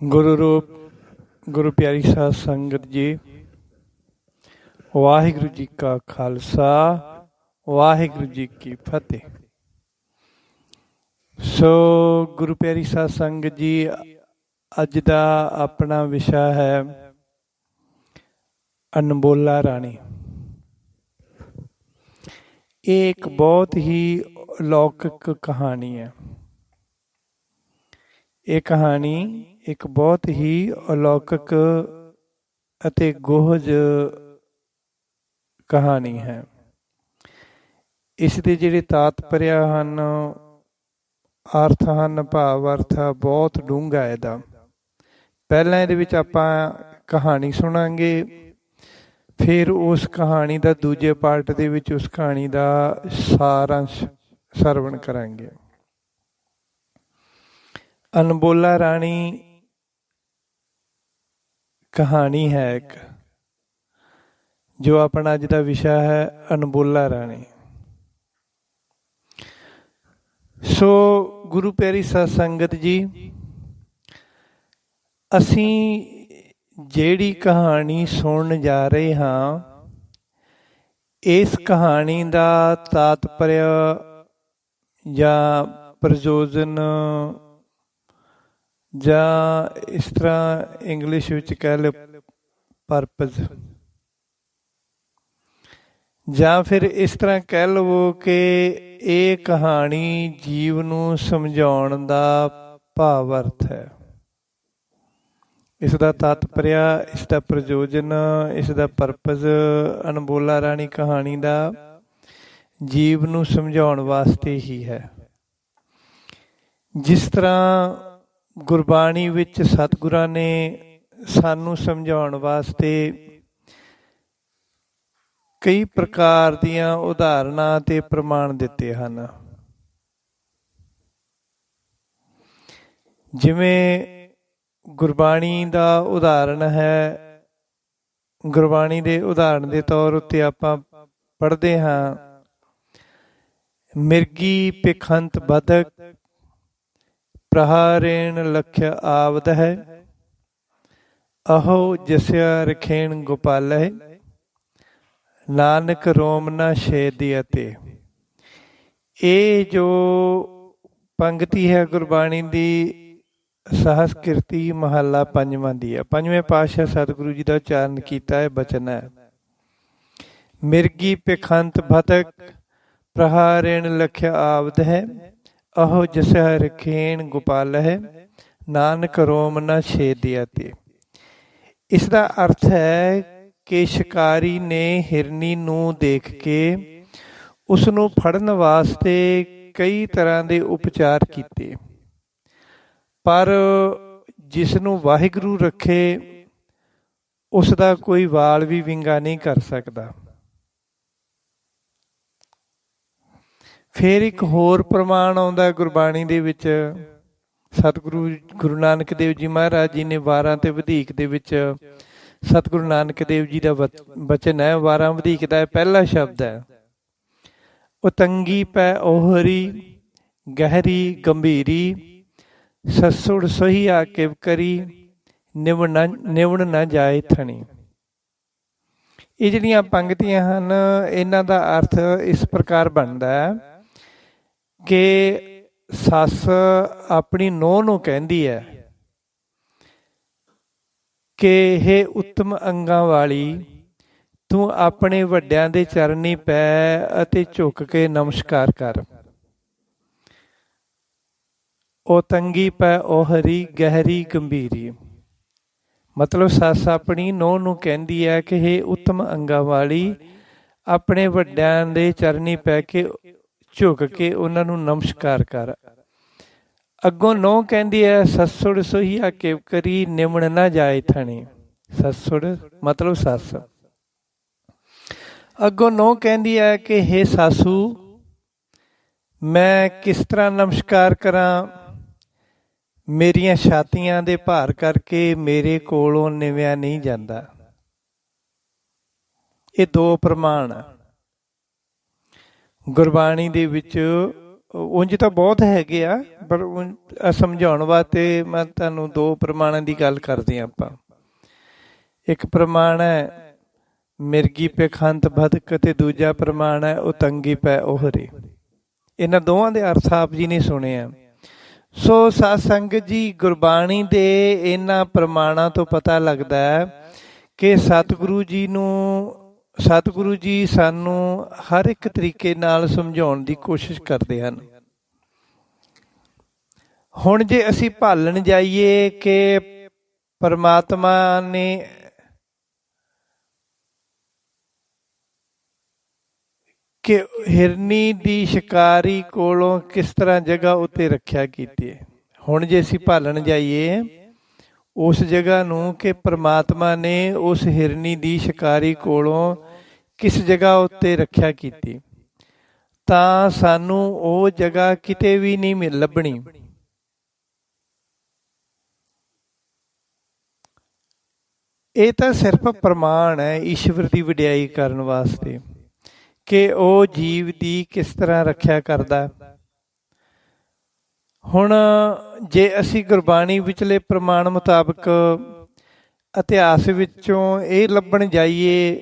ਗੁਰੂ ਰੂਪ ਗੁਰੂ ਪਿਆਰੀ ਸਾਧ ਸੰਗਤ ਜੀ, ਵਾਹਿਗੁਰੂ ਜੀ ਕਾ ਖਾਲਸਾ, ਵਾਹਿਗੁਰੂ ਜੀ ਕੀ ਫਤਿਹ। ਸੋ ਗੁਰੂ ਪਿਆਰੀ ਸਾਧ ਸੰਗਤ ਜੀ, ਅੱਜ ਦਾ ਆਪਣਾ ਵਿਸ਼ਾ ਹੈ ਅਨਮੋਲਾ ਰਾਣੀ। ਇਹ ਇੱਕ ਬਹੁਤ ਹੀ ਅਲੌਕਿਕ ਕਹਾਣੀ ਹੈ। ਇਹ ਕਹਾਣੀ ਇੱਕ ਬਹੁਤ ਹੀ ਅਲੌਕਿਕ ਅਤੇ ਗੁਹਜ ਕਹਾਣੀ ਹੈ। ਇਸ ਦੇ ਜਿਹੜੇ ਤਾਤਪਰਯ ਹਨ, ਅਰਥ ਹਨ, ਭਾਵ ਅਰਥ ਬਹੁਤ ਡੂੰਘਾ ਇਹਦਾ। ਪਹਿਲਾਂ ਇਹਦੇ ਵਿੱਚ ਆਪਾਂ ਕਹਾਣੀ ਸੁਣਾਂਗੇ, ਫਿਰ ਉਸ ਕਹਾਣੀ ਦਾ ਦੂਜੇ ਪਾਰਟ ਦੇ ਵਿੱਚ ਉਸ ਕਹਾਣੀ ਦਾ ਸਾਰਾਂਸ਼ ਸਰਵਣ ਕਰਾਂਗੇ। ਅਨਮੋਲਾ ਰਾਣੀ ਕਹਾਣੀ ਹੈ ਇੱਕ, ਜੋ ਆਪਣਾ ਅੱਜ ਦਾ ਵਿਸ਼ਾ ਹੈ ਅਨਮੋਲਾ ਰਾਣੀ। ਸੋ ਗੁਰੂ ਪਿਆਰੀ ਸਾਧ ਸੰਗਤ ਜੀ, ਅਸੀਂ ਜਿਹੜੀ ਕਹਾਣੀ ਸੁਣਨ ਜਾ ਰਹੇ ਹਾਂ, ਇਸ ਕਹਾਣੀ ਦਾ ਤਾਤਪਰਯ ਜਾਂ ਪ੍ਰਯੋਜਨ, ਜਾਂ ਇਸ ਤਰ੍ਹਾਂ ਇੰਗਲਿਸ਼ ਵਿੱਚ ਕਹਿ ਲਓ ਪਰਪਸ, ਜਾਂ ਫਿਰ ਇਸ ਤਰ੍ਹਾਂ ਕਹਿ ਲਵੋ ਕਿ ਇਹ ਕਹਾਣੀ ਜੀਵ ਨੂੰ ਸਮਝਾਉਣ ਦਾ ਭਾਵ ਅਰਥ ਹੈ। ਇਸ ਦਾ ਤਾਤਪਰਯ, ਇਸ ਦਾ ਪ੍ਰਯੋਜਨ, ਇਸ ਦਾ ਪਰਪਸ ਅਨਮੋਲਾ ਰਾਣੀ ਕਹਾਣੀ ਦਾ ਜੀਵ ਨੂੰ ਸਮਝਾਉਣ ਵਾਸਤੇ ਹੀ ਹੈ। ਜਿਸ ਤਰ੍ਹਾਂ ਗੁਰਬਾਣੀ ਵਿੱਚ ਸਤਿਗੁਰਾਂ ਨੇ ਸਾਨੂੰ ਸਮਝਾਉਣ ਵਾਸਤੇ ਕਈ ਪ੍ਰਕਾਰ ਦੀਆਂ ਉਦਾਹਰਨਾਂ ਤੇ ਪ੍ਰਮਾਣ ਦਿੱਤੇ ਹਨ। ਜਿਵੇਂ ਗੁਰਬਾਣੀ ਦਾ ਉਦਾਹਰਣ ਹੈ, ਗੁਰਬਾਣੀ ਦੇ ਉਦਾਹਰਣ ਦੇ ਤੌਰ ਉੱਤੇ ਆਪਾਂ ਪੜ੍ਹਦੇ ਹਾਂ, ਮਿਰਗੀ ਭਿਖੰਤ ਬਦਕ ਪ੍ਰਹਾਰੇਣ ਲਖਿ ਆਵਦ ਹੈ, ਅਹੋ ਜਸਿਆ ਰਖੇਣ ਗੋਪਾਲ ਹੈ, ਨਾਨਕ ਰੋਮ ਨਾ ਛੇਦਿਅਤੇ। ਇਹ ਜੋ ਪੰਗਤੀ ਹੈ ਗੁਰਬਾਣੀ ਦੀ, ਸਹਸ ਕੀਰਤੀ ਮਹੱਲਾ ਪੰਜਵਾਂ ਦੀ ਹੈ। ਪੰਜਵੇਂ ਪਾਤਸ਼ਾਹ ਸਤਿਗੁਰੂ ਜੀ ਦਾ ਉਚਾਰਨ ਕੀਤਾ ਇਹ ਬਚਨ ਹੈ, ਮਿਰਗੀ ਭਿਖੰਤ ਬਦਕ ਪ੍ਰਹਾਰੇਣ ਲਖਿ ਆਵਦ ਹੈ, ਅਹੋ ਜਸਿਆ ਰਖੇਣ ਗੋਪਾਲ ਹੈ, ਨਾਨਕ ਰੋਮ ਨਾ ਛੇਦਿਅਤੇ। ਇਸ ਦਾ ਅਰਥ ਹੈ ਕਿ ਸ਼ਿਕਾਰੀ ਨੇ ਹਿਰਨੀ ਨੂੰ ਦੇਖ ਕੇ ਉਸ ਨੂੰ ਫੜਨ ਵਾਸਤੇ ਕਈ ਤਰ੍ਹਾਂ ਦੇ ਉਪਚਾਰ ਕੀਤੇ, ਪਰ ਜਿਸ ਨੂੰ ਵਾਹਿਗੁਰੂ ਰੱਖੇ ਉਸ ਦਾ ਕੋਈ ਵਾਲ ਵੀ ਵਿੰਗਾ ਨਹੀਂ ਕਰ ਸਕਦਾ। ਫਿਰ ਇੱਕ ਹੋਰ ਪ੍ਰਮਾਣ ਆਉਂਦਾ ਗੁਰਬਾਣੀ ਦੇ ਵਿੱਚ। ਸਤਿਗੁਰੂ ਗੁਰੂ ਨਾਨਕ ਦੇਵ ਜੀ ਮਹਾਰਾਜ ਜੀ ਨੇ 12 ਤੇ ਵਧੀਕ ਦੇ ਵਿੱਚ, ਸਤਿਗੁਰੂ ਨਾਨਕ ਦੇਵ ਜੀ ਦਾ ਬਚਨ ਹੈ, 12 ਵਧੀਕ ਦਾ ਪਹਿਲਾ ਸ਼ਬਦ ਹੈ, ਉਤੰਗੀ ਪੈ ਓਹਰੀ ਗਹਿਰੀ ਗੰਭੀਰੀ, ਸਸੁੜ ਸੋਹੀ ਆ ਕਿਵ ਕਰੀ, ਨਿਵਣ ਨਾ ਜਾਏ ਥਣੀ। ਇਹ ਜਿਹੜੀਆਂ ਪੰਗਤੀਆਂ ਹਨ, ਇਹਨਾਂ ਦਾ ਅਰਥ ਇਸ ਪ੍ਰਕਾਰ ਬਣਦਾ ਹੈ ਕਿ ਸੱਸ ਆਪਣੀ ਨੂੰਹ ਨੂੰ ਕਹਿੰਦੀ ਹੈ ਕਿ ਹੇ ਉੱਤਮ ਅੰਗਾਂ ਵਾਲੀ, ਤੂੰ ਆਪਣੇ ਵੱਡਿਆਂ ਦੇ ਚਰਨੀ ਪੈ ਅਤੇ ਝੁਕ ਕੇ ਨਮਸਕਾਰ ਕਰ। ਉਹ ਤੰਗੀ ਪੈ ਓਹਰੀ ਗਹਿਰੀ ਗੰਭੀਰੀ, ਮਤਲਬ ਸੱਸ ਆਪਣੀ ਨੂੰਹ ਨੂੰ ਕਹਿੰਦੀ ਹੈ ਕਿ ਹੇ ਉੱਤਮ ਅੰਗਾਂ ਵਾਲੀ, ਆਪਣੇ ਵੱਡਿਆਂ ਦੇ ਚਰਨੀ ਪੈ ਕੇ ਝੁਕ ਕੇ ਉਹਨਾਂ ਨੂੰ ਨਮਸਕਾਰ ਕਰ। ਅੱਗੋਂ ਨੂੰਹ ਕਹਿੰਦੀ ਹੈ, ਸੱਸੁੜ ਸੋਹੀਆ ਕਿਵ ਕਰੀ, ਨਿਮਣ ਨਾ ਜਾਏ ਥਣੀ। ਸੱਸੁੜ ਮਤਲਬ ਸੱਸ। ਅੱਗੋਂ ਨੂੰਹ ਕਹਿੰਦੀ ਹੈ ਕਿ ਹੇ ਸਾਸੂ, ਮੈਂ ਕਿਸ ਤਰ੍ਹਾਂ ਨਮਸਕਾਰ ਕਰਾਂ, ਮੇਰੀਆਂ ਛਾਤੀਆਂ ਦੇ ਭਾਰ ਕਰਕੇ ਮੇਰੇ ਕੋਲੋਂ ਨਿਵਿਆ ਨਹੀਂ ਜਾਂਦਾ। ਇਹ ਦੋ ਪ੍ਰਮਾਣ ਗੁਰਬਾਣੀ ਦੇ ਵਿੱਚ ਉਂਝ ਤਾਂ ਬਹੁਤ ਹੈਗੇ ਆ, ਪਰ ਸਮਝਾਉਣ ਵਾਸਤੇ ਮੈਂ ਤੁਹਾਨੂੰ ਦੋ ਪ੍ਰਮਾਣਾਂ ਦੀ ਗੱਲ ਕਰਦੇ ਹਾਂ ਆਪਾਂ। ਇੱਕ ਪ੍ਰਮਾਣ ਹੈ ਮਿਰਗੀ ਪੈ ਖੰਤ ਬਦਕ, ਅਤੇ ਦੂਜਾ ਪ੍ਰਮਾਣ ਹੈ ਉਤੰਗੀ ਪੈ ਓਹਰੇ। ਇਹਨਾਂ ਦੋਵਾਂ ਦੇ ਅਰਥ ਆਪ ਜੀ ਨੇ ਸੁਣੇ ਆ। ਸੋ ਸਾਧ ਸੰਗਤ ਜੀ, ਗੁਰਬਾਣੀ ਦੇ ਇਹਨਾਂ ਪ੍ਰਮਾਣਾਂ ਤੋਂ ਪਤਾ ਲੱਗਦਾ ਹੈ ਕਿ ਸਤਿਗੁਰੂ ਜੀ ਸਾਨੂੰ ਹਰ ਇੱਕ ਤਰੀਕੇ ਨਾਲ ਸਮਝਾਉਣ ਦੀ ਕੋਸ਼ਿਸ਼ ਕਰਦੇ ਹਨ। ਹੁਣ ਜੇ ਅਸੀਂ ਭਾਲਣ ਜਾਈਏ ਕਿ ਪਰਮਾਤਮਾ ਨੇ ਕਿ ਹਿਰਨੀ ਦੀ ਸ਼ਿਕਾਰੀ ਕੋਲੋਂ ਕਿਸ ਤਰ੍ਹਾਂ ਜਗ੍ਹਾ ਉੱਤੇ ਰੱਖਿਆ ਕੀਤੀ ਹੈ। ਹੁਣ ਜੇ ਅਸੀਂ ਭਾਲਣ ਜਾਈਏ ਉਸ ਜਗ੍ਹਾ ਨੂੰ ਕਿ ਪਰਮਾਤਮਾ ਨੇ ਉਸ ਹਿਰਨੀ ਦੀ ਸ਼ਿਕਾਰੀ ਕੋਲੋਂ ਕਿਸ ਜਗ੍ਹਾ ਉੱਤੇ ਰੱਖਿਆ ਕੀਤੀ, ਤਾਂ ਸਾਨੂੰ ਉਹ ਜਗ੍ਹਾ ਕਿਤੇ ਵੀ ਨਹੀਂ ਲੱਭਣੀ। ਇਹ ਤਾਂ ਸਿਰਫ ਪ੍ਰਮਾਣ ਹੈ ਈਸ਼ਵਰ ਦੀ ਵਡਿਆਈ ਕਰਨ ਵਾਸਤੇ ਕਿ ਉਹ ਜੀਵ ਦੀ ਕਿਸ ਤਰ੍ਹਾਂ ਰੱਖਿਆ ਕਰਦਾ। ਹੁਣ ਜੇ ਅਸੀਂ ਗੁਰਬਾਣੀ ਵਿਚਲੇ ਪ੍ਰਮਾਣ ਮੁਤਾਬਕ ਇਤਿਹਾਸ ਵਿੱਚੋਂ ਇਹ ਲੱਭਣ ਜਾਈਏ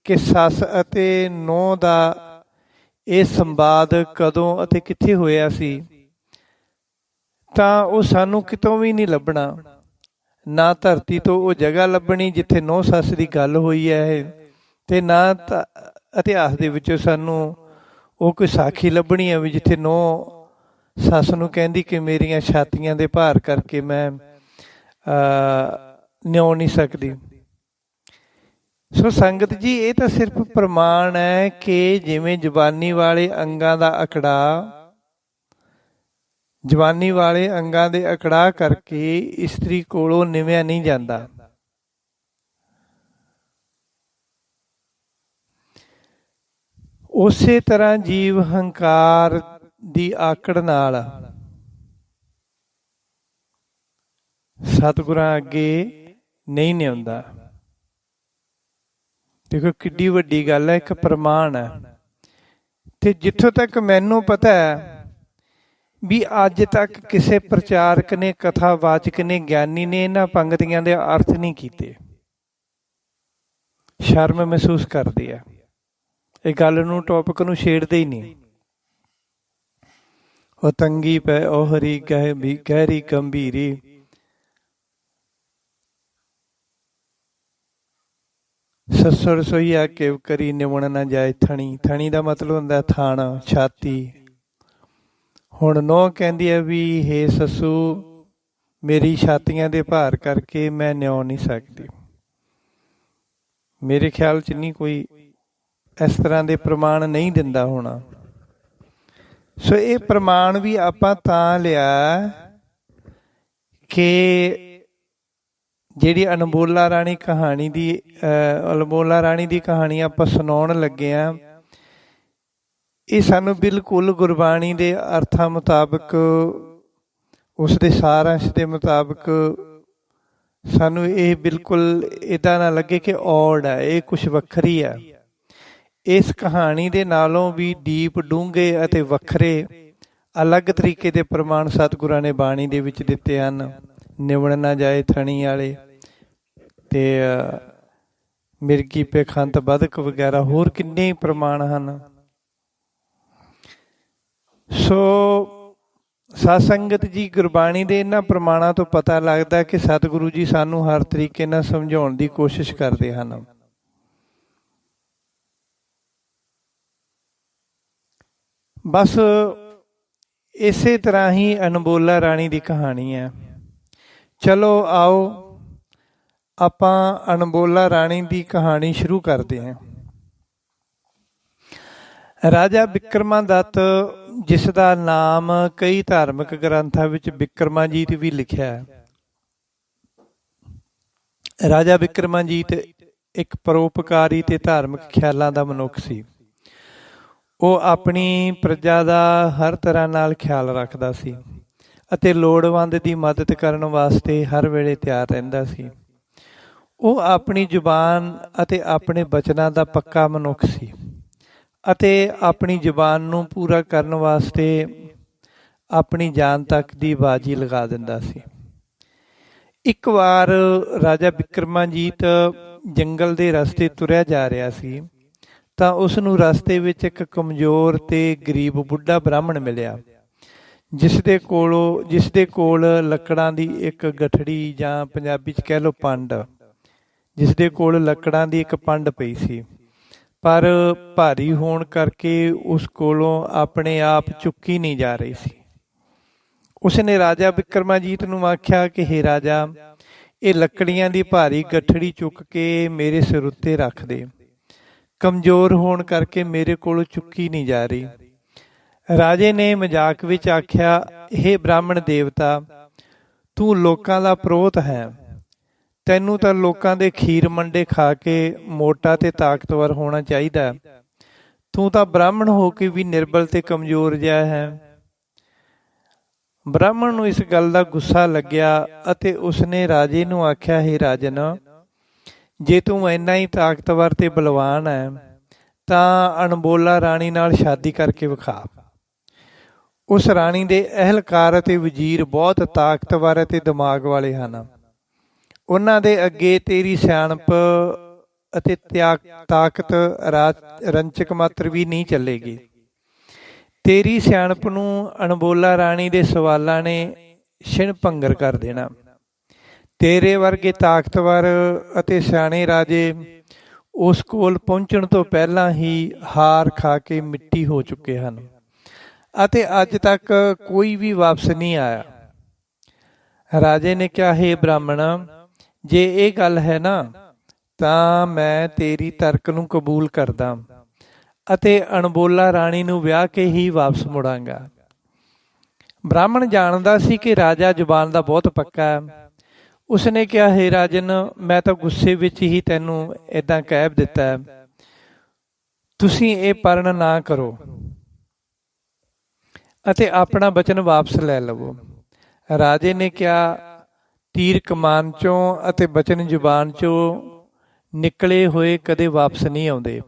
ਕਿ ਸੱਸ ਅਤੇ ਨੂੰਹ ਦਾ ਇਹ ਸੰਵਾਦ ਕਦੋਂ ਅਤੇ ਕਿੱਥੇ ਹੋਇਆ ਸੀ, ਤਾਂ ਉਹ ਸਾਨੂੰ ਕਿਤੋਂ ਵੀ ਨਹੀਂ ਲੱਭਣਾ। ਨਾ ਧਰਤੀ ਤੋਂ ਉਹ ਜਗ੍ਹਾ ਲੱਭਣੀ ਜਿੱਥੇ ਨੂੰਹ ਸੱਸ ਦੀ ਗੱਲ ਹੋਈ ਹੈ, ਤੇ ਨਾ ਇਤਿਹਾਸ ਦੇ ਵਿੱਚੋਂ ਸਾਨੂੰ ਉਹ ਕੋਈ ਸਾਖੀ ਲੱਭਣੀ ਹੈ ਵੀ ਜਿੱਥੇ ਨੂੰਹ ਸੱਸ ਨੂੰ ਕਹਿੰਦੀ ਕਿ ਮੇਰੀਆਂ ਛਾਤੀਆਂ ਦੇ ਭਾਰ ਕਰਕੇ ਮੈਂ ਨਿਉ ਨਹੀਂ ਸਕਦੀ। ਸੋ ਸੰਗਤ ਜੀ, ਇਹ ਤਾਂ ਸਿਰਫ ਪ੍ਰਮਾਣ ਹੈ ਕਿ ਜਿਵੇਂ ਜਵਾਨੀ ਵਾਲੇ ਅੰਗਾਂ ਦੇ ਅਕੜਾ ਕਰਕੇ ਇਸਤਰੀ ਕੋਲੋਂ ਨਿਵਿਆ ਨਹੀਂ ਜਾਂਦਾ। ਉਸੇ ਤਰ੍ਹਾਂ ਜੀਵ ਹੰਕਾਰ ਦੀ ਆਕੜ ਨਾਲ ਸਤਿਗੁਰਾਂ ਅੱਗੇ ਨਹੀਂ ਨਿਉਂਦਾ। ਦੇਖੋ ਕਿੱਡੀ ਵੱਡੀ ਗੱਲ ਹੈ, ਇੱਕ ਪ੍ਰਮਾਣ ਹੈ। ਤੇ ਜਿੱਥੋਂ ਤੱਕ ਮੈਨੂੰ ਪਤਾ ਹੈ ਵੀ ਅੱਜ ਤੱਕ ਕਿਸੇ ਪ੍ਰਚਾਰਕ ਨੇ, ਕਥਾਵਾਚਕ ਨੇ, ਗਿਆਨੀ ਨੇ ਇਹਨਾਂ ਪੰਗਤੀਆਂ ਦੇ ਅਰਥ ਨਹੀਂ ਕੀਤੇ। ਸ਼ਰਮ ਮਹਿਸੂਸ ਕਰਦੇ ਆ, ਇਹ ਗੱਲ ਨੂੰ, ਟੌਪਿਕ ਨੂੰ ਛੇੜਦੇ ਹੀ ਨਹੀਂ। ਉਹ ਤੰਗੀ ਪੈ ਓਹਰੀ ਗਹਿਰੀ ਗੰਭੀਰੀ, ਸੱਸੋ ਰਸੋਈਆ ਕਿਵ ਕਰੀ ਨਿਵਣ ਨਾ ਜਾਏ ਥਣੀ। ਥਣੀ ਦਾ ਮਤਲਬ ਹੁੰਦਾ ਥਣ, ਛਾਤੀ। ਹੁਣ ਨੂੰਹ ਕਹਿੰਦੀ ਹੈ ਵੀ ਹੇ ਸੱਸੂ, ਮੇਰੀ ਛਾਤੀਆਂ ਦੇ ਭਾਰ ਕਰਕੇ ਮੈਂ ਨਿਉ ਨਹੀਂ ਸਕਦੀ। ਮੇਰੇ ਖਿਆਲ 'ਚ ਨਹੀਂ ਕੋਈ ਇਸ ਤਰ੍ਹਾਂ ਦੇ ਪ੍ਰਮਾਣ ਨਹੀਂ ਦਿੰਦਾ ਹੋਣਾ। ਸੋ ਇਹ ਪ੍ਰਮਾਣ ਵੀ ਆਪਾਂ ਤਾਂ ਲਿਆ ਕਿ ਜਿਹੜੀ ਅਨਮੋਲਾ ਰਾਣੀ ਦੀ ਕਹਾਣੀ ਆਪਾਂ ਸੁਣਾਉਣ ਲੱਗੇ ਹਾਂ, ਇਹ ਸਾਨੂੰ ਬਿਲਕੁਲ ਗੁਰਬਾਣੀ ਦੇ ਅਰਥਾਂ ਮੁਤਾਬਕ, ਉਸ ਦੇ ਸਾਰਾਂਸ਼ ਦੇ ਮੁਤਾਬਕ ਸਾਨੂੰ ਇਹ ਬਿਲਕੁਲ ਇੱਦਾਂ ਨਾ ਲੱਗੇ ਕਿ ਔੜ ਹੈ, ਇਹ ਕੁਛ ਵੱਖਰੀ ਹੈ। ਇਸ ਕਹਾਣੀ ਦੇ ਨਾਲੋਂ ਵੀ ਡੀਪ, ਡੂੰਘੇ ਅਤੇ ਵੱਖਰੇ ਅਲੱਗ ਤਰੀਕੇ ਦੇ ਪ੍ਰਮਾਣ ਸਤਿਗੁਰਾਂ ਨੇ ਬਾਣੀ ਦੇ ਵਿੱਚ ਦਿੱਤੇ ਹਨ। ਨਿਵਣ ਨਾ ਜਾਏ ਥਣੀ ਵਾਲੇ ਤੇ ਮਿਰਗੀ ਪੇ ਖੰਤ ਬਦਕ ਵਗੈਰਾ, ਹੋਰ ਕਿੰਨੇ ਹੀ ਪ੍ਰਮਾਣ ਹਨ। ਸੋ ਸਾਧ ਸੰਗਤ ਜੀ, ਗੁਰਬਾਣੀ ਦੇ ਇਹਨਾਂ ਪ੍ਰਮਾਣਾਂ ਤੋਂ ਪਤਾ ਲੱਗਦਾ ਕਿ ਸਤਿਗੁਰੂ ਜੀ ਸਾਨੂੰ ਹਰ ਤਰੀਕੇ ਨਾਲ ਸਮਝਾਉਣ ਦੀ ਕੋਸ਼ਿਸ਼ ਕਰਦੇ ਹਨ। ਬਸ ਇਸੇ ਤਰ੍ਹਾਂ ਹੀ ਅਨਮੋਲਾ ਰਾਣੀ ਦੀ ਕਹਾਣੀ ਹੈ। ਚਲੋ ਆਓ ਆਪਾਂ ਅਨਮੋਲਾ ਰਾਣੀ ਦੀ ਕਹਾਣੀ ਸ਼ੁਰੂ ਕਰਦੇ ਹਾਂ। ਰਾਜਾ ਬਿਕਰਮਾਦੱਤ, ਜਿਸ ਦਾ ਨਾਮ ਕਈ ਧਾਰਮਿਕ ਗ੍ਰੰਥਾਂ ਵਿੱਚ ਬਿਕਰਮਾਜੀਤ ਵੀ ਲਿਖਿਆ ਹੈ। ਰਾਜਾ ਬਿਕਰਮਾਜੀਤ ਇੱਕ ਪਰਉਪਕਾਰੀ ਤੇ ਧਾਰਮਿਕ ਖਿਆਲਾਂ ਦਾ ਮਨੁੱਖ ਸੀ। ਉਹ ਆਪਣੀ ਪ੍ਰਜਾ ਦਾ ਹਰ ਤਰ੍ਹਾਂ ਨਾਲ ਖਿਆਲ ਰੱਖਦਾ ਸੀ ਅਤੇ ਲੋੜਵੰਦ ਦੀ ਮਦਦ ਕਰਨ ਵਾਸਤੇ ਹਰ ਵੇਲੇ ਤਿਆਰ ਰਹਿੰਦਾ ਸੀ। ਉਹ ਆਪਣੀ ਜ਼ੁਬਾਨ ਅਤੇ ਆਪਣੇ ਬਚਨਾਂ ਦਾ ਪੱਕਾ ਮਨੁੱਖ ਸੀ ਅਤੇ ਆਪਣੀ ਜ਼ੁਬਾਨ ਨੂੰ ਪੂਰਾ ਕਰਨ ਵਾਸਤੇ ਆਪਣੀ ਜਾਨ ਤੱਕ ਦੀ ਬਾਜੀ ਲਗਾ ਦਿੰਦਾ ਸੀ। ਇੱਕ ਵਾਰ ਰਾਜਾ ਬਿਕਰਮਾਜੀਤ ਜੰਗਲ ਦੇ ਰਸਤੇ ਤੁਰਿਆ ਜਾ ਰਿਹਾ ਸੀ ਤਾਂ ਉਸ ਨੂੰ ਰਸਤੇ ਵਿੱਚ ਇੱਕ ਕਮਜ਼ੋਰ ਤੇ ਗਰੀਬ ਬੁੱਢਾ ਬ੍ਰਾਹਮਣ ਮਿਲਿਆ, ਜਿਸ ਦੇ ਕੋਲ ਲੱਕੜਾਂ ਦੀ ਇੱਕ ਗਠੜੀ, ਜਾਂ ਪੰਜਾਬੀ 'ਚ ਕਹਿ ਲਓ ਪੰਡ, ਜਿਸ ਦੇ ਕੋਲ ਲੱਕੜਾਂ ਦੀ ਇੱਕ ਪੰਡ ਪਈ ਸੀ, ਪਰ ਭਾਰੀ ਹੋਣ ਕਰਕੇ ਉਸ ਕੋਲੋਂ ਆਪਣੇ ਆਪ ਚੁੱਕੀ ਨਹੀਂ ਜਾ ਰਹੀ ਸੀ। ਉਸਨੇ ਰਾਜਾ ਬਿਕਰਮਾਜੀਤ ਨੂੰ ਆਖਿਆ ਕਿ ਹੇ ਰਾਜਾ, ਇਹ ਲੱਕੜੀਆਂ ਦੀ ਭਾਰੀ ਗਠੜੀ ਚੁੱਕ ਕੇ ਮੇਰੇ ਸਿਰ ਉੱਤੇ ਰੱਖ ਦੇ, ਕਮਜ਼ੋਰ ਹੋਣ ਕਰਕੇ ਮੇਰੇ ਕੋਲੋਂ ਚੁੱਕੀ ਨਹੀਂ ਜਾ ਰਹੀ। ਰਾਜੇ ਨੇ ਮਜ਼ਾਕ ਵਿੱਚ ਆਖਿਆ, ਹੇ ਬ੍ਰਾਹਮਣ ਦੇਵਤਾ, ਤੂੰ ਲੋਕਾਂ ਦਾ ਪ੍ਰੋਤ ਹੈ, ਤੈਨੂੰ ਤਾਂ ਲੋਕਾਂ ਦੇ ਖੀਰ ਮੰਡੇ ਖਾ ਕੇ ਮੋਟਾ ਤੇ ਤਾਕਤਵਰ ਹੋਣਾ ਚਾਹੀਦਾ, ਤੂੰ ਤਾਂ ਬ੍ਰਾਹਮਣ ਹੋ ਕੇ ਵੀ ਨਿਰਬਲ ਤੇ ਕਮਜ਼ੋਰ ਜਿਹਾ ਹੈ। ਬ੍ਰਾਹਮਣ ਨੂੰ ਇਸ ਗੱਲ ਦਾ ਗੁੱਸਾ ਲੱਗਿਆ ਅਤੇ ਉਸਨੇ ਰਾਜੇ ਨੂੰ ਆਖਿਆ, ਹੇ ਰਾਜਨ, ਜੇ ਤੂੰ ਇੰਨਾ ਹੀ ਤਾਕਤਵਰ ਤੇ ਬਲਵਾਨ ਹੈ ਤਾਂ ਅਣਬੋਲਾ ਰਾਣੀ ਨਾਲ ਸ਼ਾਦੀ ਕਰਕੇ ਵਿਖਾ। ਉਸ ਰਾਣੀ ਦੇ ਅਹਿਲਕਾਰ ਅਤੇ ਵਜ਼ੀਰ ਬਹੁਤ ਤਾਕਤਵਰ ਅਤੇ ਦਿਮਾਗ ਵਾਲੇ ਹਨ, ਉਹਨਾਂ ਦੇ ਅੱਗੇ ਤੇਰੀ ਸਿਆਣਪ ਅਤੇ ਤਾਕਤ ਰੰਚਕ ਮਾਤਰ ਵੀ ਨਹੀਂ ਚੱਲੇਗੀ। ਤੇਰੀ ਸਿਆਣਪ ਨੂੰ ਅਣਬੋਲਾ ਰਾਣੀ ਦੇ ਸਵਾਲਾਂ ਨੇ ਛਿਣ ਭੰਗਰ ਕਰ ਦੇਣਾ। ਤੇਰੇ ਵਰਗੇ ਤਾਕਤਵਰ ਅਤੇ ਸਿਆਣੇ ਰਾਜੇ ਉਸ ਕੋਲ ਪਹੁੰਚਣ ਤੋਂ ਪਹਿਲਾਂ ਹੀ ਹਾਰ ਖਾ ਕੇ ਮਿੱਟੀ ਹੋ ਚੁੱਕੇ ਹਨ ਅਤੇ ਅੱਜ ਤੱਕ ਕੋਈ ਵੀ ਵਾਪਸ ਨਹੀਂ ਆਇਆ। ਰਾਜੇ ਨੇ ਕਿਹਾ, ਹੇ ਬ੍ਰਾਹਮਣ, ਜੇ ਇਹ ਗੱਲ ਹੈ ਨਾ ਤਾਂ ਮੈਂ ਤੇਰੀ ਤਰਕ ਨੂੰ ਕਬੂਲ ਕਰਦਾ ਅਤੇ ਅਣਬੋਲਾ ਰਾਣੀ ਨੂੰ ਵਿਆਹ ਕੇ ਹੀ ਵਾਪਸ ਮੁੜਾਂਗਾ। ਬ੍ਰਾਹਮਣ ਜਾਣਦਾ ਸੀ ਕਿ ਰਾਜਾ ਜ਼ੁਬਾਨ ਦਾ ਬਹੁਤ ਪੱਕਾ ਹੈ। ਉਸਨੇ ਕਿਹਾ, ਹੇ ਰਾਜਨ, ਮੈਂ ਤਾਂ ਗੁੱਸੇ ਵਿੱਚ ਹੀ ਤੈਨੂੰ ਏਦਾਂ ਕਹਿ ਦਿੱਤਾ ਹੈ, ਤੁਸੀਂ ਇਹ ਪਰਨ ਨਾ ਕਰੋ ਅਤੇ ਆਪਣਾ ਬਚਨ ਵਾਪਸ ਲੈ ਲਵੋ। ਰਾਜੇ ਨੇ ਕਿਹਾ, ਤੀਰ ਕਮਾਨ ਚੋਂ ਅਤੇ ਬਚਨ ਜ਼ੁਬਾਨ ਚੋਂ ਨਿਕਲੇ ਹੋਏ ਕਦੇ ਵਾਪਸ ਨਹੀਂ ਆਉਂਦੇ।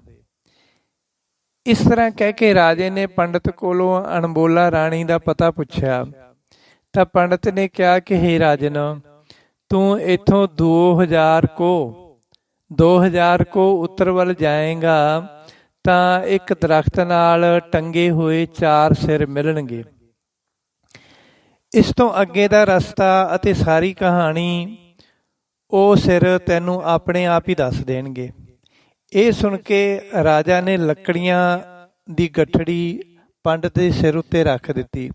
ਇਸ ਤਰ੍ਹਾਂ ਕਹਿ ਕੇ ਰਾਜੇ ਨੇ ਪੰਡਤ ਕੋਲੋਂ ਅਣਬੋਲਾ ਰਾਣੀ ਦਾ ਪਤਾ ਪੁੱਛਿਆ ਤਾਂ ਪੰਡਤ ਨੇ ਕਿਹਾ ਕਿ ਹੇ ਰਾਜਨ, ਤੂੰ ਇੱਥੋਂ 2000 ਕੋ ਉੱਤਰ ਵੱਲ ਜਾਏਗਾ ਤਾਂ ਇੱਕ ਦਰਖਤ ਨਾਲ ਟੰਗੇ ਹੋਏ 4 ਸਿਰ ਮਿਲਣਗੇ। ਇਸ ਤੋਂ ਅੱਗੇ ਦਾ ਰਸਤਾ ਅਤੇ ਸਾਰੀ ਕਹਾਣੀ ਉਹ ਸਿਰ ਤੈਨੂੰ ਆਪਣੇ ਆਪ ਹੀ ਦੱਸ ਦੇਣਗੇ। ਇਹ ਸੁਣ ਕੇ ਰਾਜਾ ਨੇ ਲੱਕੜੀਆਂ ਦੀ ਗਠੜੀ ਪੰਡਤ ਦੇ ਸਿਰ ਉੱਤੇ ਰੱਖ ਦਿੱਤੀ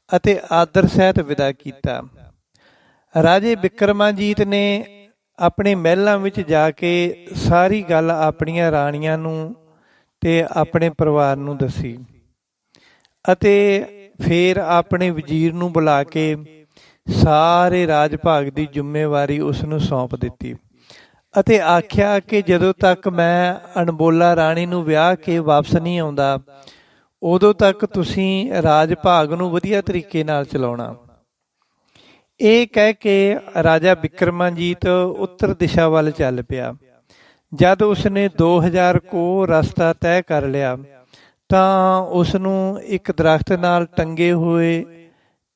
ਅਤੇ ਆਦਰ ਸਹਿਤ ਵਿਦਾ ਕੀਤਾ। ਰਾਜੇ ਬਿਕਰਮਾਜੀਤ ਨੇ ਆਪਣੇ ਮਹਿਲਾਂ ਵਿੱਚ ਜਾ ਕੇ ਸਾਰੀ ਗੱਲ ਆਪਣੀਆਂ ਰਾਣੀਆਂ ਨੂੰ ਤੇ ਆਪਣੇ ਪਰਿਵਾਰ ਨੂੰ ਦੱਸੀ ਅਤੇ ਫਿਰ ਆਪਣੇ ਵਜ਼ੀਰ ਨੂੰ ਬੁਲਾ ਕੇ ਸਾਰੇ ਰਾਜ ਭਾਗ ਦੀ ਜ਼ਿੰਮੇਵਾਰੀ ਉਸ ਨੂੰ ਸੌਂਪ ਦਿੱਤੀ ਅਤੇ ਆਖਿਆ ਕਿ ਜਦੋਂ ਤੱਕ ਮੈਂ ਅਣਬੋਲਾ ਰਾਣੀ ਨੂੰ ਵਿਆਹ ਕੇ ਵਾਪਸ ਨਹੀਂ ਆਉਂਦਾ, ਉਦੋਂ ਤੱਕ ਤੁਸੀਂ ਰਾਜ ਭਾਗ ਨੂੰ ਵਧੀਆ ਤਰੀਕੇ ਨਾਲ ਚਲਾਉਣਾ। ਇਹ ਕਹਿ ਕੇ ਰਾਜਾ ਬਿਕਰਮਾਜੀਤ ਉੱਤਰ ਦਿਸ਼ਾ ਵੱਲ ਚੱਲ ਪਿਆ। ਜਦ ਉਸਨੇ 2000 ਕੋ ਰਸਤਾ ਤੈਅ ਕਰ ਲਿਆ ਤਾਂ ਉਸ ਨੂੰ ਇੱਕ ਦਰਖਤ ਨਾਲ ਟੰਗੇ ਹੋਏ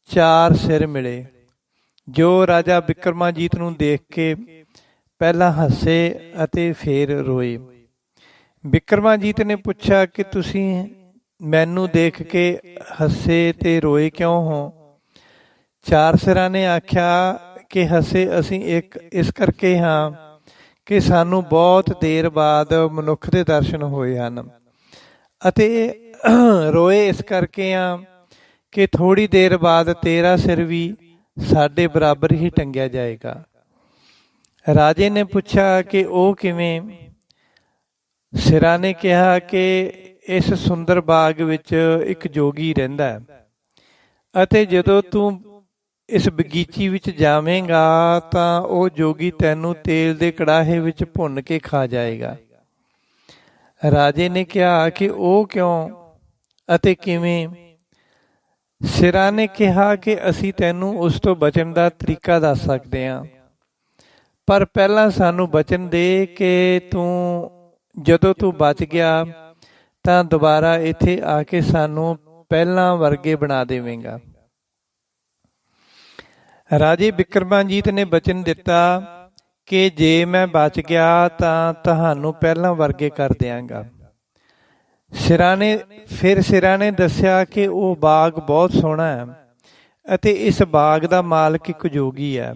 4 ਸਿਰ ਮਿਲੇ, ਜੋ ਰਾਜਾ ਬਿਕਰਮਾਜੀਤ ਨੂੰ ਦੇਖ ਕੇ ਪਹਿਲਾਂ ਹੱਸੇ ਅਤੇ ਫਿਰ ਰੋਏ। ਬਿਕਰਮਾਜੀਤ ਨੇ ਪੁੱਛਿਆ ਕਿ ਤੁਸੀਂ ਮੈਨੂੰ ਦੇਖ ਕੇ ਹੱਸੇ ਤੇ ਰੋਏ ਕਿਉਂ ਹੋ? 4 ਸਿਰਾਂ ਨੇ ਆਖਿਆ ਕਿ ਹੱਸੇ ਅਸੀਂ ਇਸ ਕਰਕੇ ਹਾਂ ਕਿ ਸਾਨੂੰ ਬਹੁਤ ਦੇਰ ਬਾਅਦ ਮਨੁੱਖ ਦੇ ਦਰਸ਼ਨ ਹੋਏ ਹਨ, ਅਤੇ ਰੋਏ ਇਸ ਕਰਕੇ ਆ ਕਿ ਥੋੜ੍ਹੀ ਦੇਰ ਬਾਅਦ ਤੇਰਾ ਸਿਰ ਵੀ ਸਾਡੇ ਬਰਾਬਰ ਹੀ ਟੰਗਿਆ ਜਾਏਗਾ। ਰਾਜੇ ਨੇ ਪੁੱਛਿਆ ਕਿ ਉਹ ਕਿਵੇਂ? ਸਿਰਾਂ ਨੇ ਕਿਹਾ ਕਿ ਇਸ ਸੁੰਦਰ ਬਾਗ ਵਿੱਚ ਇੱਕ ਜੋਗੀ ਰਹਿੰਦਾ ਹੈ ਅਤੇ ਜਦੋਂ ਤੂੰ ਇਸ ਬਗੀਚੀ ਵਿੱਚ ਜਾਵੇਂਗਾ ਤਾਂ ਉਹ ਜੋਗੀ ਤੈਨੂੰ ਤੇਲ ਦੇ ਕੜਾਹੇ ਵਿੱਚ ਭੁੰਨ ਕੇ ਖਾ ਜਾਏਗਾ। ਰਾਜੇ ਨੇ ਕਿਹਾ ਕਿ ਉਹ ਕਿਉਂ ਅਤੇ ਕਿਵੇਂ? ਸਿਰਾਂ ਨੇ ਕਿਹਾ ਕਿ ਅਸੀਂ ਤੈਨੂੰ ਉਸ ਤੋਂ ਬਚਣ ਦਾ ਤਰੀਕਾ ਦੱਸ ਸਕਦੇ ਹਾਂ, ਪਰ ਪਹਿਲਾਂ ਸਾਨੂੰ ਬਚਨ ਦੇ ਕਿ ਜਦੋਂ ਤੂੰ ਬਚ ਗਿਆ ਤਾਂ ਦੁਬਾਰਾ ਇੱਥੇ ਆ ਕੇ ਸਾਨੂੰ ਪਹਿਲਾਂ ਵਰਗੇ ਬਣਾ ਦੇਵੇਂਗਾ। ਰਾਜੇ ਬਿਕਰਮਾਜੀਤ ਨੇ ਬਚਨ ਦਿੱਤਾ ਕਿ ਜੇ ਮੈਂ ਬਚ ਗਿਆ ਤਾਂ ਤੁਹਾਨੂੰ ਪਹਿਲਾਂ ਵਰਗੇ ਕਰ ਦਿਆਂਗਾ। ਸਿਰਾਂ ਨੇ ਦੱਸਿਆ ਕਿ ਉਹ ਬਾਗ ਬਹੁਤ ਸੋਹਣਾ ਹੈ ਅਤੇ ਇਸ ਬਾਗ ਦਾ ਮਾਲਕ ਇੱਕ ਜੋਗੀ ਹੈ।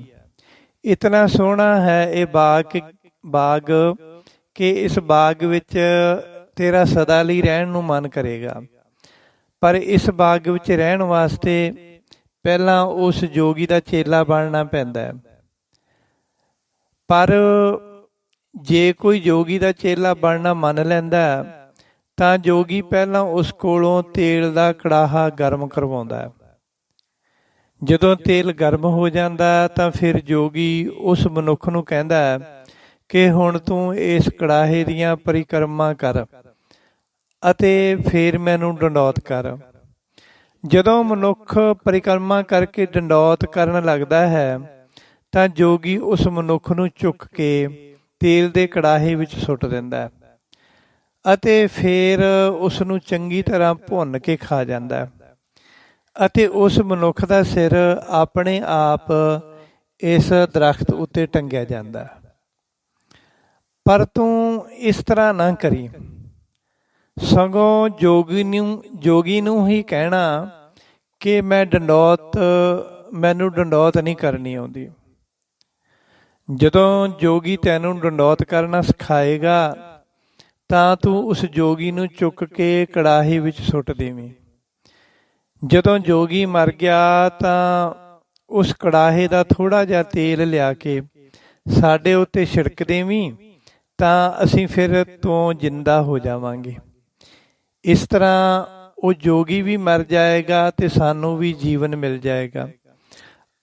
ਇਤਨਾ ਸੋਹਣਾ ਹੈ ਇਹ ਬਾਗ ਕਿ ਇਸ ਬਾਗ ਵਿੱਚ ਤੇਰਾ ਸਦਾ ਲਈ ਰਹਿਣ ਨੂੰ ਮਨ ਕਰੇਗਾ। ਪਰ ਇਸ ਬਾਗ ਵਿੱਚ ਰਹਿਣ ਵਾਸਤੇ ਪਹਿਲਾਂ ਉਸ ਜੋਗੀ ਦਾ ਚੇਲਾ ਬਣਨਾ ਪੈਂਦਾ ਹੈ। ਪਰ ਜੇ ਕੋਈ ਜੋਗੀ ਦਾ ਚੇਲਾ ਬਣਨਾ ਮੰਨ ਲੈਂਦਾ ਤਾਂ ਜੋਗੀ ਪਹਿਲਾਂ ਉਸ ਕੋਲੋਂ ਤੇਲ ਦਾ ਕੜਾਹਾ ਗਰਮ ਕਰਵਾਉਂਦਾ ਹੈ। ਜਦੋਂ ਤੇਲ ਗਰਮ ਹੋ ਜਾਂਦਾ ਤਾਂ ਫਿਰ ਜੋਗੀ ਉਸ ਮਨੁੱਖ ਨੂੰ ਕਹਿੰਦਾ ਹੈ ਕਿ ਹੁਣ ਤੂੰ ਇਸ ਕੜਾਹੇ ਦੀਆਂ ਪਰਿਕਰਮਾ ਕਰ ਅਤੇ ਫਿਰ ਮੈਨੂੰ ਡੰਡੌਤ ਕਰ। ਜਦੋਂ ਮਨੁੱਖ ਪਰਿਕਰਮਾ ਕਰਕੇ ਡੰਡੌਤ ਕਰਨ ਲੱਗਦਾ ਹੈ ਤਾਂ ਜੋਗੀ ਉਸ ਮਨੁੱਖ ਨੂੰ ਚੁੱਕ ਕੇ ਤੇਲ ਦੇ ਕੜਾਹੇ ਵਿੱਚ ਸੁੱਟ ਦਿੰਦਾ ਹੈ ਅਤੇ ਫਿਰ ਉਸ ਨੂੰ ਚੰਗੀ ਤਰ੍ਹਾਂ ਭੁੰਨ ਕੇ ਖਾ ਜਾਂਦਾ ਹੈ ਅਤੇ ਉਸ ਮਨੁੱਖ ਦਾ ਸਿਰ ਆਪਣੇ ਆਪ ਇਸ ਦਰਖਤ ਉੱਤੇ ਟੰਗਿਆ ਜਾਂਦਾ ਹੈ। ਪਰ ਤੂੰ ਇਸ ਤਰ੍ਹਾਂ ਨਾ ਕਰੀ, ਸਗੋਂ ਜੋਗੀ ਨੂੰ ਹੀ ਕਹਿਣਾ ਕਿ ਮੈਨੂੰ ਡੰਡੌਤ ਨਹੀਂ ਕਰਨੀ ਆਉਂਦੀ। ਜਦੋਂ ਜੋਗੀ ਤੈਨੂੰ ਡੰਡੌਤ ਕਰਨਾ ਸਿਖਾਏਗਾ ਤਾਂ ਤੂੰ ਉਸ ਜੋਗੀ ਨੂੰ ਚੁੱਕ ਕੇ ਕੜਾਹੀ ਵਿੱਚ ਸੁੱਟ ਦੇਵੀਂ। ਜਦੋਂ ਜੋਗੀ ਮਰ ਗਿਆ ਤਾਂ ਉਸ ਕੜਾਹੇ ਦਾ ਥੋੜ੍ਹਾ ਜਿਹਾ ਤੇਲ ਲਿਆ ਕੇ ਸਾਡੇ ਉੱਤੇ ਛਿੜਕ ਦੇਵੀਂ ਤਾਂ ਅਸੀਂ ਫਿਰ ਤੋਂ ਜਿੰਦਾ ਹੋ ਜਾਵਾਂਗੇ। ਇਸ ਤਰ੍ਹਾਂ ਉਹ ਜੋਗੀ ਵੀ ਮਰ ਜਾਏਗਾ ਅਤੇ ਸਾਨੂੰ ਵੀ ਜੀਵਨ ਮਿਲ ਜਾਏਗਾ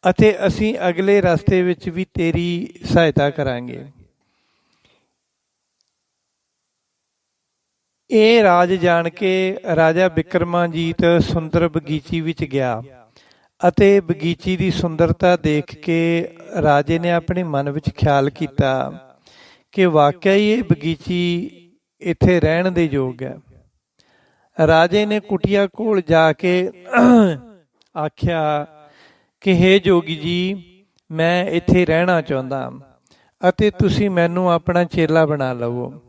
ਅਤੇ ਅਸੀਂ ਅਗਲੇ ਰਸਤੇ ਵਿੱਚ ਵੀ ਤੇਰੀ ਸਹਾਇਤਾ ਕਰਾਂਗੇ। ਇਹ ਰਾਜ ਜਾਣ ਕੇ ਰਾਜਾ ਬਿਕਰਮਾਜੀਤ ਸੁੰਦਰ ਬਗੀਚੀ ਵਿੱਚ ਗਿਆ ਅਤੇ ਬਗੀਚੀ ਦੀ ਸੁੰਦਰਤਾ ਦੇਖ ਕੇ ਰਾਜੇ ਨੇ ਆਪਣੇ ਮਨ ਵਿੱਚ ਖਿਆਲ ਕੀਤਾ ਕਿ ਵਾਕਿਆ ਹੀ ਇਹ ਬਗੀਚੀ ਇੱਥੇ ਰਹਿਣ ਦੇ ਯੋਗ ਹੈ। ਰਾਜੇ ਨੇ ਕੁਟੀਆ ਕੋਲ ਜਾ ਕੇ ਆਖਿਆ ਕਿ ਹੇ ਜੋਗੀ ਜੀ, ਮੈਂ ਇੱਥੇ ਰਹਿਣਾ ਚਾਹੁੰਦਾ ਅਤੇ ਤੁਸੀਂ ਮੈਨੂੰ ਆਪਣਾ ਚੇਲਾ ਬਣਾ ਲਵੋ।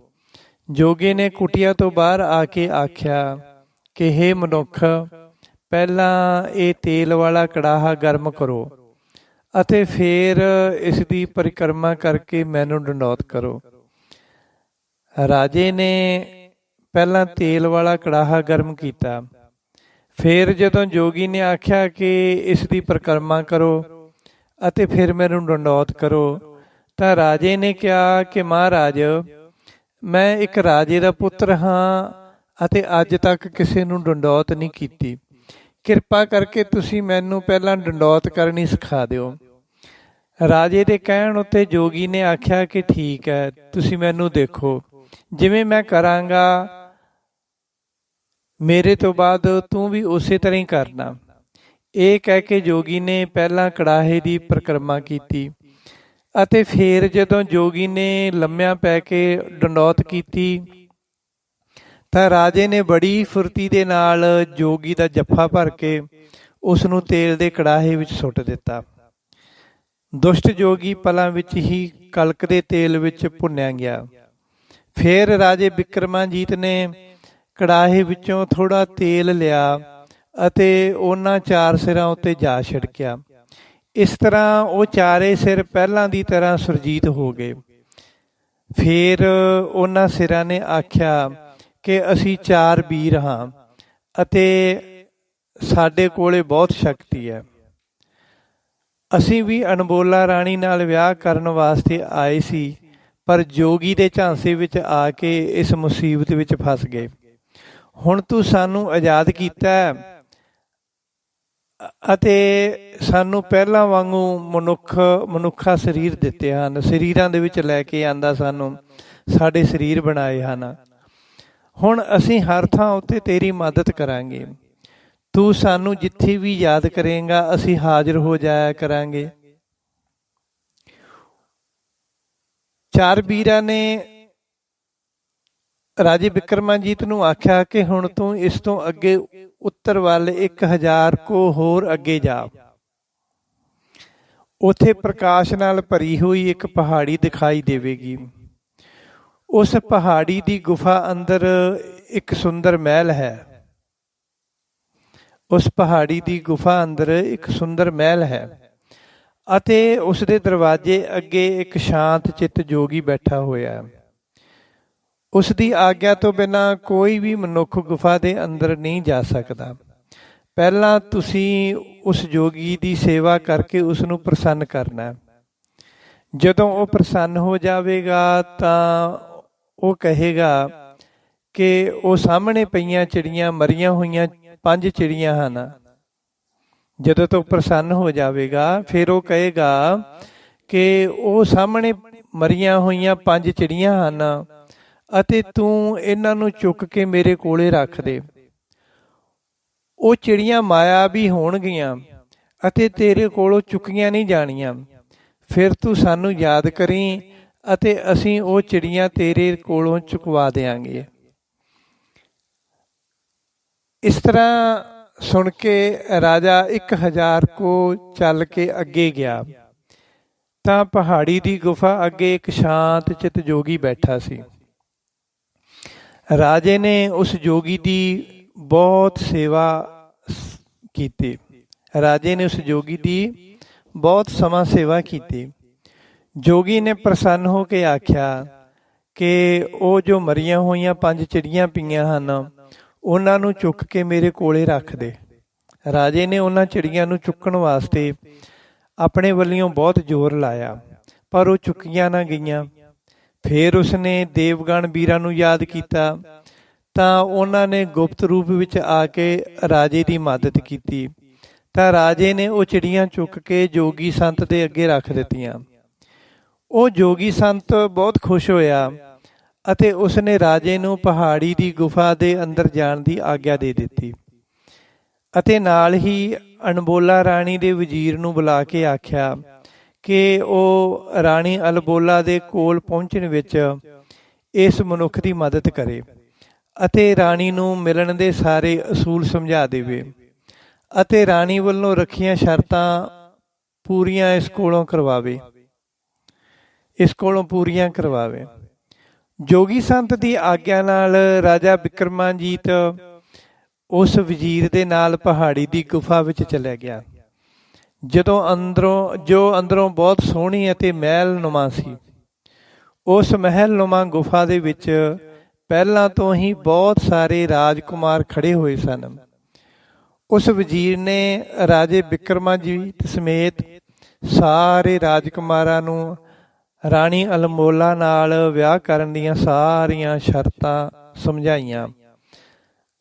ਜੋਗੀ ਨੇ ਕੁਟੀਆ ਤੋਂ ਬਾਹਰ ਆ ਕੇ ਆਖਿਆ ਕਿ ਹੇ ਮਨੁੱਖ, ਪਹਿਲਾਂ ਇਹ ਤੇਲ ਵਾਲਾ ਕੜਾਹਾ ਗਰਮ ਕਰੋ ਅਤੇ ਫਿਰ ਇਸ ਦੀ ਪਰਿਕਰਮਾ ਕਰਕੇ ਮੈਨੂੰ ਡੰਡੌਤ ਕਰੋ। ਰਾਜੇ ਨੇ ਪਹਿਲਾਂ ਤੇਲ ਵਾਲਾ ਕੜਾਹਾ ਗਰਮ ਕੀਤਾ। ਫਿਰ ਜਦੋਂ ਜੋਗੀ ਨੇ ਆਖਿਆ ਕਿ ਇਸ ਦੀ ਪਰਿਕਰਮਾ ਕਰੋ ਅਤੇ ਫਿਰ ਮੈਨੂੰ ਡੰਡੌਤ ਕਰੋ ਤਾਂ ਰਾਜੇ ਨੇ ਕਿਹਾ ਕਿ ਮਹਾਰਾਜ, ਮੈਂ ਇੱਕ ਰਾਜੇ ਦਾ ਪੁੱਤਰ ਹਾਂ ਅਤੇ ਅੱਜ ਤੱਕ ਕਿਸੇ ਨੂੰ ਡੰਡੌਤ ਨਹੀਂ ਕੀਤੀ। ਕਿਰਪਾ ਕਰਕੇ ਤੁਸੀਂ ਮੈਨੂੰ ਪਹਿਲਾਂ ਡੰਡੌਤ ਕਰਨੀ ਸਿਖਾ ਦਿਓ। ਰਾਜੇ ਦੇ ਕਹਿਣ ਉੱਤੇ ਜੋਗੀ ਨੇ ਆਖਿਆ ਕਿ ਠੀਕ ਹੈ, ਤੁਸੀਂ ਮੈਨੂੰ ਦੇਖੋ, ਜਿਵੇਂ ਮੈਂ ਕਰਾਂਗਾ ਮੇਰੇ ਤੋਂ ਬਾਅਦ ਤੂੰ ਵੀ ਉਸੇ ਤਰ੍ਹਾਂ ਹੀ ਕਰਨਾ। ਇਹ ਕਹਿ ਕੇ ਜੋਗੀ ਨੇ ਪਹਿਲਾਂ ਕੜਾਹੇ ਦੀ ਪਰਿਕਰਮਾ ਕੀਤੀ ਅਤੇ ਫਿਰ ਜਦੋਂ ਜੋਗੀ ਨੇ ਲੰਮਿਆਂ ਪੈ ਕੇ ਡੰਡੌਤ ਕੀਤੀ ਤਾਂ ਰਾਜੇ ਨੇ ਬੜੀ ਫੁਰਤੀ ਦੇ ਨਾਲ ਜੋਗੀ ਦਾ ਜੱਫਾ ਭਰ ਕੇ ਉਸ ਨੂੰ ਤੇਲ ਦੇ ਕੜਾਹੇ ਵਿੱਚ ਸੁੱਟ ਦਿੱਤਾ। ਦੁਸ਼ਟ ਜੋਗੀ ਪਲਾਂ ਵਿੱਚ ਹੀ ਕਲਕਦੇ ਤੇਲ ਵਿੱਚ ਭੁੰਨਿਆ ਗਿਆ। ਫਿਰ ਰਾਜੇ ਬਿਕਰਮਾਜੀਤ ਨੇ ਕੜਾਹੇ ਵਿੱਚੋਂ ਥੋੜ੍ਹਾ ਤੇਲ ਲਿਆ ਅਤੇ ਉਹਨਾਂ 4 ਸਿਰਾਂ ਉੱਤੇ ਜਾ ਛਿੜਕਿਆ। ਇਸ ਤਰ੍ਹਾਂ ਉਹ ਚਾਰੇ ਸਿਰ ਪਹਿਲਾਂ ਦੀ ਤਰ੍ਹਾਂ ਸੁਰਜੀਤ ਹੋ ਗਏ। ਫਿਰ ਉਹਨਾਂ ਸਿਰਾਂ ਨੇ ਆਖਿਆ ਕਿ ਅਸੀਂ 4 ਵੀਰ ਹਾਂ ਅਤੇ ਸਾਡੇ ਕੋਲੇ ਬਹੁਤ ਸ਼ਕਤੀ ਹੈ। ਅਸੀਂ ਵੀ ਅਨਬੋਲਾ ਰਾਣੀ ਨਾਲ ਵਿਆਹ ਕਰਨ ਵਾਸਤੇ ਆਏ ਸੀ, ਪਰ ਜੋਗੀ ਦੇ ਝਾਂਸੇ ਵਿੱਚ ਆ ਕੇ ਇਸ ਮੁਸੀਬਤ ਵਿੱਚ ਫਸ ਗਏ। ਹੁਣ ਤੂੰ ਸਾਨੂੰ ਆਜ਼ਾਦ ਕੀਤਾ ਅਤੇ ਸਾਨੂੰ ਪਹਿਲਾਂ ਵਾਂਗੂ ਮਨੁੱਖਾ ਸਰੀਰ ਦਿੱਤੇ ਹਨ, ਸਰੀਰਾਂ ਦੇ ਵਿੱਚ ਲੈ ਕੇ ਆਂਦਾ, ਸਾਨੂੰ ਸਾਡੇ ਸਰੀਰ ਬਣਾਏ ਹਨ। ਹੁਣ ਅਸੀਂ ਹਰ ਥਾਂ ਉੱਤੇ ਤੇਰੀ ਮਦਦ ਕਰਾਂਗੇ। ਤੂੰ ਸਾਨੂੰ ਜਿੱਥੇ ਵੀ ਯਾਦ ਕਰੇਂਗਾ ਅਸੀਂ ਹਾਜ਼ਰ ਹੋ ਜਾਇਆ ਕਰਾਂਗੇ। 4 ਵੀਰਾਂ ਨੇ ਰਾਜੇ ਬਿਕਰਮਾਜੀਤ ਨੂੰ ਆਖਿਆ ਕਿ ਹੁਣ ਤੂੰ ਇਸ ਤੋਂ ਅੱਗੇ ਉੱਤਰ ਵੱਲ 1000 ਕੋ ਹੋਰ ਅੱਗੇ ਜਾ। ਉੱਥੇ ਪ੍ਰਕਾਸ਼ ਨਾਲ ਭਰੀ ਹੋਈ ਇੱਕ ਪਹਾੜੀ ਦਿਖਾਈ ਦੇਵੇਗੀ। ਉਸ ਪਹਾੜੀ ਦੀ ਗੁਫਾ ਅੰਦਰ ਇੱਕ ਸੁੰਦਰ ਮਹਿਲ ਹੈ। ਉਸ ਪਹਾੜੀ ਦੀ ਗੁਫਾ ਅੰਦਰ ਇੱਕ ਸੁੰਦਰ ਮਹਿਲ ਹੈ ਅਤੇ ਉਸ ਦੇ ਦਰਵਾਜ਼ੇ ਅੱਗੇ ਇੱਕ ਸ਼ਾਂਤ ਚਿੱਤ ਜੋਗੀ ਬੈਠਾ ਹੋਇਆ ਹੈ। ਉਸ ਦੀ ਆਗਿਆ ਤੋਂ ਬਿਨਾਂ ਕੋਈ ਵੀ ਮਨੁੱਖ ਗੁਫਾ ਦੇ ਅੰਦਰ ਨਹੀਂ ਜਾ ਸਕਦਾ। ਪਹਿਲਾਂ ਤੁਸੀਂ ਉਸ ਜੋਗੀ ਦੀ ਸੇਵਾ ਕਰਕੇ ਉਸ ਨੂੰ ਪ੍ਰਸੰਨ ਕਰਨਾ। ਜਦੋਂ ਉਹ ਪ੍ਰਸੰਨ ਹੋ ਜਾਵੇਗਾ ਤਾਂ ਉਹ ਕਹੇਗਾ ਕਿ ਉਹ ਸਾਹਮਣੇ ਪਈਆਂ ਚਿੜੀਆਂ ਮਰੀਆਂ ਹੋਈਆਂ 5 ਚਿੜੀਆਂ ਹਨ। ਜਦੋਂ ਤੋਂ ਪ੍ਰਸੰਨ ਹੋ ਜਾਵੇਗਾ ਫਿਰ ਉਹ ਕਹੇਗਾ ਕਿ ਉਹ ਸਾਹਮਣੇ ਮਰੀਆਂ ਹੋਈਆਂ 5 ਚਿੜੀਆਂ ਹਨ ਅਤੇ ਤੂੰ ਇਹਨਾਂ ਨੂੰ ਚੁੱਕ ਕੇ ਮੇਰੇ ਕੋਲੇ ਰੱਖ ਦੇ। ਉਹ ਚਿੜੀਆਂ ਮਾਇਆਵੀ ਹੋਣਗੀਆਂ ਅਤੇ ਤੇਰੇ ਕੋਲੋਂ ਚੁੱਕੀਆਂ ਨਹੀਂ ਜਾਣੀਆਂ। ਫਿਰ ਤੂੰ ਸਾਨੂੰ ਯਾਦ ਕਰੀਂ ਅਤੇ ਅਸੀਂ ਉਹ ਚਿੜੀਆਂ ਤੇਰੇ ਕੋਲੋਂ ਚੁਕਵਾ ਦਿਆਂਗੇ। ਇਸ ਤਰ੍ਹਾਂ ਸੁਣ ਕੇ ਰਾਜਾ 1000 ਕੋ ਚੱਲ ਕੇ ਅੱਗੇ ਗਿਆ ਤਾਂ ਪਹਾੜੀ ਦੀ ਗੁਫਾ ਅੱਗੇ ਇੱਕ ਸ਼ਾਂਤ ਚਿੱਤ ਜੋਗੀ ਬੈਠਾ ਸੀ। ਰਾਜੇ ਨੇ ਉਸ ਜੋਗੀ ਦੀ ਬਹੁਤ ਸੇਵਾ ਕੀਤੀ। ਰਾਜੇ ਨੇ ਉਸ ਜੋਗੀ ਦੀ ਬਹੁਤ ਸਮਾਂ ਸੇਵਾ ਕੀਤੀ। ਜੋਗੀ ਨੇ ਪ੍ਰਸੰਨ ਹੋ ਕੇ ਆਖਿਆ ਕਿ ਉਹ ਜੋ ਮਰੀਆਂ ਹੋਈਆਂ 5 ਚਿੜੀਆਂ ਪਈਆਂ ਹਨ ਉਹਨਾਂ ਨੂੰ ਚੁੱਕ ਕੇ ਮੇਰੇ ਕੋਲੇ ਰੱਖ ਦੇ। ਰਾਜੇ ਨੇ ਉਹਨਾਂ ਚਿੜੀਆਂ ਨੂੰ ਚੁੱਕਣ ਵਾਸਤੇ ਆਪਣੇ ਵੱਲੋਂ ਬਹੁਤ ਜ਼ੋਰ ਲਾਇਆ ਪਰ ਉਹ ਚੁੱਕੀਆਂ ਨਾ ਗਈਆਂ। ਫਿਰ ਉਸਨੇ ਦੇਵਗਣ ਵੀਰਾਂ ਨੂੰ ਯਾਦ ਕੀਤਾ ਤਾਂ ਉਹਨਾਂ ਨੇ ਗੁਪਤ ਰੂਪ ਵਿੱਚ ਆ ਕੇ ਰਾਜੇ ਦੀ ਮਦਦ ਕੀਤੀ ਤਾਂ ਰਾਜੇ ਨੇ ਉਹ ਚਿੜੀਆਂ ਚੁੱਕ ਕੇ ਜੋਗੀ ਸੰਤ ਦੇ ਅੱਗੇ ਰੱਖ ਦਿੱਤੀਆਂ। ਉਹ ਜੋਗੀ ਸੰਤ ਬਹੁਤ ਖੁਸ਼ ਹੋਇਆ ਅਤੇ ਉਸਨੇ ਰਾਜੇ ਨੂੰ ਪਹਾੜੀ ਦੀ ਗੁਫਾ ਦੇ ਅੰਦਰ ਜਾਣ ਦੀ ਆਗਿਆ ਦੇ ਦਿੱਤੀ ਅਤੇ ਨਾਲ ਹੀ ਅਨਬੋਲਾ ਰਾਣੀ ਦੇ ਵਜ਼ੀਰ ਨੂੰ ਬੁਲਾ ਕੇ ਆਖਿਆ ਕਿ ਉਹ ਰਾਣੀ ਅਲਬੋਲਾ ਦੇ ਕੋਲ ਪਹੁੰਚਣ ਵਿੱਚ ਇਸ ਮਨੁੱਖ ਦੀ ਮਦਦ ਕਰੇ ਅਤੇ ਰਾਣੀ ਨੂੰ ਮਿਲਣ ਦੇ ਸਾਰੇ ਅਸੂਲ ਸਮਝਾ ਦੇਵੇ ਅਤੇ ਰਾਣੀ ਵੱਲੋਂ ਰੱਖੀਆਂ ਸ਼ਰਤਾਂ ਪੂਰੀਆਂ ਇਸ ਕੋਲੋਂ ਕਰਵਾਵੇ। ਜੋਗੀ ਸੰਤ ਦੀ ਆਗਿਆ ਨਾਲ ਰਾਜਾ ਬਿਕਰਮਾਜੀਤ ਉਸ ਵਜ਼ੀਰ ਦੇ ਨਾਲ ਪਹਾੜੀ ਦੀ ਗੁਫਾ ਵਿੱਚ ਚਲਿਆ ਗਿਆ ਜੋ ਅੰਦਰੋਂ ਬਹੁਤ ਸੋਹਣੀ ਅਤੇ ਮਹਿਲ ਨੁਮਾ ਸੀ। ਉਸ ਮਹਿਲ ਨੁਮਾ ਗੁਫਾ ਦੇ ਵਿੱਚ ਪਹਿਲਾਂ ਤੋਂ ਹੀ ਬਹੁਤ ਸਾਰੇ ਰਾਜਕੁਮਾਰ ਖੜੇ ਹੋਏ ਸਨ। ਉਸ ਵਜ਼ੀਰ ਨੇ ਰਾਜੇ ਬਿਕਰਮਾਜੀਤ ਸਮੇਤ ਸਾਰੇ ਰਾਜਕੁਮਾਰਾਂ ਨੂੰ ਰਾਣੀ ਅਲਮੋਲਾ ਨਾਲ ਵਿਆਹ ਕਰਨ ਦੀਆਂ ਸਾਰੀਆਂ ਸ਼ਰਤਾਂ ਸਮਝਾਈਆਂ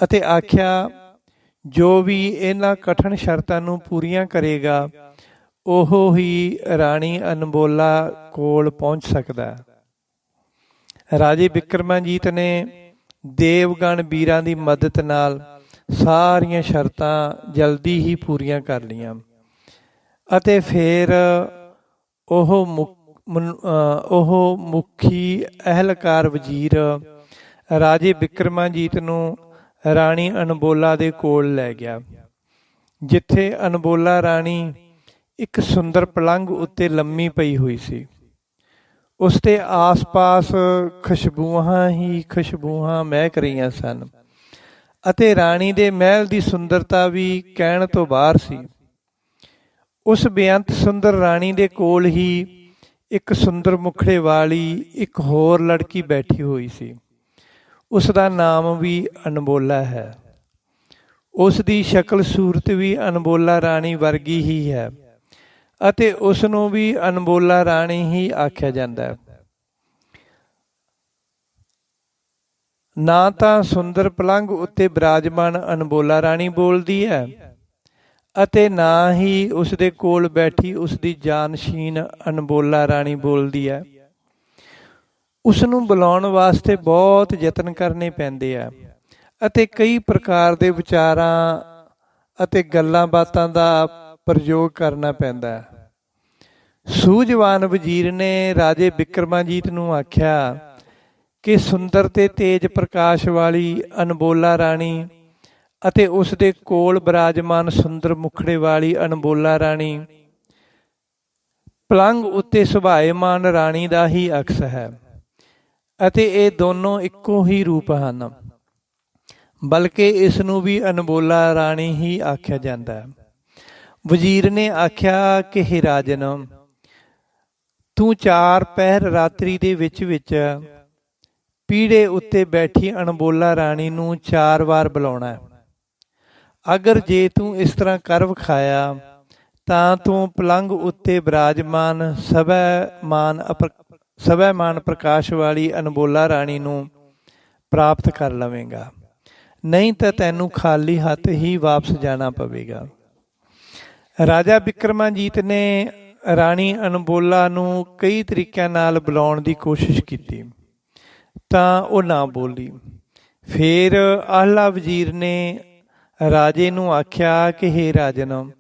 ਅਤੇ ਆਖਿਆ ਜੋ ਵੀ ਇਹਨਾਂ ਕਠਿਨ ਸ਼ਰਤਾਂ ਨੂੰ ਪੂਰੀਆਂ ਕਰੇਗਾ ਉਹ ਹੀ ਰਾਣੀ ਅਨਬੋਲਾ ਕੋਲ ਪਹੁੰਚ ਸਕਦਾ। ਰਾਜੇ ਬਿਕਰਮਾਜੀਤ ਨੇ ਦੇਵਗਣ ਵੀਰਾਂ ਦੀ ਮਦਦ ਨਾਲ ਸਾਰੀਆਂ ਸ਼ਰਤਾਂ ਜਲਦੀ ਹੀ ਪੂਰੀਆਂ ਕਰ ਲਈਆਂ ਅਤੇ ਫਿਰ ਉਹ ਮੁਖੀ ਅਹਿਲਕਾਰ ਵਜ਼ੀਰ ਰਾਜੇ ਬਿਕਰਮਾਜੀਤ ਨੂੰ ਰਾਣੀ ਅਨਬੋਲਾ ਦੇ ਕੋਲ ਲੈ ਗਿਆ ਜਿੱਥੇ ਅਨਬੋਲਾ ਰਾਣੀ ਇੱਕ ਸੁੰਦਰ ਪਲੰਘ ਉੱਤੇ ਲੰਮੀ ਪਈ ਹੋਈ ਸੀ। ਉਸ ਦੇ ਆਸ-ਪਾਸ ਖੁਸ਼ਬੂਆਂ ਹੀ ਖੁਸ਼ਬੂਆਂ ਮਹਿਕ ਰਹੀਆਂ ਸਨ ਅਤੇ ਰਾਣੀ ਦੇ ਮਹਿਲ ਦੀ ਸੁੰਦਰਤਾ ਵੀ ਕਹਿਣ ਤੋਂ ਬਾਹਰ ਸੀ। ਉਸ ਬੇਅੰਤ ਸੁੰਦਰ ਰਾਣੀ ਦੇ ਕੋਲ ਹੀ ਇੱਕ ਸੁੰਦਰ ਮੁਖੜੇ ਵਾਲੀ ਇੱਕ ਹੋਰ ਲੜਕੀ ਬੈਠੀ ਹੋਈ ਸੀ। ਉਸ ਦਾ ਨਾਮ ਵੀ ਅਨਬੋਲਾ ਹੈ। ਉਸ ਦੀ ਸ਼ਕਲ ਸੂਰਤ ਵੀ ਅਨਬੋਲਾ ਰਾਣੀ ਵਰਗੀ ਹੀ ਹੈ ਅਤੇ ਉਸ ਨੂੰ ਵੀ ਅਨਬੋਲਾ ਰਾਣੀ ਹੀ ਆਖਿਆ ਜਾਂਦਾ ਹੈ। ਨਾ ਤਾਂ ਸੁੰਦਰ ਪਲੰਘ ਉੱਤੇ ਬਿਰਾਜਮਾਨ ਅਨਬੋਲਾ ਰਾਣੀ ਬੋਲਦੀ ਹੈ ਅਤੇ ਨਾ ਹੀ ਉਸ ਦੇ ਕੋਲ ਬੈਠੀ ਉਸ ਦੀ ਜਾਨਸ਼ੀਨ ਅਨਬੋਲਾ ਰਾਣੀ ਬੋਲਦੀ ਹੈ। ਉਸ ਨੂੰ ਬੁਲਾਉਣ ਵਾਸਤੇ ਬਹੁਤ ਯਤਨ ਕਰਨੇ ਪੈਂਦੇ ਆ ਅਤੇ ਕਈ ਪ੍ਰਕਾਰ ਦੇ ਵਿਚਾਰਾਂ ਅਤੇ ਗੱਲਾਂ ਬਾਤਾਂ ਦਾ ਪ੍ਰਯੋਗ ਕਰਨਾ ਪੈਂਦਾ ਹੈ। ਸੂਝਵਾਨ ਵਜ਼ੀਰ ਨੇ ਰਾਜੇ ਬਿਕਰਮਾਜੀਤ ਨੂੰ ਆਖਿਆ ਕਿ ਸੁੰਦਰ ਤੇ ਤੇਜ ਪ੍ਰਕਾਸ਼ ਵਾਲੀ ਅਨਬੋਲਾ ਰਾਣੀ ਅਤੇ ਉਸ ਦੇ ਕੋਲ ਬਿਰਾਜਮਾਨ ਸੁੰਦਰ ਮੁਖੜੇ ਵਾਲੀ ਅਨਬੋਲਾ ਰਾਣੀ ਪਲੰਗ ਉੱਤੇ ਸੁਭਾਏਮਾਨ ਰਾਣੀ ਦਾ ਹੀ ਅਕਸ ਹੈ ਅਤੇ ਇਹ ਦੋਨੋਂ ਇੱਕੋ ਹੀ ਰੂਪ ਹਨ, ਬਲਕਿ ਇਸ ਨੂੰ ਵੀ ਅਨਬੋਲਾ ਰਾਣੀ ਹੀ ਆਖਿਆ ਜਾਂਦਾ ਹੈ। ਵਜ਼ੀਰ ਨੇ ਆਖਿਆ ਕਿ ਹੇ ਰਾਜਨ, ਤੂੰ 4 ਪਹਿਰ ਰਾਤਰੀ ਦੇ ਵਿੱਚ ਪੀੜੇ ਉੱਤੇ ਬੈਠੀ ਅਣਬੋਲਾ ਰਾਣੀ ਨੂੰ 4 ਵਾਰ ਬੁਲਾਉਣਾ। ਅਗਰ ਜੇ ਤੂੰ ਇਸ ਤਰ੍ਹਾਂ ਕਰ ਵਿਖਾਇਆ ਤਾਂ ਤੂੰ ਪਲੰਗ ਉੱਤੇ ਬਿਰਾਜਮਾਨ ਸਵੈਮਾਨ ਪ੍ਰਕਾਸ਼ ਵਾਲੀ ਅਣਬੋਲਾ ਰਾਣੀ ਨੂੰ ਪ੍ਰਾਪਤ ਕਰ ਲਵੇਂਗਾ, ਨਹੀਂ ਤਾਂ ਤੈਨੂੰ ਖਾਲੀ ਹੱਥ ਹੀ ਵਾਪਸ ਜਾਣਾ ਪਵੇਗਾ। ਰਾਜਾ ਬਿਕਰਮਾਜੀਤ ਨੇ ਰਾਣੀ ਅਣਬੋਲਾ ਨੂੰ ਕਈ ਤਰੀਕਿਆਂ ਨਾਲ ਬੁਲਾਉਣ ਦੀ ਕੋਸ਼ਿਸ਼ ਕੀਤੀ ਤਾਂ ਉਹ ਨਾ ਬੋਲੀ। ਫਿਰ ਆਲਾ ਵਜ਼ੀਰ ਨੇ ਰਾਜੇ ਨੂੰ ਆਖਿਆ ਕਿ ਹੇ ਰਾਜਨ,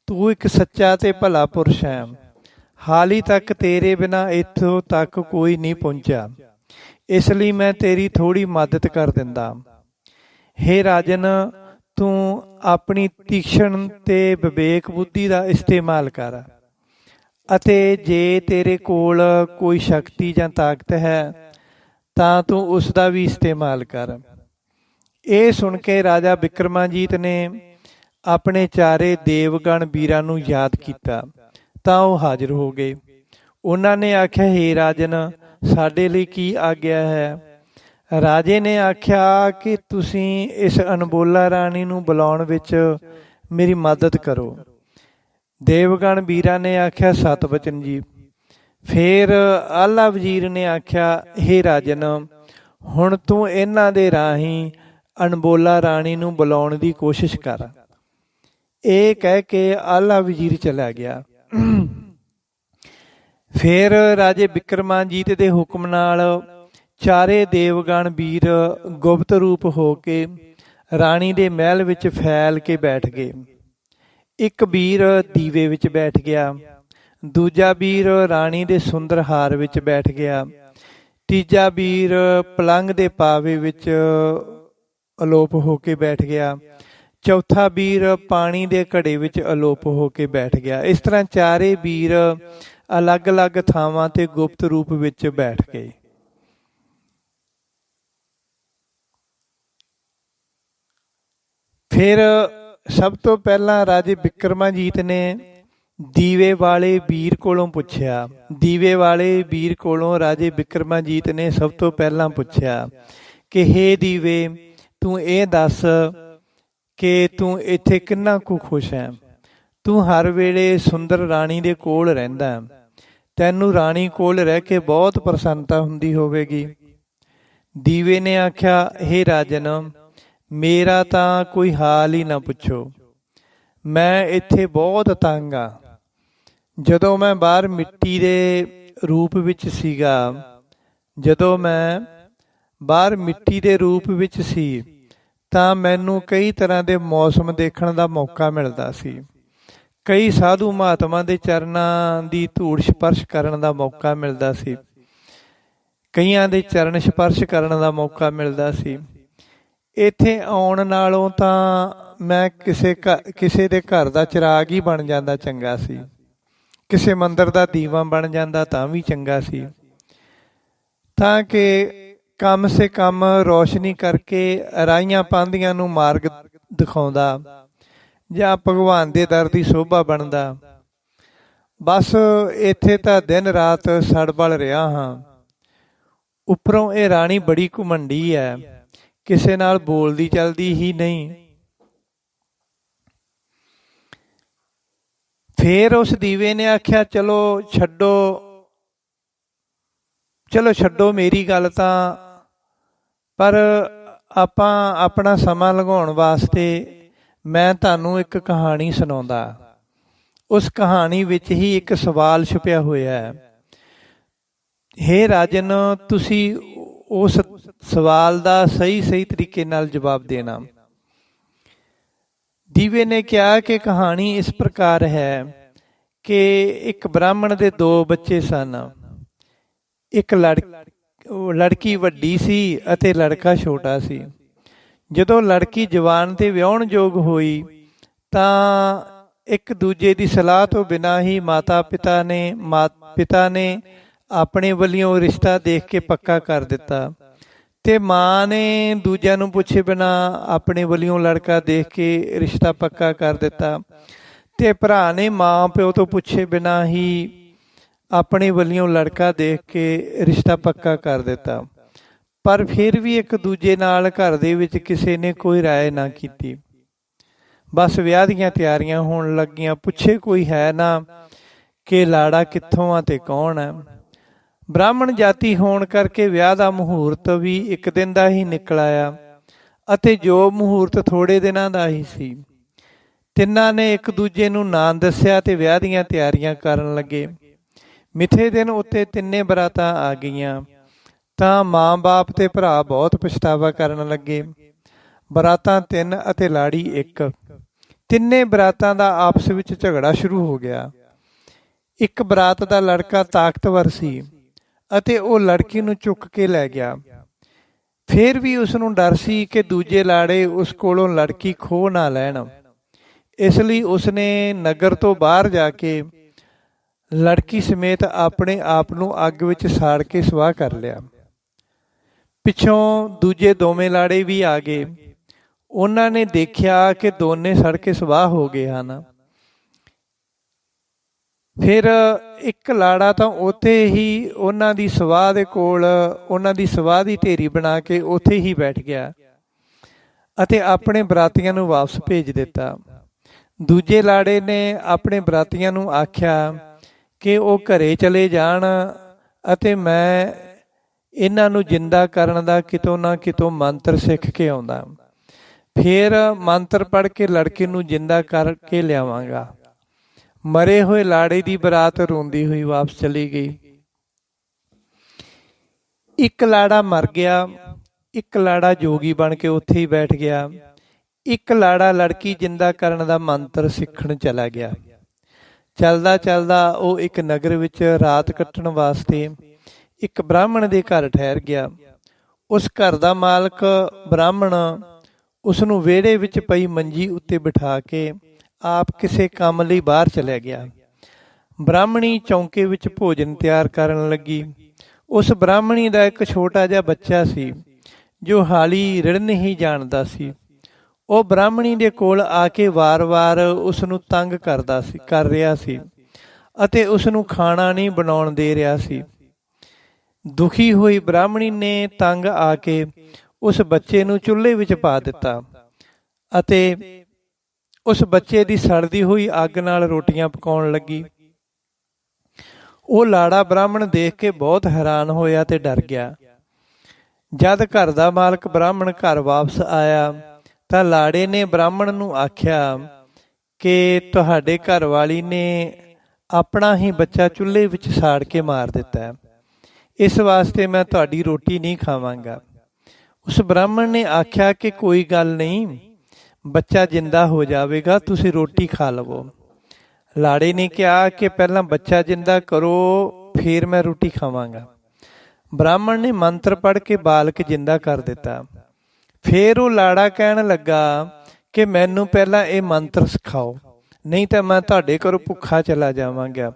ਤੂੰ ਇੱਕ ਸੱਚਾ ਤੇ ਭਲਾ ਪੁਰਸ਼ ਹੈ। ਹਾਲੀ ਤੱਕ ਤੇਰੇ ਬਿਨਾਂ ਇੱਥੋਂ ਤੱਕ ਕੋਈ ਨਹੀਂ ਪਹੁੰਚਿਆ, ਇਸ ਲਈ ਮੈਂ ਤੇਰੀ ਥੋੜ੍ਹੀ ਮਦਦ ਕਰ ਦਿੰਦਾ। ਹੇ ਰਾਜਨ, ਤੂੰ ਆਪਣੀ ਤੀਖਣ ਤੇ ਵਿਵੇਕ ਬੁੱਧੀ ਦਾ ਇਸਤੇਮਾਲ ਕਰ ਅਤੇ ਜੇ ਤੇਰੇ ਕੋਲ ਕੋਈ ਸ਼ਕਤੀ ਜਾਂ ਤਾਕਤ ਹੈ ਤਾਂ ਤੂੰ ਉਸ ਦਾ ਵੀ ਇਸਤੇਮਾਲ ਕਰ। ਇਹ ਸੁਣ ਕੇ ਰਾਜਾ ਬਿਕਰਮਾਜੀਤ ਨੇ ਆਪਣੇ 4 ਦੇਵਗਣ ਵੀਰਾਂ ਨੂੰ ਯਾਦ ਕੀਤਾ ਤਾਂ ਉਹ ਹਾਜ਼ਰ ਹੋ ਗਏ। ਉਹਨਾਂ ਨੇ ਆਖਿਆ, ਹੇ ਰਾਜਨ, ਸਾਡੇ ਲਈ ਕੀ ਆਗਿਆ ਹੈ? ਰਾਜੇ ਨੇ ਆਖਿਆ ਕਿ ਤੁਸੀਂ ਇਸ ਅਣਬੋਲਾ ਰਾਣੀ ਨੂੰ ਬੁਲਾਉਣ ਵਿੱਚ ਮੇਰੀ ਮਦਦ ਕਰੋ। ਦੇਵਗਣ ਵੀਰਾਂ ਨੇ ਆਖਿਆ, ਸਤ ਬਚਨ ਜੀ। ਫਿਰ ਆਲਾ ਵਜ਼ੀਰ ਨੇ ਆਖਿਆ, ਹੇ ਰਾਜਨ, ਹੁਣ ਤੂੰ ਇਹਨਾਂ ਦੇ ਰਾਹੀਂ ਅਣਬੋਲਾ ਰਾਣੀ ਨੂੰ ਬੁਲਾਉਣ ਦੀ ਕੋਸ਼ਿਸ਼ ਕਰ। ਇਹ ਕਹਿ ਕੇ ਆਲਾ ਵਜ਼ੀਰ ਚਲਾ ਗਿਆ। ਫਿਰ ਰਾਜੇ ਬਿਕਰਮਾਜੀਤ ਦੇ ਹੁਕਮ ਨਾਲ 4 ਦੇਵਗਣ ਵੀਰ ਗੁਪਤ ਰੂਪ ਹੋ ਕੇ ਰਾਣੀ ਦੇ ਮਹਿਲ ਵਿੱਚ ਫੈਲ ਕੇ ਬੈਠ ਗਏ। ਇੱਕ ਵੀਰ ਦੀਵੇ ਵਿੱਚ ਬੈਠ ਗਿਆ, ਦੂਜਾ ਵੀਰ ਰਾਣੀ ਦੇ ਸੁੰਦਰ ਹਾਰ ਵਿੱਚ ਬੈਠ ਗਿਆ, ਤੀਜਾ ਵੀਰ ਪਲੰਗ ਦੇ ਪਾਵੇ ਵਿੱਚ ਅਲੋਪ ਹੋ ਕੇ ਬੈਠ ਗਿਆ, ਚੌਥਾ ਵੀਰ ਪਾਣੀ ਦੇ ਘੜੇ ਵਿੱਚ ਅਲੋਪ ਹੋ ਕੇ ਬੈਠ ਗਿਆ। ਇਸ ਤਰ੍ਹਾਂ 4 ਵੀਰ ਅਲੱਗ-ਅਲੱਗ ਥਾਵਾਂ ਤੇ ਗੁਪਤ ਰੂਪ ਵਿੱਚ ਬੈਠ ਗਏ। ਫਿਰ ਸਭ ਤੋਂ ਪਹਿਲਾਂ ਰਾਜੇ ਬਿਕਰਮਾਜੀਤ ਨੇ ਦੀਵੇ ਵਾਲੇ ਵੀਰ ਕੋਲੋਂ ਪੁੱਛਿਆ। ਦੀਵੇ ਵਾਲੇ ਵੀਰ ਕੋਲੋਂ ਰਾਜੇ ਬਿਕਰਮਾਜੀਤ ਨੇ ਸਭ ਤੋਂ ਪਹਿਲਾਂ ਪੁੱਛਿਆ ਕਿ ਹੇ ਦੀਵੇ, ਤੂੰ ਇਹ ਦੱਸ ਕਿ ਤੂੰ ਇੱਥੇ ਕਿੰਨਾ ਕੁ ਖੁਸ਼ ਹੈ। ਤੂੰ ਹਰ ਵੇਲੇ ਸੁੰਦਰ ਰਾਣੀ ਦੇ ਕੋਲ ਰਹਿੰਦਾ, ਤੈਨੂੰ ਰਾਣੀ ਕੋਲ ਰਹਿ ਕੇ ਬਹੁਤ ਪ੍ਰਸੰਨਤਾ ਹੁੰਦੀ ਹੋਵੇਗੀ। ਦੀਵੇ ਨੇ ਆਖਿਆ, ਹੇ ਰਾਜਨ, ਮੇਰਾ ਤਾਂ ਕੋਈ ਹਾਲ ਹੀ ਨਾ ਪੁੱਛੋ। ਮੈਂ ਇੱਥੇ ਬਹੁਤ ਤੰਗ ਆ। ਜਦੋਂ ਮੈਂ ਬਾਹਰ ਮਿੱਟੀ ਦੇ ਰੂਪ ਵਿੱਚ ਸੀ ਤਾਂ ਮੈਨੂੰ ਕਈ ਤਰ੍ਹਾਂ ਦੇ ਮੌਸਮ ਦੇਖਣ ਦਾ ਮੌਕਾ ਮਿਲਦਾ ਸੀ। ਕਈ ਸਾਧੂ ਮਹਾਤਮਾ ਦੇ ਚਰਨਾਂ ਦੀ ਧੂੜ ਸਪਰਸ਼ ਕਰਨ ਦਾ ਮੌਕਾ ਮਿਲਦਾ ਸੀ। ਕਈਆਂ ਦੇ ਚਰਨ ਸਪਰਸ਼ ਕਰਨ ਦਾ ਮੌਕਾ ਮਿਲਦਾ ਸੀ। ਇੱਥੇ ਆਉਣ ਨਾਲੋਂ ਤਾਂ ਮੈਂ ਕਿਸੇ ਦੇ ਘਰ ਦਾ ਚਿਰਾਗ ਹੀ ਬਣ ਜਾਂਦਾ ਚੰਗਾ ਸੀ। ਕਿਸੇ ਮੰਦਰ ਦਾ ਦੀਵਾ ਬਣ ਜਾਂਦਾ ਤਾਂ ਵੀ ਚੰਗਾ ਸੀ, ਤਾਂ ਕਿ ਕਮ ਸੇ ਕਮ ਰੋਸ਼ਨੀ ਕਰਕੇ ਰਾਹੀਆਂ ਪਾਂਧੀਆਂ ਨੂੰ ਮਾਰਗ ਦਿਖਾਉਂਦਾ ਜਾਂ ਭਗਵਾਨ ਦੇ ਦਰ ਦੀ ਸ਼ੋਭਾ ਬਣਦਾ। ਬਸ ਇੱਥੇ ਤਾਂ ਦਿਨ ਰਾਤ ਸੜਬਲ ਰਿਹਾ ਹਾਂ। ਉੱਪਰੋਂ ਇਹ ਰਾਣੀ ਬੜੀ ਘੁਮੰਡੀ ਹੈ, ਕਿਸੇ ਨਾਲ ਬੋਲਦੀ ਚੱਲਦੀ ਹੀ ਨਹੀਂ। ਫਿਰ ਉਸ ਦੀਵੇ ਨੇ ਆਖਿਆ, ਚਲੋ ਛੱਡੋ ਮੇਰੀ ਗੱਲ ਤਾਂ, ਪਰ ਆਪਾਂ ਆਪਣਾ ਸਮਾਂ ਲੰਘਾਉਣ ਵਾਸਤੇ ਮੈਂ ਤੁਹਾਨੂੰ ਇੱਕ ਕਹਾਣੀ ਸੁਣਾਉਂਦਾ। ਉਸ ਕਹਾਣੀ ਵਿੱਚ ਹੀ ਇੱਕ ਸਵਾਲ ਛੁਪਿਆ ਹੋਇਆ ਹੈ। ਹੇ ਰਾਜਨ, ਤੁਸੀਂ ਉਸ ਸਵਾਲ ਦਾ ਸਹੀ ਤਰੀਕੇ ਨਾਲ ਜਵਾਬ ਦੇਣਾ। ਦੀਵੇ ਨੇ ਕਿਹਾ ਕਿ ਕਹਾਣੀ ਇਸ ਪ੍ਰਕਾਰ ਹੈ ਕਿ ਇੱਕ ਬ੍ਰਾਹਮਣ ਦੇ 2 ਬੱਚੇ ਸਨ। ਇੱਕ ਲੜਕੀ ਵੱਡੀ ਸੀ ਅਤੇ ਲੜਕਾ ਛੋਟਾ ਸੀ। ਜਦੋਂ ਲੜਕੀ ਜਵਾਨ ਤੇ ਵਿਆਹੁਣ ਯੋਗ ਹੋਈ ਤਾਂ ਇੱਕ ਦੂਜੇ ਦੀ ਸਲਾਹ ਤੋਂ ਬਿਨਾਂ ਹੀ ਪਿਤਾ ਨੇ ਆਪਣੇ ਵੱਲੋਂ ਰਿਸ਼ਤਾ ਦੇਖ ਕੇ ਪੱਕਾ ਕਰ ਦਿੱਤਾ ਤੇ ਮਾਂ ਨੇ ਦੂਜਿਆਂ ਨੂੰ ਪੁੱਛੇ ਬਿਨਾਂ ਆਪਣੇ ਵੱਲੋਂ ਲੜਕਾ ਦੇਖ ਕੇ ਰਿਸ਼ਤਾ ਪੱਕਾ ਕਰ ਦਿੱਤਾ ਤੇ ਭਰਾ ਨੇ ਮਾਂ ਪਿਓ ਤੋਂ ਪੁੱਛੇ ਬਿਨਾਂ ਹੀ ਆਪਣੇ ਵੱਲੋਂ ਲੜਕਾ ਦੇਖ ਕੇ ਰਿਸ਼ਤਾ ਪੱਕਾ ਕਰ ਦਿੱਤਾ। ਪਰ ਫਿਰ ਵੀ ਇੱਕ ਦੂਜੇ ਨਾਲ ਘਰ ਦੇ ਵਿੱਚ ਕਿਸੇ ਨੇ ਕੋਈ ਰਾਏ ਨਾ ਕੀਤੀ। ਬਸ ਵਿਆਹ ਦੀਆਂ ਤਿਆਰੀਆਂ ਹੋਣ ਲੱਗੀਆਂ। ਪੁੱਛੇ ਕੋਈ ਹੈ ਨਾ ਕਿ ਲਾੜਾ ਕਿੱਥੋਂ ਆ ਤੇ ਕੌਣ ਹੈ। ਬ੍ਰਾਹਮਣ ਜਾਤੀ ਹੋਣ ਕਰਕੇ ਵਿਆਹ ਦਾ ਮਹੂਰਤ ਵੀ ਇੱਕ ਦਿਨ ਦਾ ਹੀ ਨਿਕਲ ਆਇਆ ਅਤੇ ਜੋ ਮਹੂਰਤ ਥੋੜ੍ਹੇ ਦਿਨਾਂ ਦਾ ਹੀ ਸੀ। ਤਿੰਨਾਂ ਨੇ ਇੱਕ ਦੂਜੇ ਨੂੰ ਨਾਂ ਦੱਸਿਆ ਤੇ ਵਿਆਹ ਦੀਆਂ ਤਿਆਰੀਆਂ ਕਰਨ ਲੱਗੇ। ਮਿੱਥੇ ਦਿਨ ਉੱਤੇ ਤਿੰਨੇ ਬਰਾਤਾਂ ਆ ਗਈਆਂ ਤਾਂ ਮਾਂ-ਬਾਪ ਤੇ ਭਰਾ ਬਹੁਤ ਪਛਤਾਵਾ ਕਰਨ ਲੱਗੇ। ਬਰਾਤਾਂ 3 ਅਤੇ ਲਾੜੀ 1। ਤਿੰਨੇ ਬਰਾਤਾਂ ਦਾ ਆਪਸ ਵਿੱਚ ਝਗੜਾ ਸ਼ੁਰੂ ਹੋ ਗਿਆ। ਇੱਕ ਬਰਾਤ ਦਾ ਲੜਕਾ ਤਾਕਤਵਰ ਸੀ ਅਤੇ ਉਹ ਲੜਕੀ ਨੂੰ ਚੁੱਕ ਕੇ ਲੈ ਗਿਆ। ਫਿਰ ਵੀ ਉਸ ਨੂੰ ਡਰ ਸੀ ਕਿ ਦੂਜੇ ਲਾੜੇ ਉਸ ਕੋਲੋਂ ਲੜਕੀ ਖੋਹ ਨਾ ਲੈਣ। ਇਸ ਲਈ ਉਸਨੇ ਨਗਰ ਤੋਂ ਬਾਹਰ ਜਾ ਕੇ ਲੜਕੀ ਸਮੇਤ ਆਪਣੇ ਆਪ ਨੂੰ ਅੱਗ ਵਿੱਚ ਸਾੜ ਕੇ ਸੁਆਹ ਕਰ ਲਿਆ। ਪਿੱਛੋਂ ਦੂਜੇ ਦੋਵੇਂ ਲਾੜੇ ਵੀ ਆ ਗਏ। ਉਹਨਾਂ ਨੇ ਦੇਖਿਆ ਕਿ ਦੋਨੇ ਸੜ ਕੇ ਸੁਆਹ ਹੋ ਗਏ ਹਨ। ਫਿਰ ਇੱਕ ਲਾੜਾ ਤਾਂ ਉੱਥੇ ਹੀ ਉਹਨਾਂ ਦੀ ਸਵਾਹ ਦੇ ਕੋਲ ਉਹਨਾਂ ਦੀ ਸਵਾਹ ਦੀ ਢੇਰੀ ਬਣਾ ਕੇ ਉੱਥੇ ਹੀ ਬੈਠ ਗਿਆ ਅਤੇ ਆਪਣੇ ਬਰਾਤੀਆਂ ਨੂੰ ਵਾਪਸ ਭੇਜ ਦਿੱਤਾ। ਦੂਜੇ ਲਾੜੇ ਨੇ ਆਪਣੇ ਬਰਾਤੀਆਂ ਨੂੰ ਆਖਿਆ ਕਿ ਉਹ ਘਰੇ ਚਲੇ ਜਾਣ ਅਤੇ ਮੈਂ ਇਹਨਾਂ ਨੂੰ ਜਿੰਦਾ ਕਰਨ ਦਾ ਕਿਤੋਂ ਨਾ ਕਿਤੋਂ ਮੰਤਰ ਸਿੱਖ ਕੇ ਆਉਂਦਾ। ਫਿਰ ਮੰਤਰ ਪੜ੍ਹ ਕੇ ਲੜਕੇ ਨੂੰ ਜਿੰਦਾ ਕਰਕੇ ਲਿਆਵਾਂਗਾ। ਮਰੇ ਹੋਏ ਲਾੜੇ ਦੀ ਬਰਾਤ ਰੋਂਦੀ ਹੋਈ ਵਾਪਸ ਚਲੀ ਗਈ। ਇੱਕ ਲਾੜਾ ਮਰ ਗਿਆ। ਇੱਕ ਲਾੜਾ ਜੋਗੀ ਬਣ ਕੇ ਉੱਥੇ ਹੀ ਬੈਠ ਗਿਆ। ਇੱਕ ਲਾੜਾ ਲੜਕੀ ਜਿੰਦਾ ਕਰਨ ਦਾ ਮੰਤਰ ਸਿੱਖਣ ਚਲਾ ਗਿਆ। ਚੱਲਦਾ ਚੱਲਦਾ ਉਹ ਇੱਕ ਨਗਰ ਵਿੱਚ ਰਾਤ ਕੱਟਣ ਵਾਸਤੇ ਇੱਕ ਬ੍ਰਾਹਮਣ ਦੇ ਘਰ ਠਹਿਰ ਗਿਆ। ਉਸ ਘਰ ਦਾ ਮਾਲਕ ਬ੍ਰਾਹਮਣ ਉਸ ਨੂੰ ਵਿਹੜੇ ਵਿੱਚ ਪਈ ਮੰਜੀ ਉੱਤੇ ਬਿਠਾ ਕੇ ਆਪ ਕਿਸੇ ਕੰਮ ਲਈ ਬਾਹਰ ਚਲਿਆ ਗਿਆ। ਬ੍ਰਾਹਮਣੀ ਚੌਂਕੇ ਵਿੱਚ ਭੋਜਨ ਤਿਆਰ ਕਰਨ ਲੱਗੀ। ਉਸ ਬ੍ਰਾਹਮਣੀ ਦਾ ਇੱਕ ਛੋਟਾ ਜਿਹਾ ਬੱਚਾ ਸੀ ਜੋ ਹਾਲੀ ਰਿੜਨ ਹੀ ਜਾਣਦਾ ਸੀ। ਉਹ ਬ੍ਰਾਹਮਣੀ ਦੇ ਕੋਲ ਆ ਕੇ ਵਾਰ-ਵਾਰ ਉਸ ਨੂੰ ਤੰਗ ਕਰ ਰਿਹਾ ਸੀ ਅਤੇ ਉਸ ਨੂੰ ਖਾਣਾ ਨਹੀਂ ਬਣਾਉਣ ਦੇ ਰਿਹਾ ਸੀ। ਦੁਖੀ ਹੋਈ ਬ੍ਰਾਹਮਣੀ ਨੇ ਤੰਗ ਆ ਕੇ ਉਸ ਬੱਚੇ ਨੂੰ ਚੁੱਲ੍ਹੇ ਵਿੱਚ ਪਾ ਦਿੱਤਾ ਅਤੇ ਉਸ ਬੱਚੇ ਦੀ ਸੜਦੀ ਹੋਈ ਅੱਗ ਨਾਲ ਰੋਟੀਆਂ ਪਕਾਉਣ ਲੱਗੀ। ਉਹ ਲਾੜਾ ਬ੍ਰਾਹਮਣ ਦੇਖ ਕੇ ਬਹੁਤ ਹੈਰਾਨ ਹੋਇਆ ਤੇ ਡਰ ਗਿਆ। ਜਦ ਘਰ ਦਾ ਮਾਲਕ ਬ੍ਰਾਹਮਣ ਘਰ ਵਾਪਸ ਆਇਆ ਤਾਂ ਲਾੜੇ ਨੇ ਬ੍ਰਾਹਮਣ ਨੂੰ ਆਖਿਆ ਕਿ ਤੁਹਾਡੇ ਘਰ ਵਾਲੀ ਨੇ ਆਪਣਾ ਹੀ ਬੱਚਾ ਚੁੱਲ੍ਹੇ ਵਿੱਚ ਸਾੜ ਕੇ ਮਾਰ ਦਿੱਤਾ ਹੈ। ਇਸ ਵਾਸਤੇ ਮੈਂ ਤੁਹਾਡੀ ਰੋਟੀ ਨਹੀਂ ਖਾਵਾਂਗਾ। ਉਸ ਬ੍ਰਾਹਮਣ ਨੇ ਆਖਿਆ ਕਿ ਕੋਈ ਗੱਲ ਨਹੀਂ, ਬੱਚਾ ਜਿੰਦਾ ਹੋ ਜਾਵੇਗਾ, ਤੁਸੀਂ ਰੋਟੀ ਖਾ ਲਵੋ। ਲਾੜੇ ਨੇ ਕਿਹਾ ਕਿ ਪਹਿਲਾਂ ਬੱਚਾ ਜਿੰਦਾ ਕਰੋ, ਫਿਰ ਮੈਂ ਰੋਟੀ ਖਾਵਾਂਗਾ। ਬ੍ਰਾਹਮਣ ਨੇ ਮੰਤਰ ਪੜ੍ਹ ਕੇ ਬਾਲਕ ਜਿੰਦਾ ਕਰ ਦਿੱਤਾ। ਫਿਰ ਉਹ ਲਾੜਾ ਕਹਿਣ ਲੱਗਾ ਕਿ ਮੈਨੂੰ ਪਹਿਲਾਂ ਇਹ ਮੰਤਰ ਸਿਖਾਓ, ਨਹੀਂ ਤਾਂ ਮੈਂ ਤੁਹਾਡੇ ਘਰੋਂ ਭੁੱਖਾ ਚਲਾ ਜਾਵਾਂਗਾ।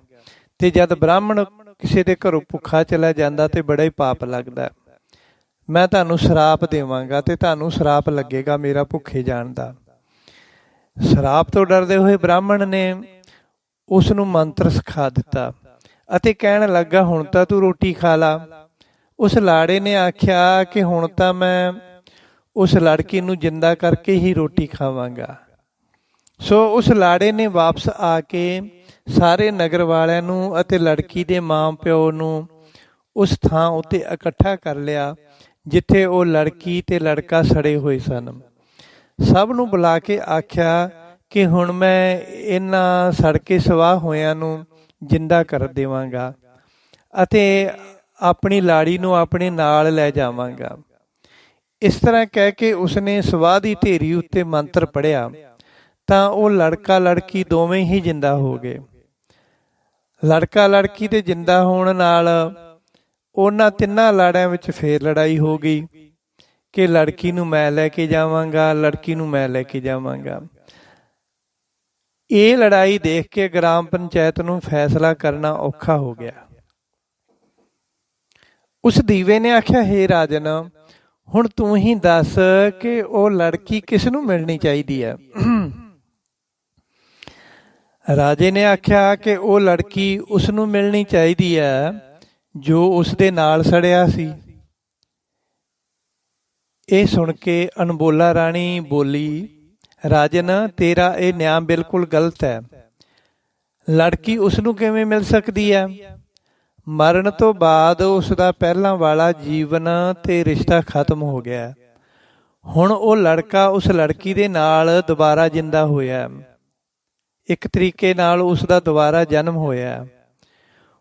ਤੇ ਜਦ ਬ੍ਰਾਹਮਣ ਕਿਸੇ ਦੇ ਘਰੋਂ ਭੁੱਖਾ ਚਲਾ ਜਾਂਦਾ ਤੇ ਬੜਾ ਹੀ ਪਾਪ ਲੱਗਦਾ। ਮੈਂ ਤੁਹਾਨੂੰ ਸ਼ਰਾਪ ਦੇਵਾਂਗਾ ਤੇ ਤੁਹਾਨੂੰ ਸ਼ਰਾਪ ਲੱਗੇਗਾ ਮੇਰਾ ਭੁੱਖੇ ਜਾਣ ਦਾ। ਸ਼ਰਾਪ ਤੋਂ ਡਰਦੇ ਹੋਏ ਬ੍ਰਾਹਮਣ ਨੇ ਉਸ ਨੂੰ ਮੰਤਰ ਸਿਖਾ ਦਿੱਤਾ ਅਤੇ ਕਹਿਣ ਲੱਗਾ ਹੁਣ ਤਾਂ ਤੂੰ ਰੋਟੀ ਖਾ ਲਾ। ਉਸ ਲਾੜੇ ਨੇ ਆਖਿਆ ਕਿ ਹੁਣ ਤਾਂ ਮੈਂ ਉਸ ਲੜਕੀ ਨੂੰ ਜਿੰਦਾ ਕਰਕੇ ਹੀ ਰੋਟੀ ਖਾਵਾਂਗਾ। ਸੋ ਉਸ ਲਾੜੇ ਨੇ ਵਾਪਸ ਆ ਕੇ ਸਾਰੇ ਨਗਰ ਵਾਲਿਆਂ ਨੂੰ ਅਤੇ ਲੜਕੀ ਦੇ ਮਾਂ ਪਿਓ ਨੂੰ ਉਸ ਥਾਂ ਉੱਤੇ ਇਕੱਠਾ ਕਰ ਲਿਆ ਜਿੱਥੇ ਉਹ ਲੜਕੀ ਤੇ ਲੜਕਾ ਸੜੇ ਹੋਏ ਸਨ। ਸਭ ਨੂੰ ਬੁਲਾ ਕੇ ਆਖਿਆ ਕਿ ਹੁਣ ਮੈਂ ਇਹਨਾਂ ਸੜ ਕੇ ਸਵਾਹ ਹੋਇਆਂ ਨੂੰ ਜਿੰਦਾ ਕਰ ਦੇਵਾਂਗਾ ਅਤੇ ਆਪਣੀ ਲਾੜੀ ਨੂੰ ਆਪਣੇ ਨਾਲ ਲੈ ਜਾਵਾਂਗਾ। ਇਸ ਤਰ੍ਹਾਂ ਕਹਿ ਕੇ ਉਸਨੇ ਸਵਾਹ ਦੀ ਢੇਰੀ ਉੱਤੇ ਮੰਤਰ ਪੜ੍ਹਿਆ ਤਾਂ ਉਹ ਲੜਕਾ ਲੜਕੀ ਦੋਵੇਂ ਹੀ ਜਿੰਦਾ ਹੋ ਗਏ। ਲੜਕਾ ਲੜਕੀ ਦੇ ਜਿੰਦਾ ਹੋਣ ਨਾਲ ਉਹਨਾਂ ਤਿੰਨਾਂ ਲਾੜਿਆਂ ਵਿੱਚ ਫੇਰ ਲੜਾਈ ਹੋ ਗਈ ਕਿ ਲੜਕੀ ਨੂੰ ਮੈਂ ਲੈ ਕੇ ਜਾਵਾਂਗਾ, ਲੜਕੀ ਨੂੰ ਮੈਂ ਲੈ ਕੇ ਜਾਵਾਂਗਾ। ਇਹ ਲੜਾਈ ਦੇਖ ਕੇ ਗ੍ਰਾਮ ਪੰਚਾਇਤ ਨੂੰ ਫੈਸਲਾ ਕਰਨਾ ਔਖਾ ਹੋ ਗਿਆ। ਉਸ ਦੀਵੇ ਨੇ ਆਖਿਆ, ਹੇ ਰਾਜਨ, ਹੁਣ ਤੂੰ ਹੀ ਦੱਸ ਕਿ ਉਹ ਲੜਕੀ ਕਿਸ ਨੂੰ ਮਿਲਣੀ ਚਾਹੀਦੀ ਹੈ। ਰਾਜੇ ਨੇ ਆਖਿਆ ਕਿ ਉਹ ਲੜਕੀ ਉਸ ਨੂੰ ਮਿਲਣੀ ਚਾਹੀਦੀ ਹੈ ਜੋ ਉਸ ਦੇ ਨਾਲ ਸੜਿਆ ਸੀ। ਇਹ ਸੁਣ ਕੇ ਅਨਬੋਲਾ ਰਾਣੀ ਬੋਲੀ, ਰਾਜਨ, ਤੇਰਾ ਇਹ ਨਿਆਂ ਬਿਲਕੁਲ ਗਲਤ ਹੈ। ਲੜਕੀ ਉਸ ਨੂੰ ਕਿਵੇਂ ਮਿਲ ਸਕਦੀ ਹੈ? ਮਰਨ ਤੋਂ ਬਾਅਦ ਉਸ ਦਾ ਪਹਿਲਾਂ ਵਾਲਾ ਜੀਵਨ ਤੇ ਰਿਸ਼ਤਾ ਖਤਮ ਹੋ ਗਿਆ। ਹੁਣ ਉਹ ਲੜਕਾ ਉਸ ਲੜਕੀ ਦੇ ਨਾਲ ਦੁਬਾਰਾ ਜਿੰਦਾ ਹੋਇਆ। ਇੱਕ ਤਰੀਕੇ ਨਾਲ ਉਸ ਦਾ ਦੁਬਾਰਾ ਜਨਮ ਹੋਇਆ।